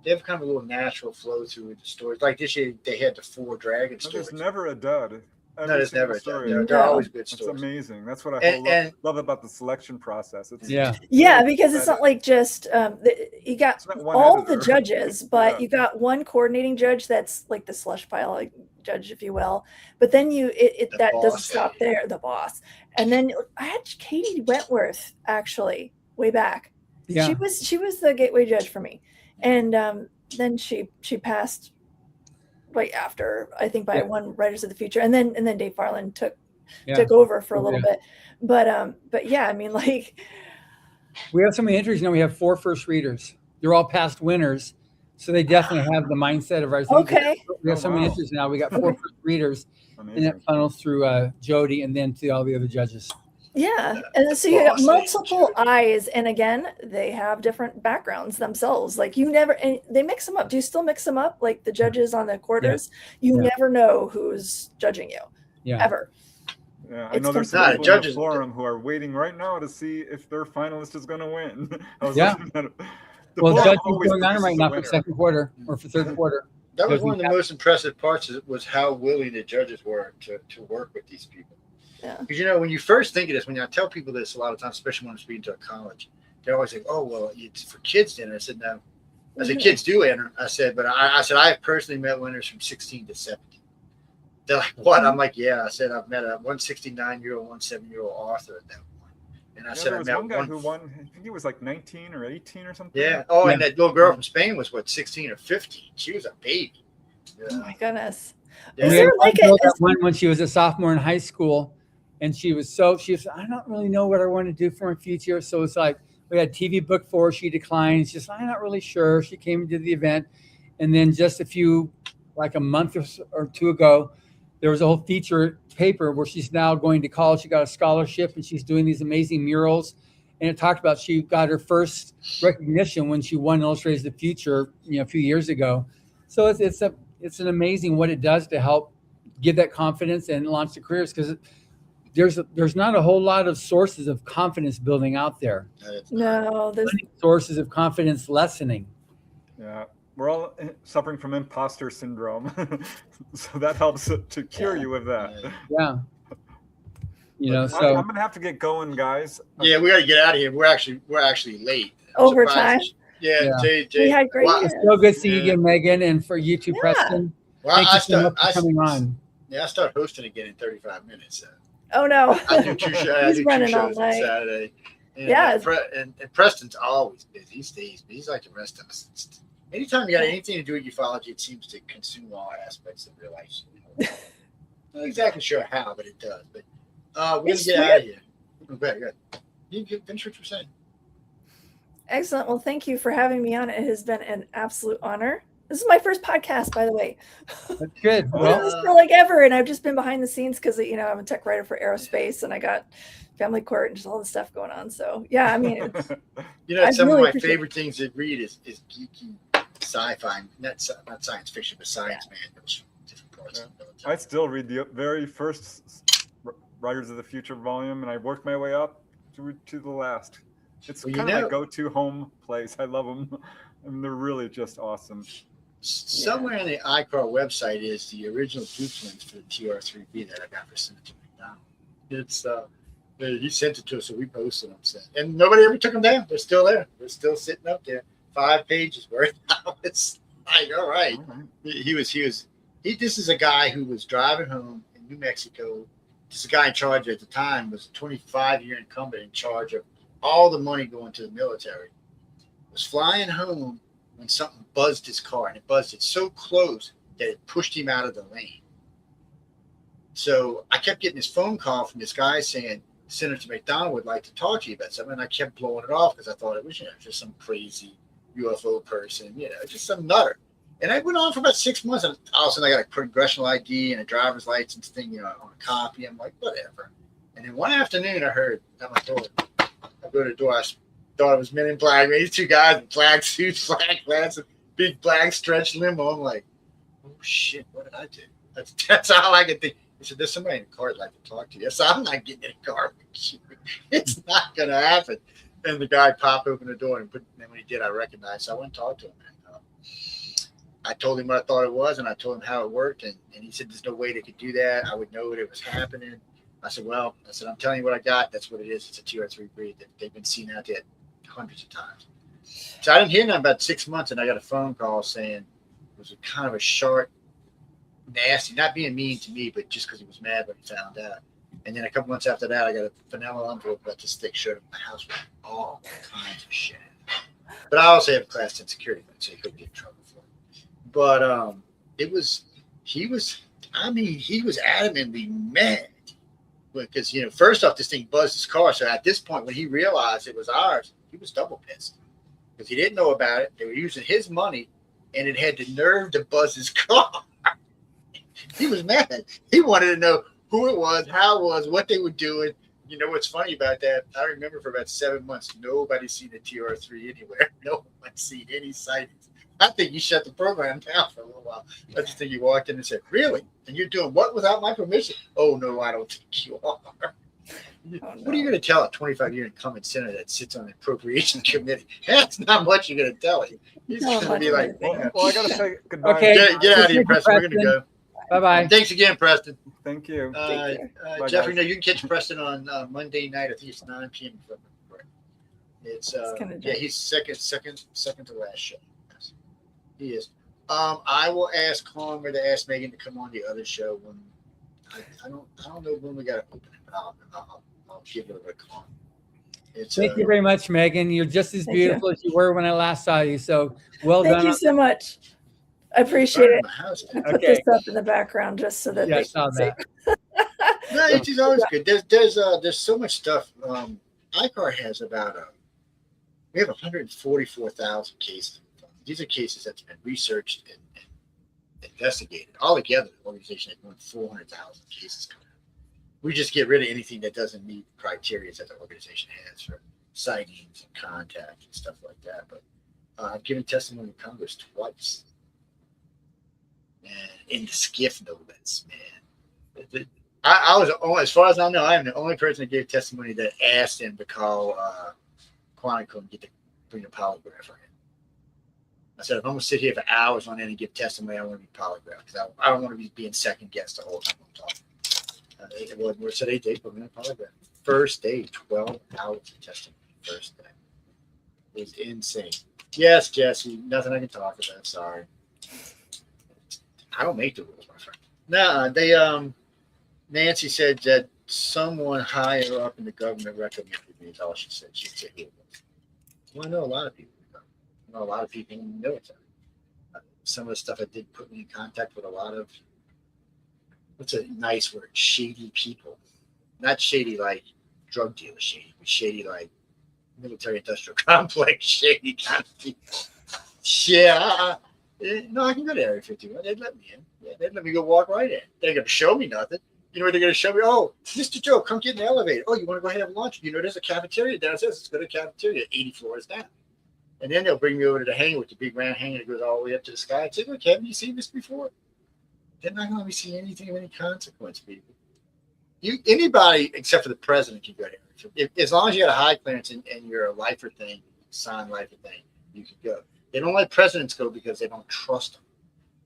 They have kind of a little natural flow through the stories. Like this year, they had the 4 dragon stories. There's never a dud. No, there's never a dud. They're always good stories. It's amazing. That's what I love about the selection process. Because it's not like just you got all the judges, but you got one coordinating judge that's like the slush pile judge, if you will. But then that doesn't stop there. The boss, and then I had Katie Wentworth actually way back. Yeah, she was the gateway judge for me, and then she passed right after, I think, by one Writers of the Future, and then Dave Farland took over for a little bit. But yeah, I mean, like, we have so many entries now. We have 4 first readers. They're all past winners, so they definitely have the mindset of writers. Okay. We have so many entries now. We got 4 first readers, and that funnels through Jody and then to all the other judges. Yeah, and so you got multiple eyes, and again, they have different backgrounds themselves. Like and they mix them up. Do you still mix them up? Like the judges on the quarters, you never know who's judging you, ever. Yeah, I know there's some people in the forum who are waiting right now to see if their finalist is going to win. Judging going on right now for second quarter or for third quarter. That was one of the most impressive parts. Was how willing the judges were to work with these people. Because when you first think of this, when I tell people this a lot of times, especially when I'm speaking to a college, they're always like, "Oh, well, it's for kids to enter." I said, "No." I said, "Kids do enter." I said, "But I have personally met winners from 16 to 17." They're like, "What?" I'm like, "Yeah." I said, "I've met a 169-year-old, 17-year-old author at that point, And I Yeah, said, there I was met one guy who won. I think he was like 19 or 18 or something. Yeah. Oh, and that little girl from Spain was what, 16 or 15. She was a baby. Oh my goodness. Yeah. Is We had there one like girl that won when she was a sophomore in high school, and she was, I don't really know what I want to do for my future. So it's like, we had TV booked for her. She declined. She's just, I'm not really sure. She came to the event. And then just like a month or two ago, there was a whole feature paper where she's now going to college. She got a scholarship and she's doing these amazing murals. And it talked about she got her first recognition when she won Illustrators of the Future, a few years ago. So it's an amazing what it does to help give that confidence and launch the careers, because there's not a whole lot of sources of confidence building out there. No, there's Sources of confidence lessening. Yeah, we're all suffering from imposter syndrome, so that helps to cure you of that. Yeah. I'm gonna have to get going, guys. Yeah, we got to get out of here. We're actually late. overtime. Yeah, Jay. We had great Wow. guests. It's so good to see you again, Megan, and for you too, Yeah. Preston. Well, Thank you so much for coming on. Yeah, I start hosting again in 35 minutes. Oh no. I do two shows. He's running all shows on night. Saturday. And, Yeah. and Preston's always busy. He stays busy. He's like the rest of us. Anytime you got anything to do with ufology, it seems to consume all aspects of your life. Not exactly sure how, but it does. But we're going to get out of here. Okay, good. You can finish what you're saying. Excellent. Well, thank you for having me on. It has been an absolute honor. This is my first podcast, by the way. That's good. I've been doing this for like ever, and I've just been behind the scenes because I'm a tech writer for aerospace, and I got family court and just all this stuff going on. So yeah, I mean, it's, some really of my favorite things to read is geeky sci-fi, not science fiction, but science manuals from different parts of the military. I still read the very first Writers of the Future volume, and I worked my way up to the last. It's kind of my go-to home place. I love them, and they're really just awesome. Somewhere on the iCar website is the original blueprints for the TR3B that I got for Senator McDonald. It's he sent it to us, so we posted them. And nobody ever took them down. They're still there. They're still sitting up there. 5 pages worth. It's like, all right. This is a guy who was driving home in New Mexico. This is a guy in charge at the time, was a 25-year incumbent in charge of all the money going to the military. Was flying home when something buzzed his car, and it buzzed it so close that it pushed him out of the lane. So I kept getting this phone call from this guy saying, Senator McDonald would like to talk to you about something. And I kept blowing it off because I thought it was, just some crazy UFO person, just some nutter. And I went on for about 6 months, and all of a sudden I got a congressional ID and a driver's license thing, on a copy. I'm like, whatever. And then one afternoon I heard at my door, I go to the door, I thought it was Men in Black. These two guys in black suits, black glasses, big black stretch limo. I'm like, oh shit, what did I do? That's all I could think. He said, there's somebody in the car that'd like to talk to you. So I'm not getting in a car with you. It's not going to happen. And the guy popped open the door, and then when he did, I recognized. So I went and talked to him. And, I told him what I thought it was, and I told him how it worked. And he said, there's no way they could do that. I would know that it was happening. I said, I'm telling you what I got. That's what it is. It's a TR3 breed that they've been seen out there hundreds of times. So I didn't hear that about 6 months, and I got a phone call saying it was a kind of a short, nasty, not being mean to me, but just because he was mad when he found out. And then a couple months after that, I got a vanilla envelope about this thick shirt in my house with all kinds of shit. But I also have Class 10 security, so he couldn't get in trouble for it. But he was adamantly mad. Because, first off, this thing buzzed his car. So at this point, when he realized it was ours, he was double pissed. Because he didn't know about it. They were using his money, and it had the nerve to buzz his car. He was mad. He wanted to know who it was, how it was, what they were doing. You know what's funny about that? I remember for about 7 months, nobody's seen the TR3 anywhere. No one's seen any sightings. I think you shut the program down for a little while. I just think you walked in and said, really? And you're doing what without my permission? Oh, no, I don't think you are. Oh, no. What are you going to tell a 25-year incumbent senator that sits on the appropriation committee? That's not much you're going to tell him. He's going to be like, well, I got to say goodbye. Okay. Get out of here, Preston. We're going to go. Bye-bye. Thanks again, Preston. Thank you. Jeffrey, guys. no, you can catch Preston on Monday night. I think it's 9 p.m. It's he's second to last show. Yes, he is. I will ask Conrad to ask Megan to come on the other show when I don't know when we got to open it, but I'll give her a call. It's Thank you very much, Megan. You're just as Thank you. beautiful as you were when I last saw you. So well Thank done. you so much. I appreciate it. my house. I put Okay. this up in the background just so that Yeah, I they saw can see. that. No, it's always good. There's so much stuff. ICAR has about we have 144,000 cases. These are cases that's been researched and investigated. All together, the organization has more than 400,000 cases coming out. We just get rid of anything that doesn't meet criteria that the organization has for sightings and contact and stuff like that. But I've given testimony to Congress twice. And in the skiff, no less, man. I was, as far as I know, I am the only person that gave testimony that asked him to call Quantico and bring a polygraph for him. I said, if I'm going to sit here for hours on end and give testimony, I want to be polygraphed because I don't want to be being second guessed the whole time I'm talking. So they put me in a polygraph. First day, 12 hours of testimony. First day. It was insane. Yes, Jesse, nothing I can talk about. Sorry. I don't make the rules, my friend. No, Nancy said that someone higher up in the government recommended me. That's all she said. She said who it was. Well, I know a lot of people. I know a lot of people in the military. Some of the stuff I did put me in contact with a lot of, what's a nice word, shady people. Not shady like drug dealer shady, but shady like military industrial complex shady kind of people. Yeah. No, I can go to Area 51. They'd let me in. Yeah, they'd let me go walk right in. They're going to show me nothing. You know what they're going to show me? Oh, Mr. Joe, come get in the elevator. Oh, you want to go have lunch? You know, there's a cafeteria downstairs. Let's go to the cafeteria 80 floors down. And then they'll bring me over to the hangar with the big round hangar that goes all the way up to the sky. I say, look, haven't you seen this before? They're not going to let me see anything of any consequence, people. Anybody except for the president can go there. As long as you got a high clearance and you're a lifer thing, sign lifer thing, you can go. They don't let presidents go because they don't trust them.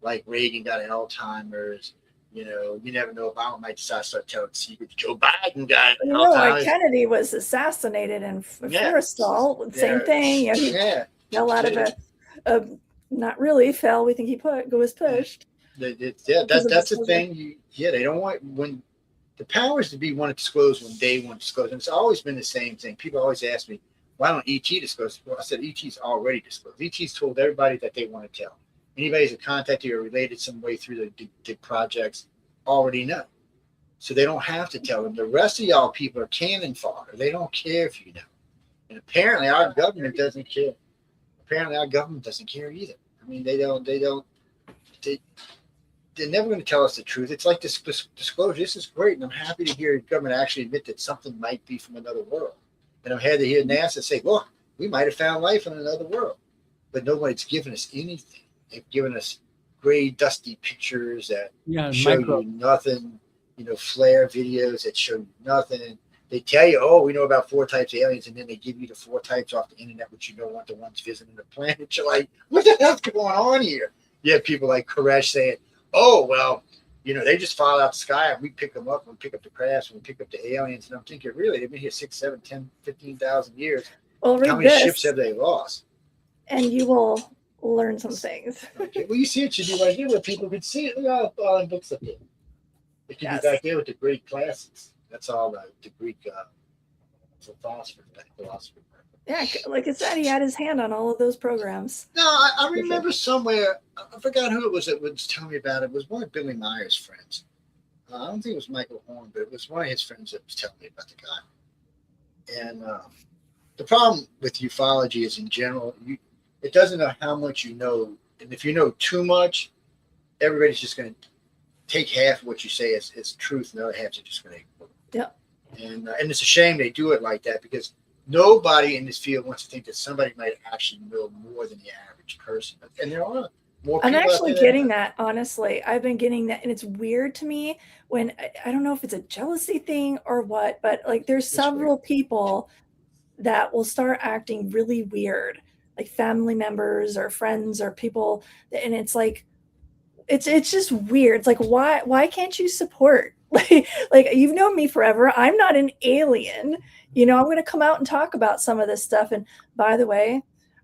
Like Reagan got Alzheimer's. You know, you never know. Obama might decide to start telling secrets. Joe Biden got Alzheimer's. Like Kennedy was assassinated in Forrestal. Same thing. You know, he fell out of not really fell. We think he was pushed. That's the thing. They don't want when the powers to be want to disclose when they want to disclose. And it's always been the same thing. People always ask me, why don't ET disclose? Well, I said ET's already disclosed. ET's told everybody that they want to tell. Anybody who's contacted or related some way through the projects already know. So they don't have to tell them. The rest of y'all people are cannon fodder. They don't care if you know. And apparently our government doesn't care. Apparently our government doesn't care either. I mean, they're never going to tell us the truth. It's like this disclosure. This is great. And I'm happy to hear the government actually admit that something might be from another world. And I'm happy to hear NASA say, look, we might have found life in another world. But nobody's given us anything. They've given us gray, dusty pictures that show you nothing, flare videos that show you nothing. They tell you, oh, we know about 4 types of aliens, and then they give you the 4 types off the internet, which you don't want the ones visiting the planet. You're like, what the hell's going on here? You have people like Koresh saying, oh, well, they just fall out the sky, and we pick them up, and we pick up the crafts, and we pick up the aliens. And I'm thinking, really, they've been here 6, 7, 10, 15,000 years. Well, how many ships have they lost? And you will learn some things. Okay. Well, you see it should be right here where people could see it. Look at all the books up there. It could be back there with the Greek classics. That's all the Greek philosopher. Yeah, like I said, he had his hand on all of those programs. No, I remember somewhere, I forgot who it was that was telling me about it. It was one of Billy Meyer's friends. I don't think it was Michael Horn, but it was one of his friends that was telling me about the guy. And the problem with ufology is in general, it doesn't know how much you know. And if you know too much, everybody's just going to take half of what you say as truth, and the other half are just going to ignore. Yep. And it's a shame they do it like that, because nobody in this field wants to think that somebody might actually know more than the average person. And there are more people. I'm actually getting that, honestly. I've been getting that, and it's weird to me when I don't know if it's a jealousy thing or what, but like there's several people that will start acting really weird, like family members or friends or people, and it's like it's just weird. It's like why can't you support? Like you've known me forever. I'm not an alien. I'm going to come out and talk about some of this stuff. And by the way,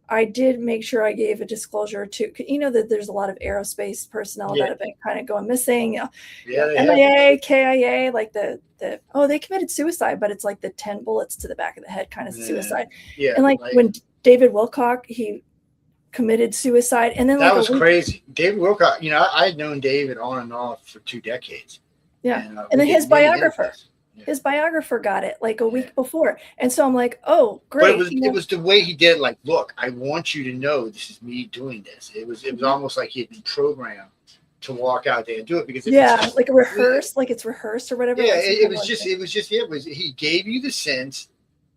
I did make sure I gave a disclosure to, you know, that there's a lot of aerospace personnel that have been kind of going missing. MIA, KIA, like they committed suicide, but it's like the 10 bullets to the back of the head kind of suicide. Yeah. And like when David Wilcock, he committed suicide, and then that was crazy. David Wilcock, you know, I had known David on and off for 2 decades. Yeah. And then his biographer. His biographer got it like a week before. And so I'm like, oh, great. But it was the way he did it, like, look, I want you to know this is me doing this. It was almost like he had been programmed to walk out there and do it because like a rehearse, like it's rehearsed or whatever. Yeah, it was he gave you the sense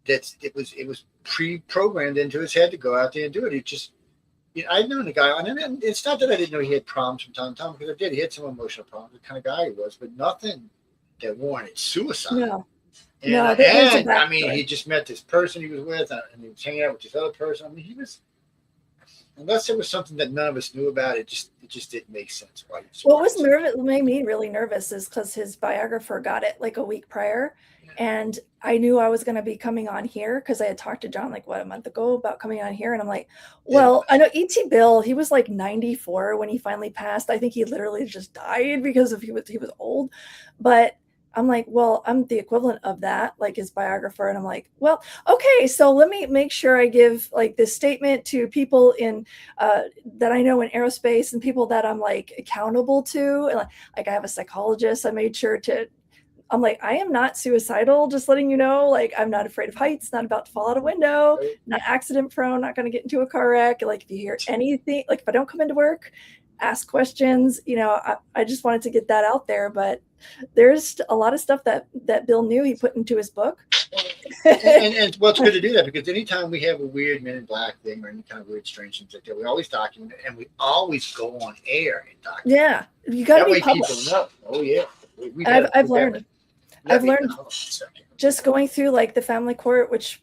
that it was pre-programmed into his head to go out there and do it. It just, you know, I've known the guy, and it's not that I didn't know he had problems from time to time, because I did. He had some emotional problems, the kind of guy he was, but nothing that warranted suicide. And I mean, he just met this person he was with, and he was hanging out with this other person. I mean, he was, unless there was something that none of us knew about, it just didn't make sense. What made me really nervous is because his biographer got it like a week prior, and I knew I was going to be coming on here because I had talked to John like a month ago about coming on here, and I'm like, well, I know E.T. Bill, he was like 94 when he finally passed. I think he literally just died because he was old, but I'm like, well, I'm the equivalent of that, like his biographer. And I'm like, well, okay, so let me make sure I give like this statement to people in that I know in aerospace and people that I'm like accountable to. And like I have a psychologist. I made sure I'm like, I am not suicidal, just letting you know, like I'm not afraid of heights, not about to fall out a window, not accident prone, not going to get into a car wreck. Like if you hear anything, like if I don't come into work, ask questions, you know, I just wanted to get that out there, but there's a lot of stuff that Bill knew he put into his book. and well, it's good to do that because anytime we have a weird Men in Black thing or any kind of weird strange things like that, we always document it, and we always go on air and document. Yeah, you got to be public. Oh yeah, I've learned just going through like the family court, which